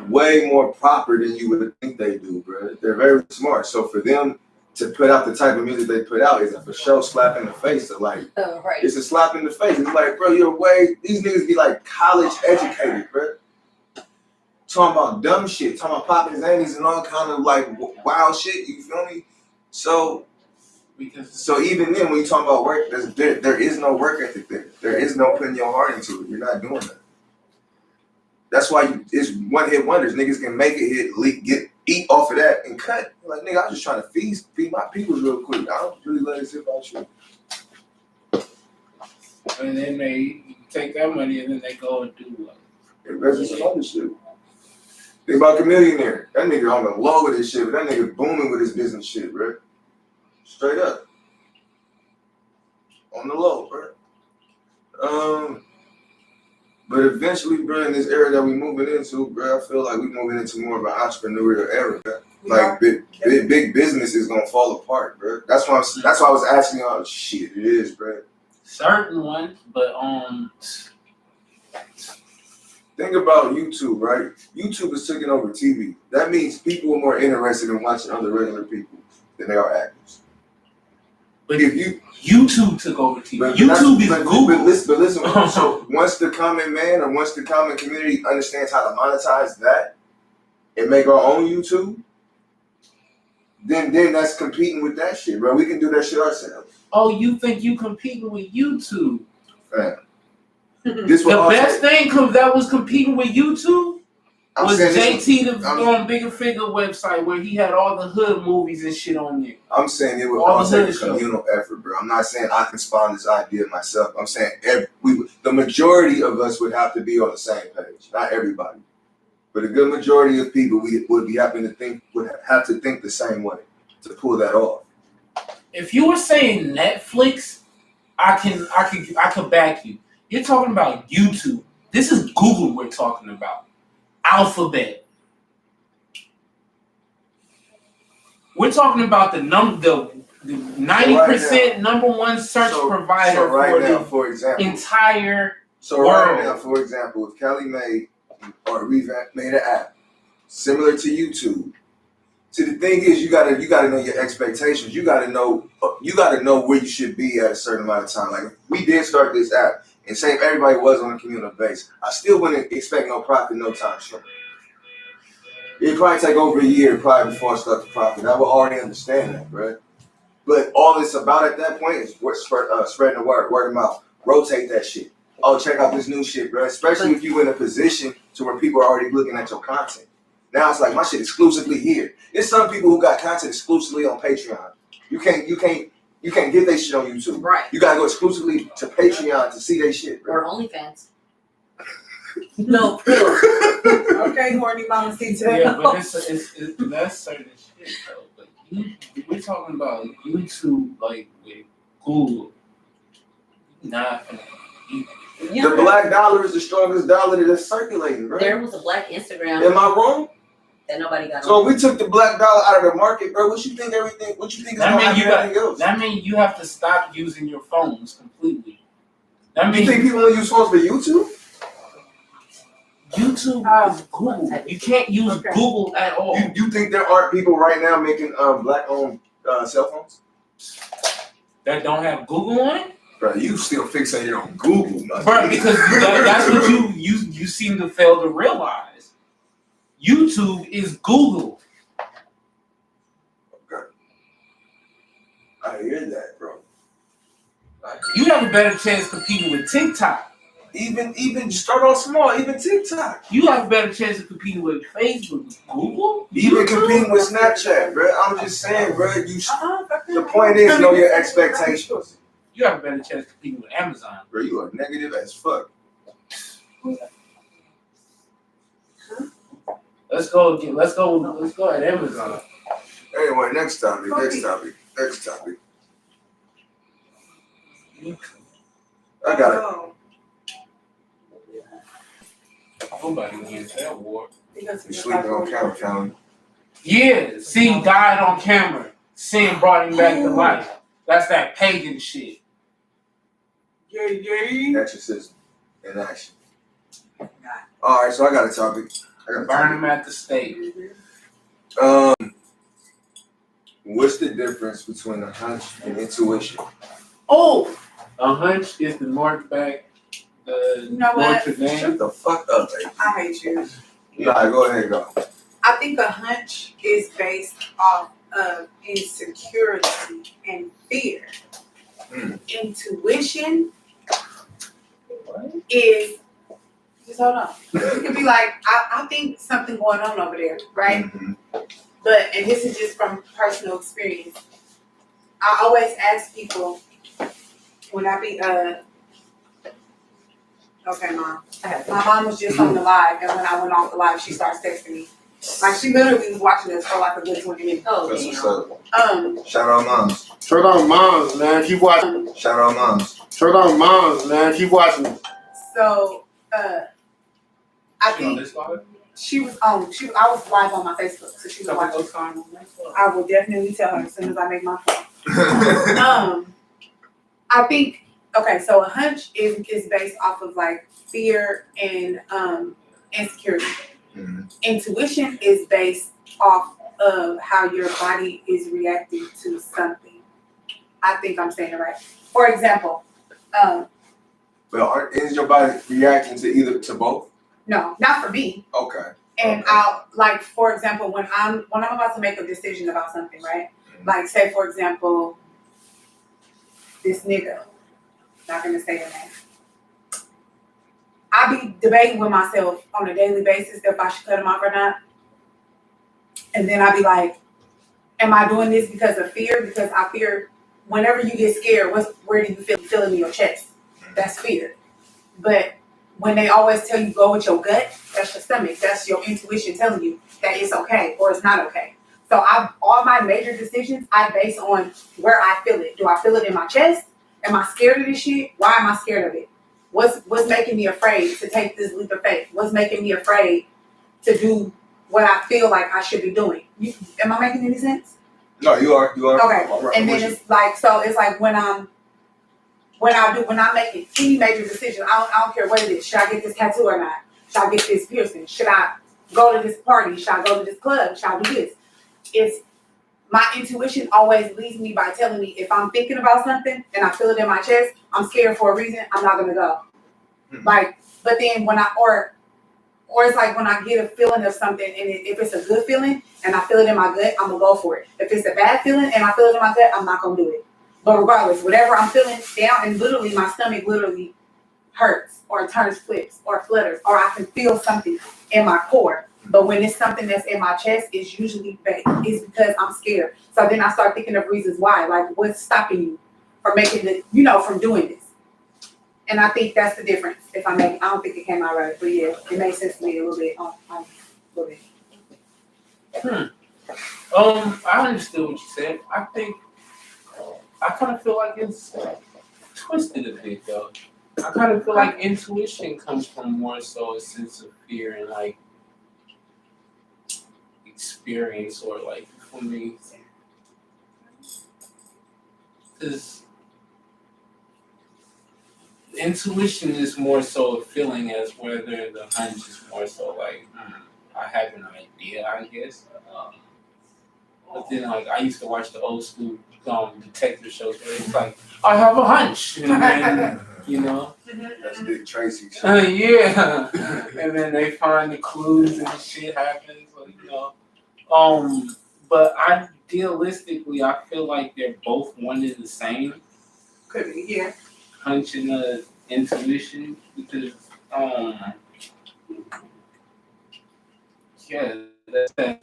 way more proper than you would think they do, brother. They're very smart. So for them to put out the type of music they put out is a for sure slap in the face. So like, right. It's a slap in the face. It's like, bro, these niggas be like college educated, bro. Talking about dumb shit, talking about popping zannies and all kind of like wild shit. You feel me? So even then, when you talk about work, there is no work ethic there. There is no putting your heart into it. You're not doing that. That's why it's one hit wonders. Niggas can make it hit, eat off of that and cut. Like, nigga, I'm just trying to feed my people real quick. I don't really let it sit about you. And then they take that money and then they go and do what? Invest in some other shit. Think about Chameleonaire. That nigga on the low with his shit, but that nigga booming with his business shit, bro. Straight up. On the low, bro. But eventually, bro, in this era that we moving into, bro, I feel like we moving into more of an entrepreneurial era, bro. Like, big business is gonna fall apart, bro. That's why I was asking y'all. Shit, it is, bro. Certain ones, but think about YouTube, right? YouTube is taking over TV. That means people are more interested in watching other regular people than they are actors. But if YouTube took over TV, YouTube is Google. But listen. So once the common man or once the common community understands how to monetize that and make our own YouTube, then that's competing with that shit, bro. We can do that shit ourselves. Oh, you think you competing with YouTube? Right. The best thing that was competing with YouTube was JT the Bigger Figure website where he had all the hood movies and shit on there. I'm saying it was a communal effort, bro. I'm not saying I can spawn this idea myself. I'm saying the majority of us would have to be on the same page. Not everybody, but a good majority of people would have to think the same way to pull that off. If you were saying Netflix, I could back you. You're talking about YouTube. This is Google we're talking about. Alphabet. We're talking about the 90% number one search provider for the entire world. Right now, for example, if Kelly made or Revamp made an app similar to YouTube. See, the thing is, you gotta know your expectations. You gotta know where you should be at a certain amount of time. Like, if we did start this app and say if everybody was on a communal base, I still wouldn't expect no profit no time soon. It'd probably take over a year probably before I start to profit. I would already understand that, right? But all it's about at that point is spreading the word of mouth. Rotate that shit. Oh, check out this new shit, bro. Especially if you're in a position to where people are already looking at your content. Now it's like my shit exclusively here. There's some people who got content exclusively on Patreon. You can't get their shit on YouTube. Right. You gotta go exclusively to Patreon to see their shit, bro. Or OnlyFans. No. Okay, horny mama see too. Yeah, but it's that's certain shit, though. But we're talking about YouTube, like with Google. The black dollar is the strongest dollar that's circulating, bro. There was a black Instagram. Am I wrong? That nobody got. So if we took the black dollar out of the market, bro, what you think is gonna happen to everything else? That means you have to stop using your phones completely. You think people only use phones for YouTube? YouTube is Google. You can't use Google at all. You think there aren't people right now making black-owned cell phones? That don't have Google on it? Bro, you still fixated on Google, bro, because that's what you seem to fail to realize. YouTube is Google. Okay. I hear that, bro. You have a better chance competing with TikTok. Even start off small, even TikTok. You have a better chance of competing with Facebook, Google, even competing with Snapchat, bro. I'm just saying, bro. The point is, know your expectations. You have a better chance competing with Amazon, bro. You are negative as fuck. Let's go at Amazon. Anyway, next topic. I got it. Nobody wins that war. You sleeping on camera, Fallon. Yeah, C died on camera. Sin brought him back to life. That's that pagan shit. Yeah. Exorcism in action. Alright, so I got a topic. Burn him at the stake. What's the difference between a hunch and intuition? Oh! A hunch is the North back. You know what? Shut the fuck up, baby. I hate you. Nah, go ahead, go. I think a hunch is based off of insecurity and fear. Intuition is just hold on. You can be like, I think something going on over there, right? Mm-hmm. But and this is just from personal experience. I always ask people when I be okay, Mom. My mom was just on the live, and when I went off the live, she starts texting me. Like, she literally was watching us for like a good 20 minutes. Oh, That's what's damn. up. Shout out moms. Shout out moms, man. Keep watching. Shout out moms. Shout out moms, man. Keep watching. So, I think she was on. I was live on my Facebook, so she was watching. I will definitely tell her as soon as I make my phone. I think. Okay, so a hunch is based off of like fear and insecurity. Mm-hmm. Intuition is based off of how your body is reacting to something. I think I'm saying it right. For example, But is your body reacting to both? No, not for me. Okay. And I'll like, for example, when I'm about to make a decision about something, right? Mm-hmm. Like, say for example, this nigga. Not gonna say the name. I be debating with myself on a daily basis if I should cut him off or not. And then I be like, am I doing this because of fear? Because I fear whenever you get scared, where do you feel it in your chest? That's fear. But when they always tell you go with your gut, that's your stomach. That's your intuition telling you that it's okay or it's not okay. So all my major decisions I base on where I feel it. Do I feel it in my chest? Am I scared of this shit? Why am I scared of it? What's making me afraid to take this leap of faith? What's making me afraid to do what I feel like I should be doing? Am I making any sense? No, you are. Okay. And then it's like, so it's like when I'm making any major decision, I don't care what it is. Should I get this tattoo or not? Should I get this piercing? Should I go to this party? Should I go to this club? Should I do this? It's my intuition always leads me by telling me if I'm thinking about something and I feel it in my chest, I'm scared for a reason, I'm not gonna go. Mm-hmm. Like, but then when or it's like when I get a feeling of something and if it's a good feeling and I feel it in my gut, I'm gonna go for it. If it's a bad feeling and I feel it in my gut, I'm not gonna do it. But regardless, whatever I'm feeling down and literally my stomach literally hurts or turns flips or flutters or I can feel something in my core. But when it's something that's in my chest, it's usually it's because I'm scared. So then I start thinking of reasons why, like what's stopping you from making it, from doing this. And I think that's the difference. I don't think it came out right, but yeah, it made sense to me a little bit. A little bit. I understood what you said. I kind of feel like it's twisted a bit though. I kind of feel like intuition comes from more so a sense of fear and like experience or like for me, because intuition is more so a feeling, as whether the hunch is more so like I have an idea, I guess. But then, like, I used to watch the old school detective shows where it's like, I have a hunch, and then, you know. That's Dick Tracy shit. Yeah, and then they find the clues and shit happens, you know. But idealistically, I feel like they're both one and the same. Could be, yeah. Hunch and intuition, because yeah, that's that.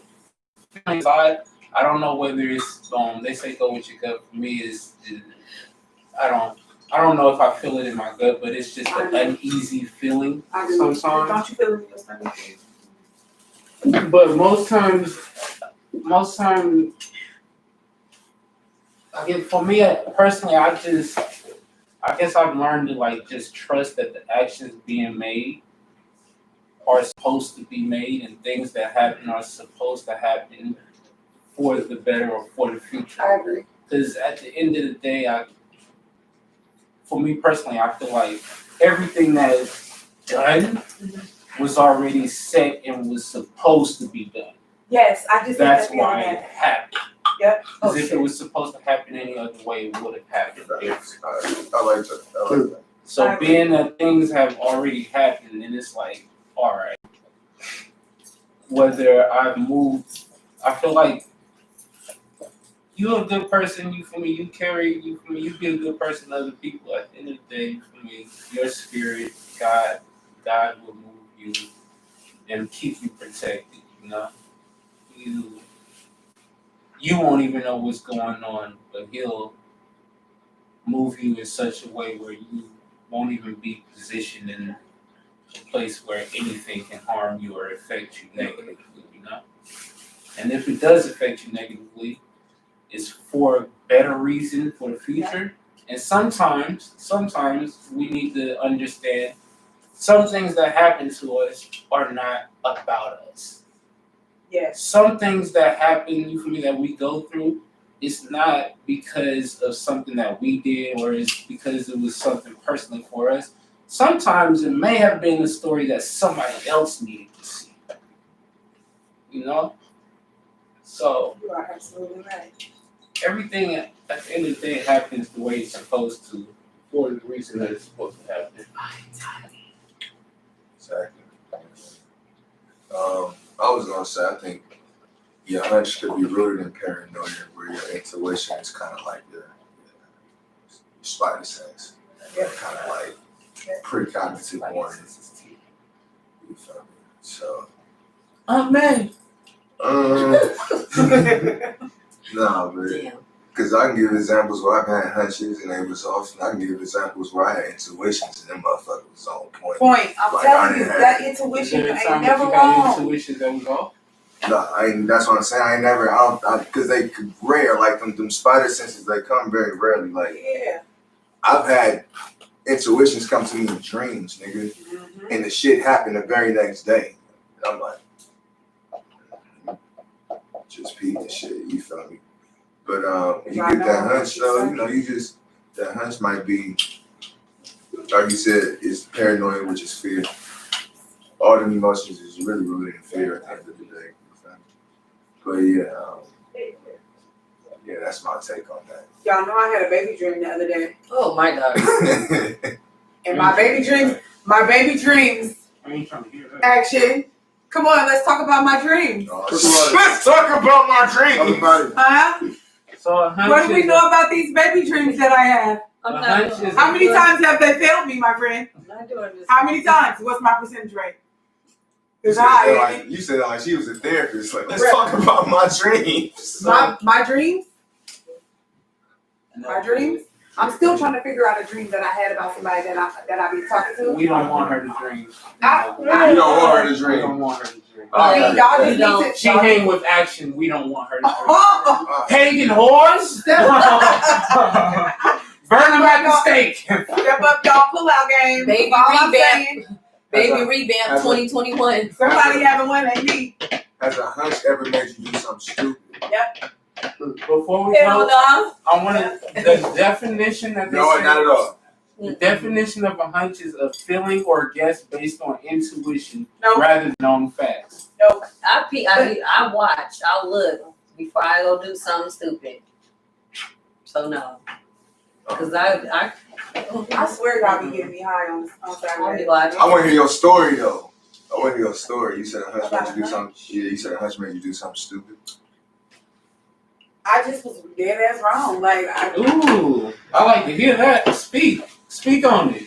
I don't know whether it's they say go with your gut. For me, is I don't know if I feel it in my gut, but it's just an uneasy feeling sometimes. Don't you feel it in your stomach? But most times, I guess for me personally, I guess I've learned to like just trust that the actions being made are supposed to be made, and things that happen are supposed to happen for the better or for the future. I agree. Because at the end of the day, for me personally, I feel like everything that is done was already set and was supposed to be done. Yes, I just That's said that why it happened. Yep. Because if it was supposed to happen any other way, it would have happened different. I like that. So being that things have already happened, and it's like, all right, whether I've moved, I feel like you're a good person, you feel me, you be a good person to other people. At the end of the day, you feel me, your spirit, God will move you and keep you protected, you know? You won't even know what's going on, but he'll move you in such a way where you won't even be positioned in a place where anything can harm you or affect you negatively, you know? And if it does affect you negatively, it's for a better reason for the future. And sometimes we need to understand some things that happen to us are not about us. Yes. Some things that happen, you feel me, that we go through, it's not because of something that we did or it's because it was something personally for us. Sometimes it may have been a story that somebody else needed to see. You know? So You are absolutely right. everything at the end of the day happens the way it's supposed to, for the reason that it's supposed to happen. Exactly. I was gonna say, I think your hunch could be rooted in paranoia, where your intuition is kind of like your spider sense, kind of like precognitive warning. You feel me? So. Man. Nah, but because I can give examples where I've had hunches and they was off, and I can give examples where I had intuitions and them motherfuckers was on point. I'm Like, telling you, that intuition ain't Time never that you had wrong. intuition that was off? No, that's what I'm saying. I ain't never, because they rare, like them spider senses, they come very rarely. Like, Yeah. I've had intuitions come to me in dreams, nigga, and the shit happened the very next day. And I'm like, just peep the shit, you feel me? But you get that hunch though, you know, that hunch might be, like you said, it's paranoia, which is fear. All them emotions is really rooted in fear at the end of the day. But yeah, that's my take on that. Y'all know I had a baby dream the other day. Oh my God. And my baby dreams, I ain't trying to hear that. action. Come on, let's talk about my dreams. Let's talk about my dreams. Huh? So a hunch What do we is- know about these baby dreams that I have? I'm a not hunch doing is- How many times have they failed me, my friend? I'm not doing this. How many times? What's my percentage rate? You It's said high. that like, you said that like she was a therapist. Like, let's talk about my dreams. My dreams? My dreams? I'm still trying to figure out a dream that I had about somebody that I be talking to. We don't want her to dream. You don't want her to We dream. don't want her to dream. I mean, y'all We just don't. need to. She hang with action. We don't want her to dream. Oh, Pagan whores. Burn them at the stake. step up, y'all pull out game. Baby All I'm revamp. saying, Baby Revamp 2021. somebody having one ain't me. Has a hunch ever made you do something stupid? Before we Hell go, no. I want the definition that they No, say. not at all. The definition of a hunch is a feeling or guess based on intuition No. rather than on facts. No. I watch. I'll look before I go do something stupid. So no, because I swear God be getting me high on I'll Saturday. be watching. I want to hear your story though. I want to hear your story. You said a hunch made you do something. Yeah, you said a hunch made you do something stupid. I just was dead ass wrong. Like, Ooh, I like to hear that. Speak on it.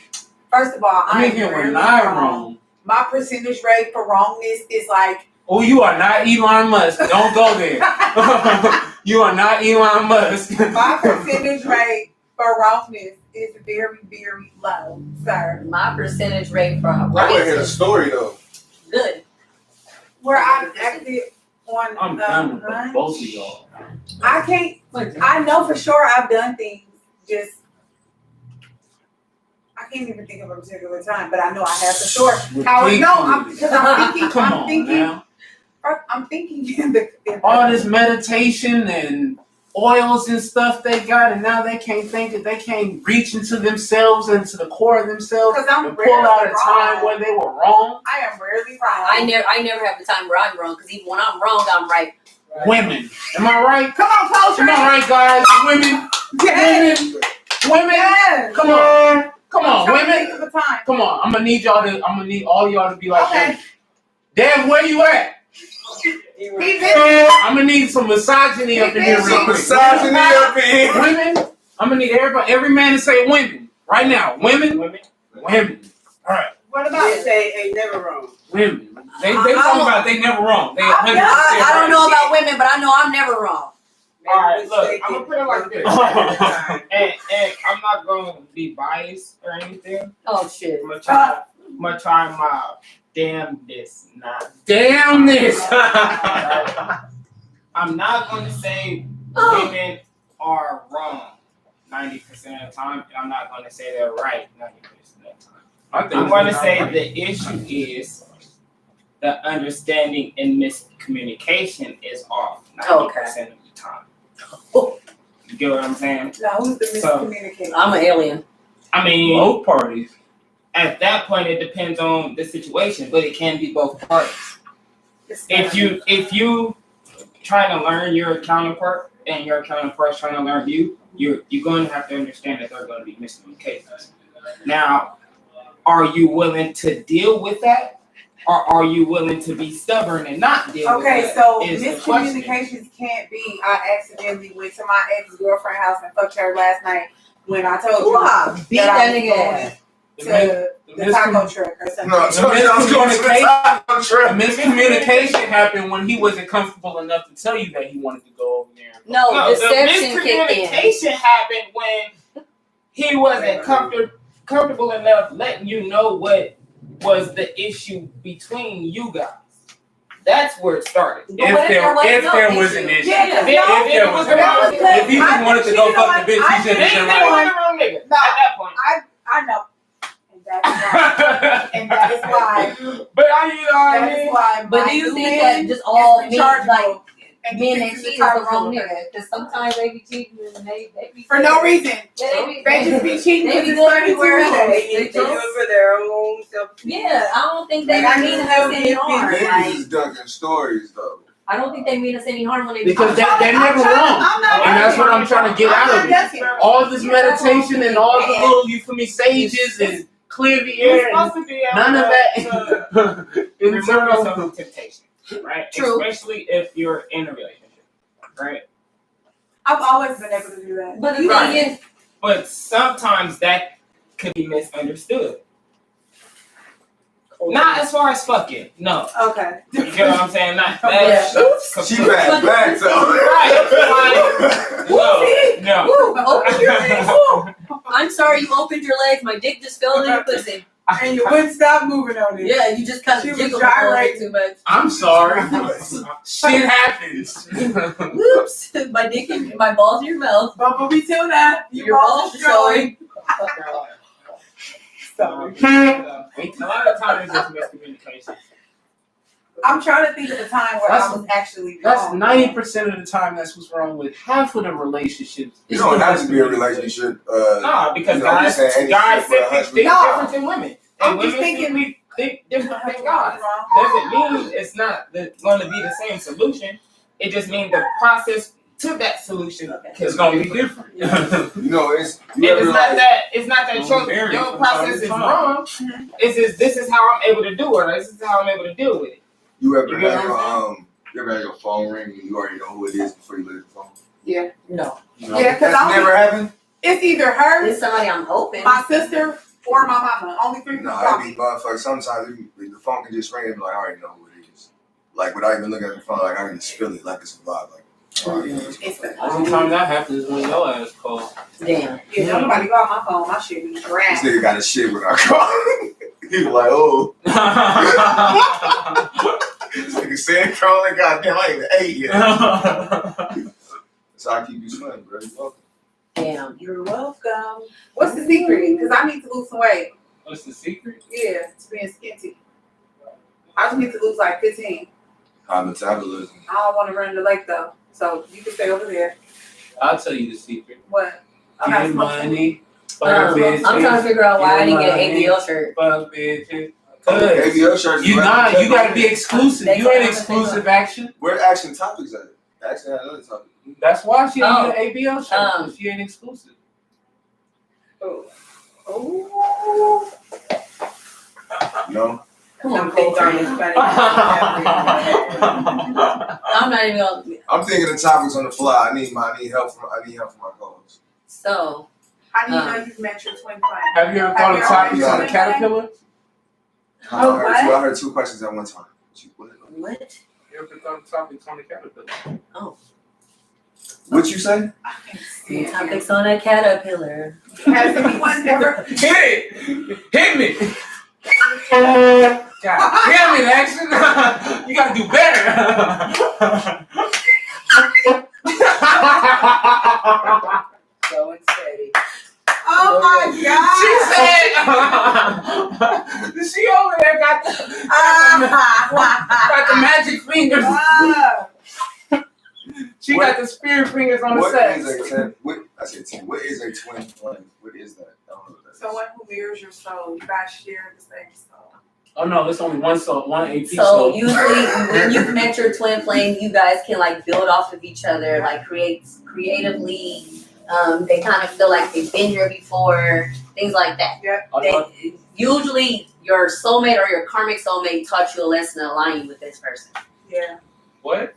first of all, I I'm am here rarely when I'm wrong. wrong. My percentage rate for wrongness is like, Oh, you are not Elon Musk. Don't go there. You are not Elon Musk. my percentage rate for wrongness is very, very low, sir. My percentage rate for I want to hear the races story though. good. Where I've acted on I'm done with both of y'all. I can't. I know for sure I've done things. Just I can't even think of a particular time, but I know I have for sure. Because I'm thinking. Come I'm on thinking. now. I'm thinking in the All this meditation and oils and stuff they got, and now they can't think it. They can't reach into themselves and to the core of themselves 'Cause I'm and pull out a rarely time wrong. where they were wrong. I am rarely wrong. I never have the time where I'm wrong because even when I'm wrong, I'm right. Women, am I right? Come on, culture. Am I right, guys? Women, Yes. women. Yes. Come on, come on, I'm trying to women. think of the time. Come on, I'm gonna need all y'all to be like, Okay. Dad, where you at? He been. I'm gonna need some misogyny up in here real quick. Misogyny up in here. Women, I'm gonna need every man to say women right now. Women. All right, What about say ain't never wrong. women. They talking about they never wrong. They 100% I don't right. know about women, but I know I'm never wrong. All right, look, I'm gonna put it like this, and I'm not gonna be biased or anything. Oh shit. I'm gonna try my damnedest not. Damn this. I'm not gonna say women are wrong 90% of the time, and I'm not gonna say they're right 90% of the time. I'm gonna say the issue is the understanding and miscommunication is off 90% of the time. You get what I'm saying? Now, who's the miscommunicator? I'm an alien. I mean, Both parties. at that point, it depends on the situation, but it can be both parties. If you trying to learn your counterpart and your counterpart's trying to learn you, you're going to have to understand that there are going to be miscommunications. Now, are you willing to deal with that, or are you willing to be stubborn and not deal with that? Okay, so is the question. miscommunications can't be. I accidentally went to my ex-girlfriend's house and fucked her last night when I told you Beat that I that was nigga going ass. to the taco truck or something. No, I told you I was going to the taco truck. Miscommunication happened when he wasn't comfortable enough to tell you that he wanted to go over there. No, the deception kicked in. miscommunication happened when he wasn't comfortable enough letting you know what was the issue between you guys. That's where it started. But what If there was no an issue? issue. Yeah, If there was an issue. If he just wanted to go fuck the bitch, he should They have were been like, the wrong nigga at No. that point. I know. And that is why. But I, you know what I That is mean? why. But my do you new think man that just all is men, rechargeable like and men fixes that the cheat is the tire wrong roller. nigga? Because sometimes they be cheating and they be For no reason. Yeah, They just be cheating They because be it's good funny everywhere else. Tuesday. They do. for their own self. Yeah, I don't think they Like, I mean just us know any if harm. it's- Niggas Like, is dunking stories though. I don't think they mean us any harm when they because I'm they're trying- never I'm trying- wrong. I'm not And that's what I'm trying to get I'm out not of it. ducking. All this meditation and all the little, you feel me, sages and clear the You're air and supposed to be able none of to that. remove yourself Internal. from temptation, right? True. Especially if you're in a relationship, right? I've always been able to do that. But the Right. thing is, But sometimes that could be misunderstood. Not as far as fucking, no. Okay. You get what I'm saying? Not Yeah. that. She bad back Right. No. Woo, open your legs. Woo. I'm sorry you opened your legs. My dick just fell in your pussy. And you wouldn't stop moving on it. Yeah, you just kind She of was jiggled a little bit gyrating. too much. I'm sorry. Shit happens. Whoops! My dick and my balls in your mouth. But we till that. Your balls are showing. Sorry. A lot of times it's miscommunication. I'm trying to think of a time where I was actually That's wrong. 90% of the time. That's what's wrong with half of the relationships. You don't have to be a relationship. Nah, because you know, guys saying any guys shit with a simply husband. think No. different than women. I'm And just women thinking- simply think different than guys. Wrong. Doesn't mean it's not going to be the same solution. It just means the process to that solution It's gonna be different. You know, it's you It's ever not like that your vary from process time to is time. wrong. It's just this is how I'm able to do it. Or this is how I'm able to deal with it. you ever You get had what I'm you ever had your phone ring and you already know who it is before you look at the phone? Yeah. No. Yeah, because That's never happened. it's either her, It's somebody I'm hoping. my sister, or my mama. Only three people No, call I me. be motherfuckers. Sometimes the phone can just ring and be like, I already know who it is. Like without even looking at the phone, like I can just feel it, like it's a vibe. Like, all right, It's the Only time that happens is when your ass calls. Damn. Yeah, don't nobody call my phone. My shit be this dragged. nigga got his shit with our car. He was like, oh, this nigga said calling. Goddamn, I ain't even ate yet. So I keep you swimming, bro. You welcome. Damn. You're welcome. What's the secret? Because I need to lose some weight. What's the secret? Yeah, to being skinty. I just need to lose like 15. High metabolism. I don't want to run in the lake though. So you can stay over there. I'll tell you the secret. What? I got Get some money. I'm Fuck trying to figure out why I didn't get an bitches. ABL shirt. Fuck bitches. ABO shirts. You gotta be exclusive. You ain't exclusive action. Where Action Topics at? Action had another topic. That's why she ain't Oh. get an ABL shirt. 'Cause she ain't exclusive. Oh. No? Come on, Some things Cole. are just funny. I'm not even gonna. I'm thinking of topics on the fly. I need help from my cause. So, How do you know you've met your twin flame? Have you ever thought of topics on a caterpillar? I heard two questions at one time. what? You ever thought of topics on a caterpillar? What you say? Topics on a caterpillar. Has anyone ever? Hit it! Hit me! God damn it, Action! You gotta do better! So it's steady. Oh my God! She said, she over there got the magic fingers. She got the spirit fingers on the What set. is a what is a twin flame? What is that? I don't know what that is. Someone who mirrors your soul. You guys share the same soul. Oh no, it's only one soul, one AP So soul. usually when you've met your twin flame, you guys can like build off of each other, like creatively. They kind of feel like they've been here before, things like that. Usually your soulmate or your karmic soulmate taught you a lesson to align you with this person. Yeah. What?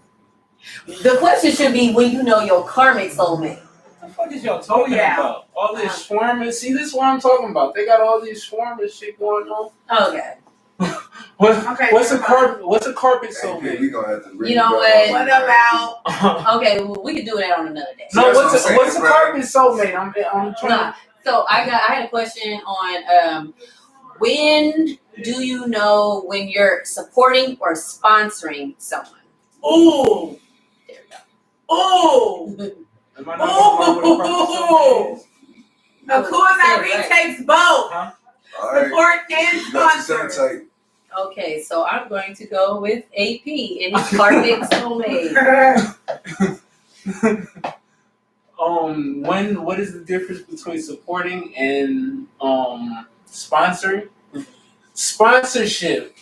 The question should be when you know your karmic soulmate. What the fuck is y'all talking about? All this swarming. See, this is what I'm talking about. They got all these swarming shit going on. Okay. What's a carpet soulmate? Hey, we gonna have to You know what? What about? Okay, well, we can do that on another day. No, That's what's what I'm a saying, carpet soulmate? I'm trying. Nah. So I had a question on when do you know when you're supporting or sponsoring someone? Ooh. There we go. Ooh. Am I not talking about what a carpet soulmate is? A culinary takes both. Huh? All right. Support and You got your sponsor. type. Okay, so I'm going to go with AP and his karmic soulmate. What is the difference between supporting and sponsoring? Sponsorship.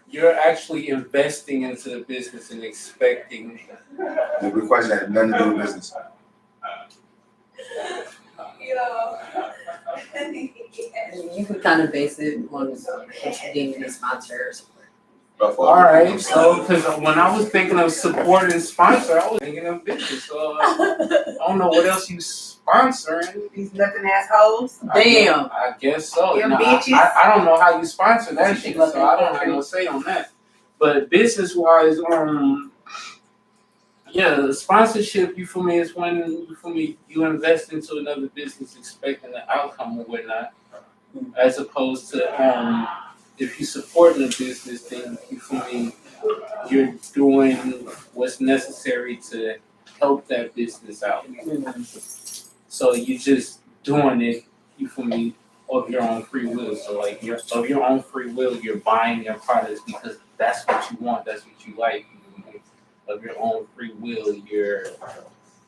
You're actually investing into the business and expecting. The question had nothing to do with business. You can kind of base it on what you deem to be sponsors. All right, so because when I was thinking of support and sponsor, I was thinking of business. So I don't know what else you sponsoring. These nothing assholes. Damn. I guess so. Them Now, bitches. I don't know how you sponsor that shit, so I don't have no say on that. But business wise, the sponsorship, you feel me, is when you invest into another business expecting the outcome or whatnot, as opposed to if you supporting a business, then you feel me, you're doing what's necessary to help that business out. So you just doing it, you feel me, of your own free will. So like of your own free will, you're buying their products because that's what you want, that's what you like. Of your own free will, you're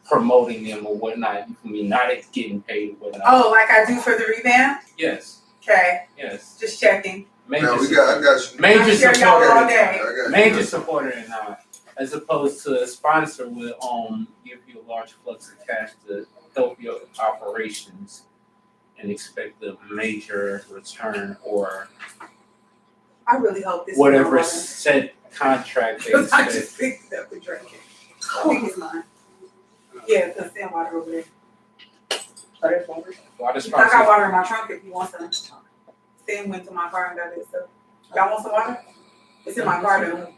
promoting them or whatnot. You can be not getting paid or whatnot. Oh, like I do for the revamp? Yes. Okay. Yes. Just checking. Major I got you. Major I'm sure y'all all day. I got you. Major supporter and as opposed to a sponsor will give you a large flux of cash to help your operations and expect a major return or I really hope this whatever is set contract they because I expect. just picked it up and drank it. I think it's mine. Yeah, because Sam water over there. Water I got sponsor. water in my trunk if you want some. Sam went to my car and got it. So y'all want some water? It's in my car though.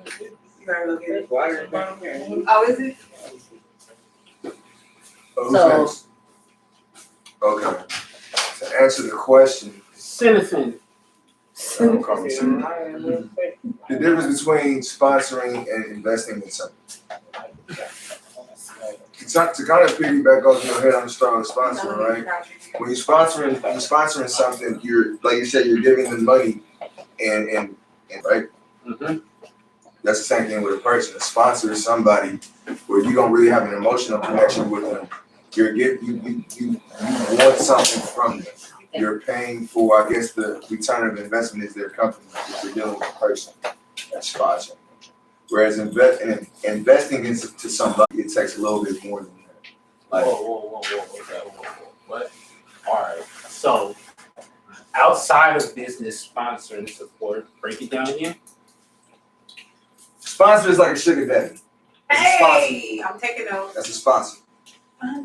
You gotta go get it. Oh, is it? Who's So- next? Okay. To answer the question, Citizen. don't call me Sue. The difference between sponsoring and investing in something. To kind of piggyback off your head, I'm starting with sponsoring, right? When you're sponsoring something, you're like you said, you're giving them money, and right. Mm-hmm. That's the same thing with a person. A sponsor is somebody where you don't really have an emotional connection with them. You want something from them. You're paying for, I guess the return of investment is their company. If you're dealing with a person, that's sponsoring. Whereas investing into somebody, it takes a little bit more than that. Like, Whoa. What? All right. So, outside of business sponsor and support, break it down again. sponsor is like a sugar daddy. That's a sponsor. Hey, I'm taking notes. That's a sponsor.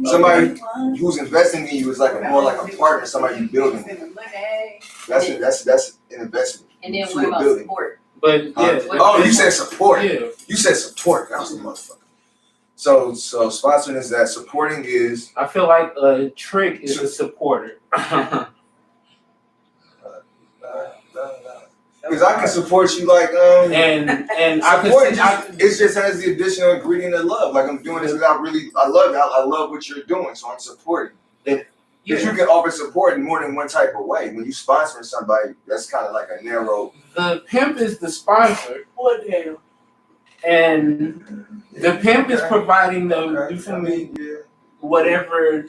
Somebody who's investing in you is like more like a partner, somebody you building with. That's an investment. And then To what a about building. support? But yeah. Oh, you said support. Yeah. You said support. That was a motherfucker. So sponsoring is that. Supporting is I feel like a trick is a supporter. because I can support you like and I support could it just has the additional ingredient of love. Like I'm doing this because I love what you're doing, so I'm supporting. Because you can offer support in more than one type of way. When you sponsoring somebody, that's kind of like a narrow. the pimp is the sponsor. What the hell? And the pimp is providing the you feel me, whatever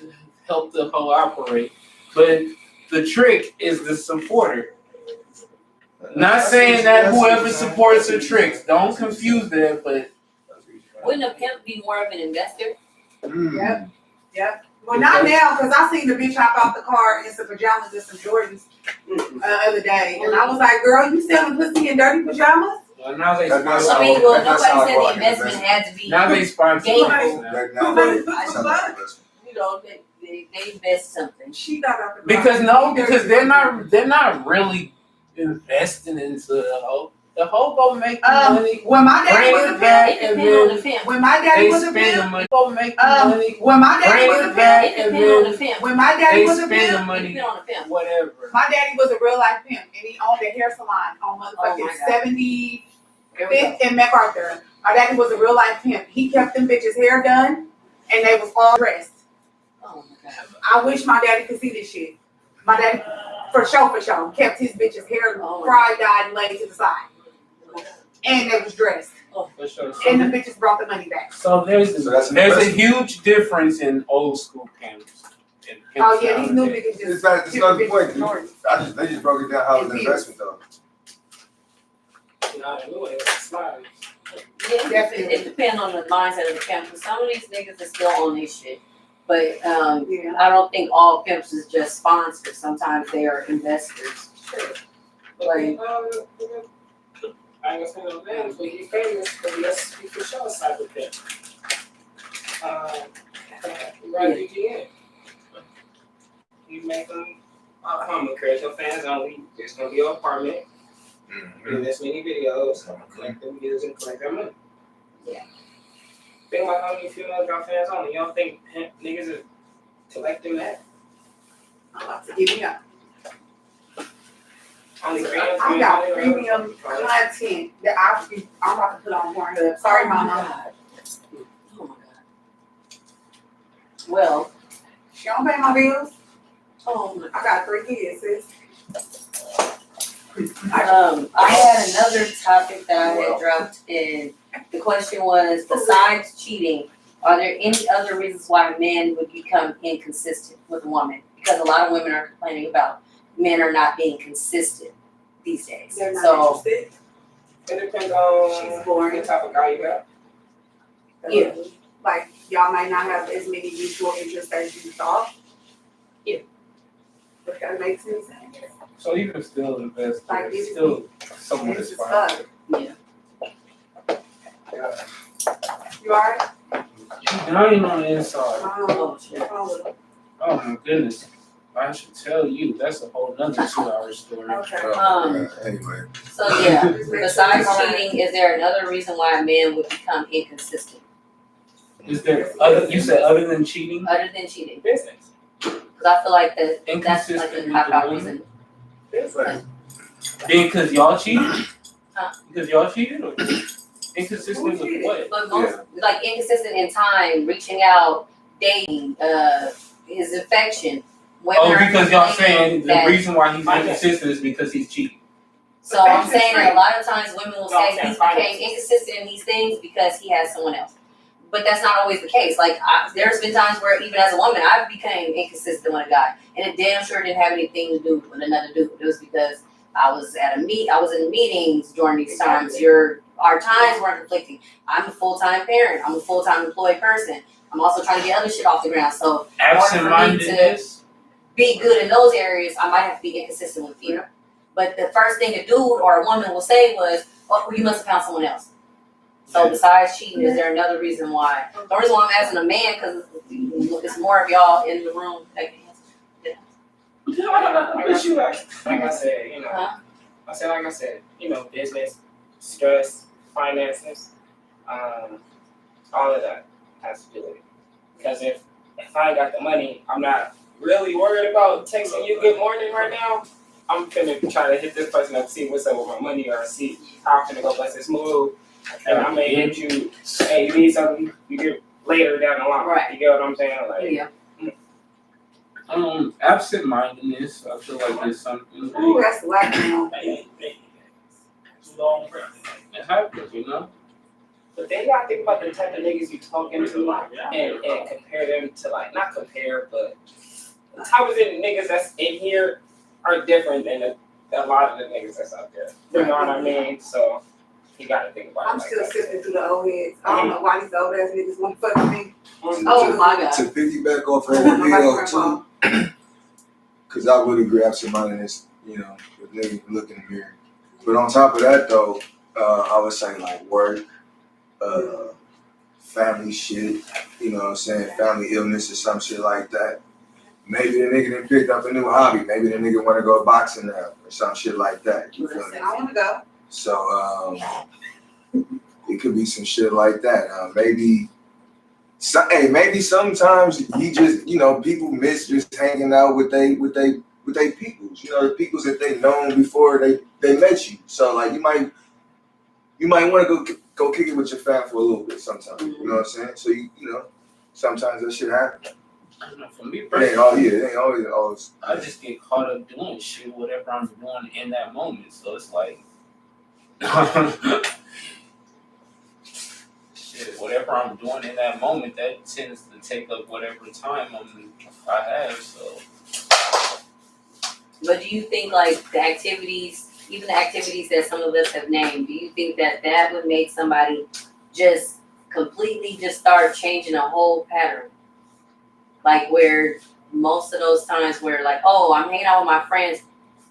help the hoe operate. But the trick is the supporter. Not saying that whoever supports the tricks. Don't confuse that, but Wouldn't a pimp be more of an investor? Yep. Well, not now, because I seen the bitch hop out the car in some pajamas and some Jordans the other day. And I was like, girl, you selling pussy in dirty pajamas? well, now they That sponsor. does I mean, well, That's nobody how I said go the like investment investment. had to be, Now they sponsor. Gainful. you know, they invest something. She got out the car. Because they're not really investing into the hoe. The hoe gonna make the money. When my daddy Bring was a it pimp, back It and depends on then the pimp. when my daddy they was a spend the pimp, money. Gonna make the money. when my daddy was a Bring it pimp, back It and depends on then the pimp. when my daddy they was a spend the pimp, money. It depends on the pimp. Whatever. my daddy was a real life pimp, and he owned a hair salon on Oh motherfucking my God. 75th There we go. and MacArthur. My daddy was a real life pimp. He kept them bitches' hair done, and they was all dressed. Oh my God. I wish my daddy could see this shit. My daddy, for sure, kept his bitches' hair fried, dyed, and laid to the side. And they was dressed. For sure. And the bitches brought the money back. So there's So that's an a investment. huge difference in old school pimps. And pimps Oh yeah, these new nowadays. niggas just It's not the bitches point. Jordans. They just broke it down how it's an investment though. Yeah, it depends on the mindset of the pimp. 'Cause some of these niggas are still on this shit. But Yeah. I don't think all pimps is just sponsors. Sometimes they are investors. Like, I ain't gonna say no names, but he famous, but let's speak for sure, cyber pimp. Right, BGN. You make them, I'm gonna encourage your fans only, there's gonna be your apartment, do this many videos, collect them views and collect their money. Yeah. Think about how many females got fans only, you don't think niggas are collecting that? I'm about to give me up. Only fans. I got premium content that I'm about to put on Pornhub. Sorry, oh my mama. God. Oh my God. Well, She don't pay my bills. I got 3 kids, sis. I had another topic that I had dropped in. The question was, besides cheating, are there any other reasons why men would become inconsistent with a woman? Because a lot of women are complaining about men are not being consistent these days. They're not So, interested. It depends on She's boring. the type of guy you got. Yeah. Like, y'all might not have as many mutual interests as you thought. Yeah. But that makes any sense. So even still, the best Like, is still somewhat This is aspiring. fun. yeah. You alright? Dying on the inside. Oh, shit. Oh, Oh my goodness. I should tell you, that's a whole nother 2-hour story. okay. Anyway, So yeah, besides cheating, is there another reason why a man would become inconsistent? Is there other? You said other than cheating? Other than cheating? Business. Because I feel like that's like Inconsistent a with cop the out woman? reason. Business. Then because y'all cheated? Huh? Because y'all cheated or inconsistent with what? But most, like inconsistent in time, reaching out, dating, his affection. Women Oh, are because y'all complaining saying the that- reason why he's inconsistent is because he's cheating. So I'm saying that a lot of times women will No, I'm say saying he's became finances. inconsistent in these things because he has someone else. But that's not always the case. Like there's been times where even as a woman, I've became inconsistent with a guy, and it damn sure didn't have anything to do with another dude. It was because I was in meetings during these times. Our times weren't conflicting. I'm a full-time parent. I'm a full-time employed person. I'm also trying to get other shit off the ground. So Absent-mindedness. be good in those areas, I might have to be inconsistent with you. But the first thing a dude or a woman will say was, "Oh, you must have found someone else." So besides cheating, is there another reason why? The reason why I'm asking a man, because it's more of y'all in the room that can answer. Like I said, business, stress, finances, all of that has to do with it. Because if I got the money, I'm not really worried about texting you good morning right now. I'm finna try to hit this person up, see what's up with my money, or see how I'm finna go bust this move. And I may hit you, hey, you need something, you get later down the line. Right. You get what I'm saying? Like, Yeah. Absent-mindedness, I feel like there's something. Ooh, that's whack now. It happens, you know? but then you gotta think about the type of niggas you talking to and compare them to, like, not compare, but the type of niggas that's in here are different than a lot of the niggas that's out there. You know what I mean? So you gotta think about I'm it like still that. sifting through the old heads. I don't know why these old ass niggas want to fuck with me. Oh my God. To piggyback off of that video too, because I would agree absent-mindedness, with niggas look in the mirror. But on top of that though, I would say like work, family shit, you know what I'm saying, family illness or some shit like that. Maybe the nigga done picked up a new hobby. Maybe the nigga want to go boxing now or some shit like that. You feel me? I want to go. So it could be some shit like that. Maybe sometimes he just, people miss just hanging out with they peoples. The peoples that they known before they met you. So like you might want to go kick it with your fam for a little bit sometimes. You know what I'm saying? So sometimes that shit happens. I don't know, for me It personally, ain't always. I just get caught up doing shit, whatever I'm doing in that moment. So it's like, shit, whatever I'm doing in that moment, that tends to take up whatever time I have. So, But do you think like the activities, even the activities that some of us have named, do you think that would make somebody just completely just start changing a whole pattern? Like where most of those times where like, oh, I'm hanging out with my friends,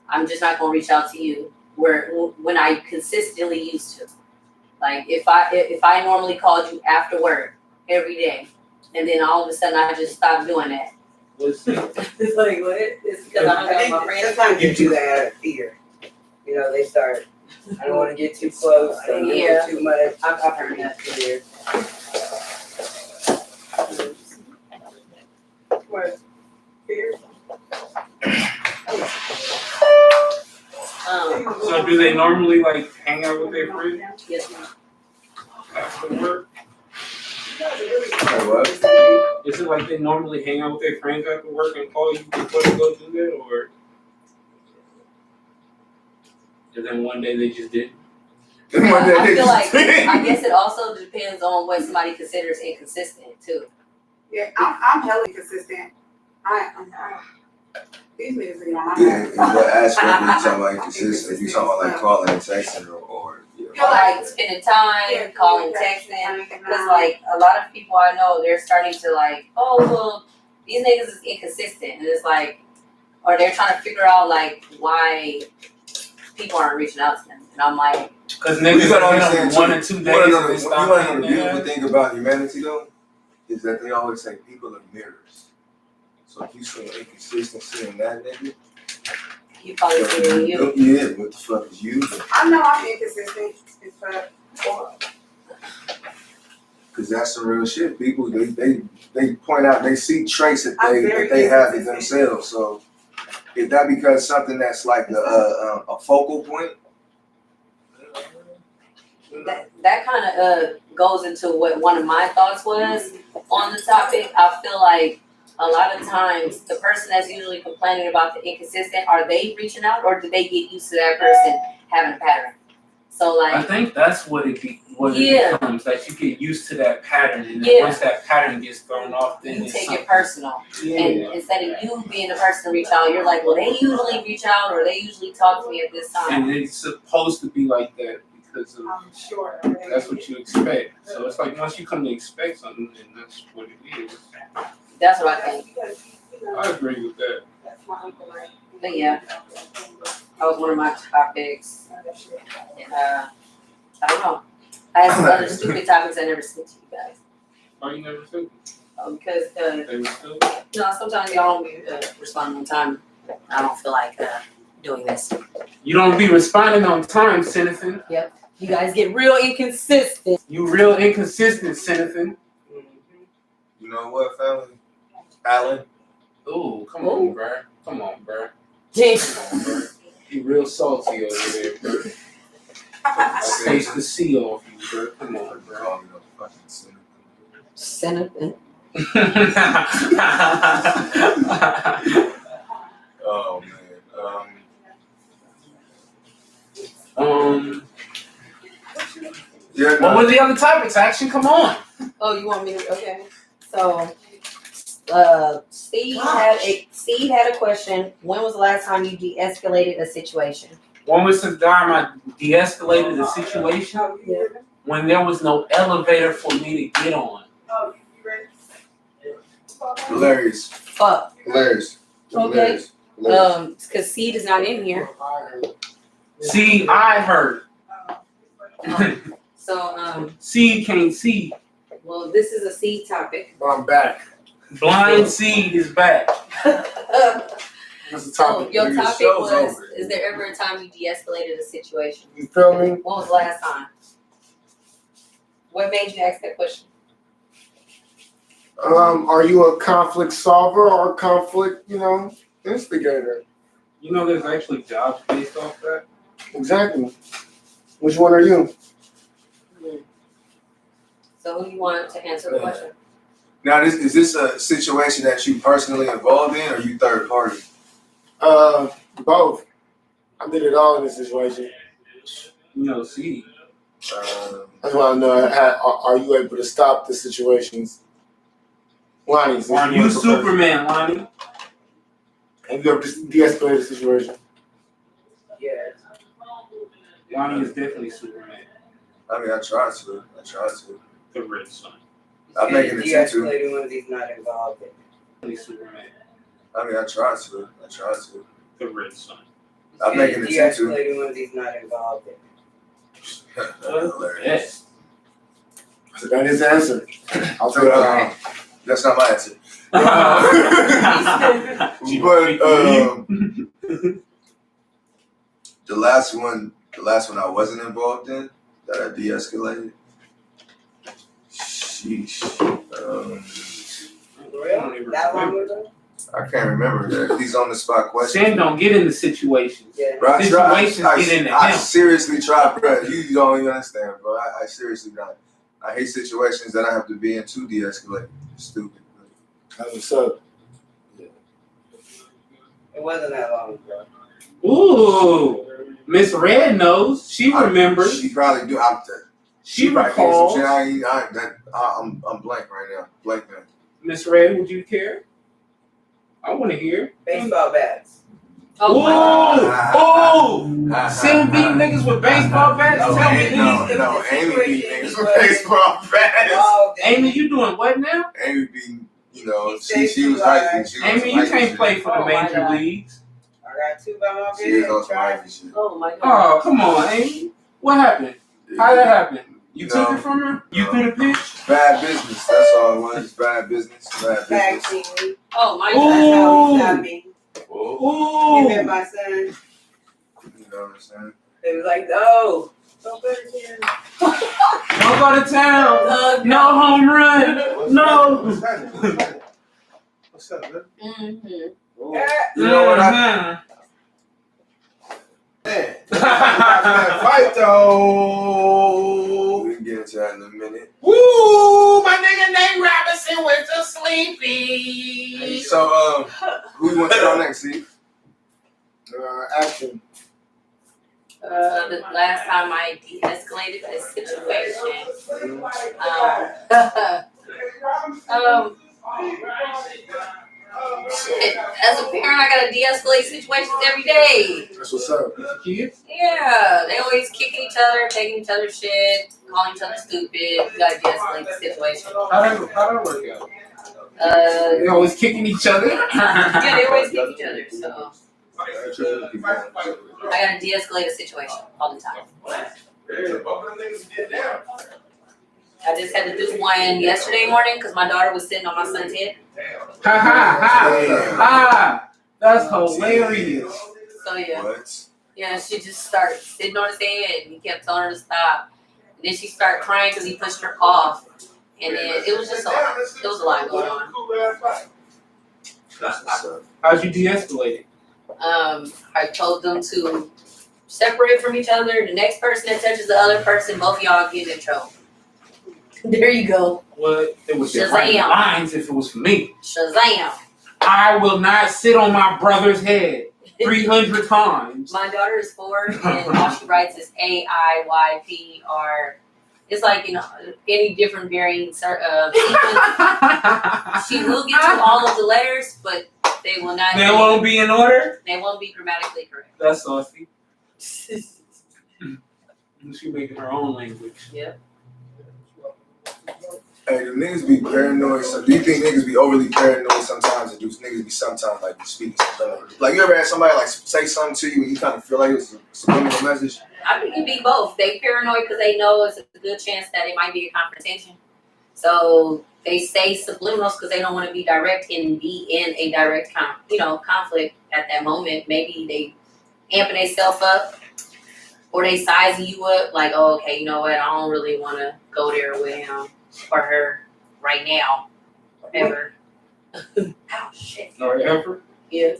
I'm just not gonna reach out to you. When I consistently used to. Like if I normally called you after work every day, and then all of a sudden I just stopped doing that. what's it? It's like what? It's because I'm I with my think friends. sometimes you do that out of fear. They start, I don't want to get too close, I don't want to get too much. I've heard that. Fear. What? Fear? So do they normally like hang out with their friends Yes, ma'am. after work? What? Is it like they normally hang out with their friends after work and call you before they go do that, or? And then one day they just did. I feel like I guess it also depends on what somebody considers inconsistent too. Yeah, I'm hella consistent. These niggas be on my Yeah, in what aspect are you talking about inconsistent? You talking about like calling and texting or you know? Like spending time, calling, texting. Because like a lot of people I know, they're starting to like, oh well, these niggas is inconsistent, and it's like, or they're trying to figure out like why people aren't reaching out to them, and I'm like, because niggas gotta are understand on 1 or 2 days. You wanna know the beautiful thing about humanity though, is that they always say people are mirrors. So if you see an inconsistency in that nigga, you probably see it in you. Yeah, what the fuck is you? I know I'm inconsistent. Because that's some real shit. People they point out, they see traits that they have in themselves. So is that because something that's like a focal point? That kind of goes into what one of my thoughts was on the topic. I feel like a lot of times the person that's usually complaining about the inconsistent, are they reaching out or do they get used to that person having a pattern? So like I think that's what it becomes, that you get used to that pattern, and then once that pattern gets thrown off, then you take it personal. Yeah. And instead of you being the person to reach out, you're like, well, they usually reach out or they usually talk to me at this time. And it's supposed to be like that because of, I'm sure. that's what you expect. So it's like once you come to expect something, then that's what it is. That's what I think. I agree with that. But yeah, that was one of my topics. And I don't know. I had some other stupid topics I never sent to you guys. Why you never took it? Because They were still. sometimes y'all don't be responding on time. I don't feel like doing this. You don't be responding on time, Citizen. Yep. You guys get real inconsistent. You real inconsistent, Citizen. You know what, family? Alan? Ooh, come on, bro. Come on, bro. Jeez. You real salty over there, bro. Taste the sea off you, bro. Come on, bro. Call me no fucking sinner. Senator. Oh man. Yeah. What were the other topics? Action, come on. Oh, you want me to? Okay. So, Steve had a question. When was the last time you de-escalated a situation? When was the time I de-escalated the situation? Yeah. When there was no elevator for me to get on. Hilarious. Fuck. Hilarious. Okay. Hilarious. Because Seed is not in here. See, I heard. So, Seed can't see. well, this is a Seed topic. I'm back. Blind Seed is back. That's the So, topic. your Nigga, topic show's was, over. is there ever a time you de-escalated a situation? You feel me? When was the last time? What made you ask that question? Are you a conflict solver or a conflict, instigator? You know there's actually jobs based off that? Exactly. Which one are you? So who do you want to answer the question? Now, is this a situation that you personally involved in, or you third party? Both. I did it all in this situation. You know, Seed. That's why I know. Are you able to stop the situations? Lonnie, Are you Superman, Lonnie? Have you ever de-escalated the situation? Yeah. Lonnie is definitely Superman. I mean, I tried to. The red sun. I'm making it to. De-escalating when he's not involved in. Definitely Superman. I mean, I tried to. The red sun. I'm making it to. De-escalating when he's not involved in. Hilarious. Yes. So that is the answer. I'll take But, that's not my answer. But the last one I wasn't involved in that I de-escalated. Sheesh. That one was I can't remember that. These on the spot questions. Sam don't get into situations. Yeah. Bro, Situations get into I him. seriously try, bro. You don't even understand, bro. I seriously don't. I hate situations that I have to be in to de-escalate. Stupid. That's what's up. It wasn't that long ago. Ooh, Miss Red knows. She remembers. She probably do. She probably recalls. did some shit. I'm blank right now. Blank man. Miss Red, would you care? I want to hear. Baseball bats. Oh my God. Oh! Sim beat niggas with baseball bats? Tell me these. No, Amy beat niggas with baseball bats. Oh, Amy, you doing what now? Amy beat, she was hyping. Amy, you can't play for the major leagues. I got 2 by my She is video. on some hyping shit. Oh my God. Oh, come on, Amy. What happened? How that happen? You took it from her? You No. threw the pitch? Bad business. That's all it was. Bad business. Bad business. Vaccine. Oh my Ooh. God. That's how he shot me. Ooh. Him and my son. You know what I'm saying? They was like, no. Don't go to jail. Don't go to town. No home run. No. What's up, man? Mm-hmm. You know what that fight though. We can get into that in a minute. Woo! My nigga Nate Robinson went to sleepy. So, who you want to go next, Steve? Action. The last time I de-escalated this situation, shit. As a parent, I gotta de-escalate situations every day. That's what's up. Kids? Yeah, they always kicking each other, taking each other's shit, calling each other stupid. You gotta de-escalate the situation. How that work out? They They always kicking each other. Yeah, they always kick each other, so I gotta de-escalate a situation all the time. I just had to do one yesterday morning because my daughter was sitting on my son's head. Ha ha ha! That's hilarious. So yeah, What? yeah, she just started sitting on his head and he kept telling her to stop. And then she started crying because he pushed her off. And then it was just a lot going on. That's what's up. How'd you de-escalate it? I told them to separate from each other. The next person that touches the other person, both of y'all get in trouble. There you go. Well, it was the right Shazam. lines if it was for me. Shazam. I will not sit on my brother's head 300 times. My daughter is 4 and all she writes is AIYPR. It's like, any different varying sequence. She will get to all of the letters, but they will not. They won't be in order? They won't be grammatically correct. That's saucy. She making her own language. Yep. Hey, do niggas be paranoid? So do you think niggas be overly paranoid sometimes, or do niggas be sometimes like speaking something? Like you ever had somebody like say something to you and you kind of feel like it's a subliminal message? I think it'd be both. They paranoid because they know it's a good chance that it might be a confrontation. So they say subliminals because they don't want to be direct and be in a direct conflict at that moment. Maybe they amping themselves up or they sizing you up like, oh, okay, you know what? I don't really want to go there with him or her right now. Ever. Oh, shit. Or ever? Yeah.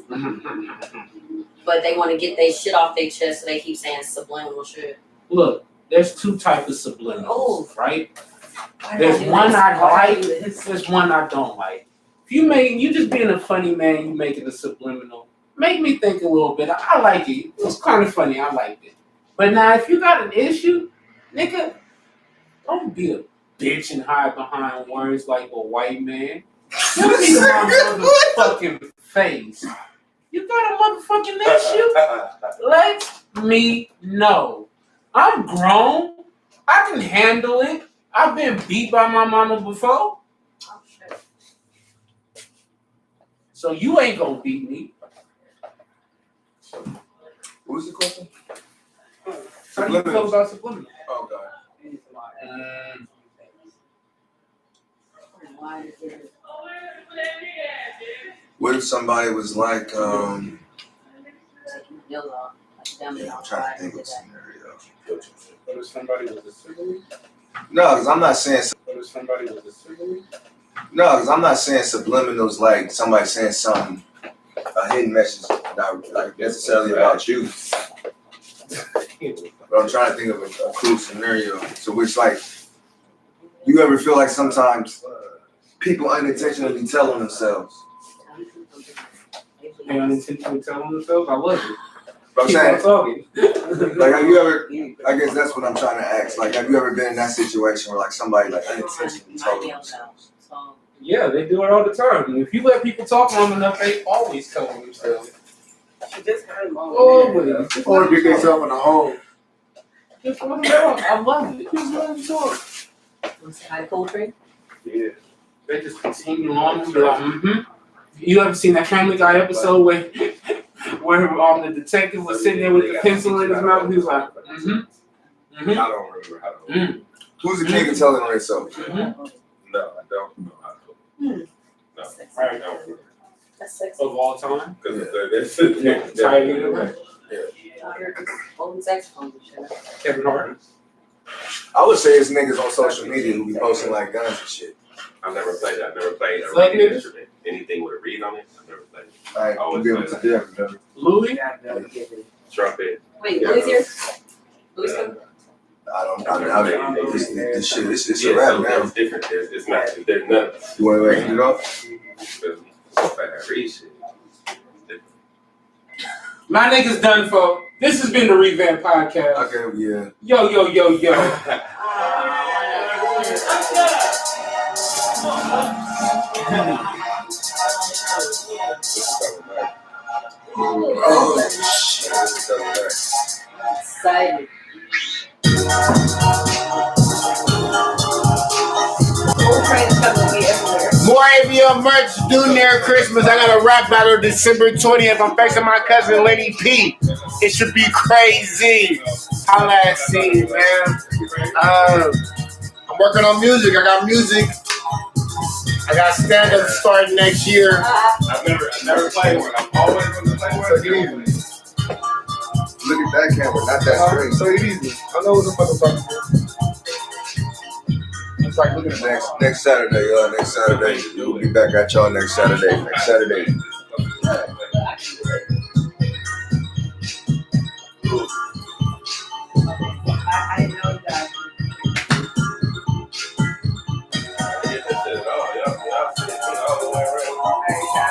But they want to get their shit off their chest, so they keep saying subliminal shit. Look, there's 2 types of subliminals, Oh. right? There's one I like, there's one I don't like. If you just being a funny man, you make it a subliminal. Make me think a little bit. I like it. It was kind of funny. I liked it. But now, if you got an issue, nigga, don't be a bitch and hide behind words like a white man. You see my motherfucking face. You got a motherfucking issue? Let me know. I'm grown. I can handle it. I've been beat by my mama before. Oh, shit. So you ain't gonna beat me. What was the question? How do you feel about subliminal? Oh god. What if somebody was like, I'm trying to think of a scenario. What if somebody was a sibling? No, because I'm not saying. What if somebody was a sibling? No, because I'm not saying subliminals like somebody saying something, a hidden message, not like necessarily about you. But I'm trying to think of a cool scenario. So which like, you ever feel like sometimes people unintentionally tell on themselves. They unintentionally tell themselves, I love it. But I'm Keep on saying, talking. like, have you ever? I guess that's what I'm trying to ask. Like, have you ever been in that situation where like somebody like unintentionally told themselves? Yeah, they do it all the time. If you let people talk long enough, they always tell themselves. Always. Or get themselves in a hole. Just let them talk. I love it. Just let them talk. Hi, Coltrane. Yeah. They just continue on and be like, You ever seen that Family Guy episode where the detective was sitting there with the pencil in his mouth and he was like, I don't remember how to. Who's the king of telling on themselves? No, I don't know how to. No, I don't remember. That's sexy. Of all time? Because Old saxophone. Kevin Hart. I would say it's niggas on social media who be posting like guns and shit. I've never played a Like reading niggas? instrument. Anything with a reed on it, I've never played it. I Always be able played to do that. Louis? trumpet. Wait, Louis here? Louis coming? I mean, this shit, it's Yeah, a rap so now. it's different. It's not. There's none. You want to end it off? If I read shit. My niggas done, folks. This has been the Revamp Podcast. Okay, yeah. Yo, yo, yo, yo. Oh, shit. Excited. Coltrane's coming to be everywhere. More ABL merch due near Christmas. I got a rap battle December 20th. I'm facing my cousin Lenny P. It should be crazy. Holla at C, man. I'm working on music. I got music. I got stand-up starting next year. I've never played one. I'm always going to play one. Look at that camera, not that screen. So easy. I know what I'm talking about. It's like, look at that. Next Saturday, Next Saturday. We'll be back at y'all next Saturday.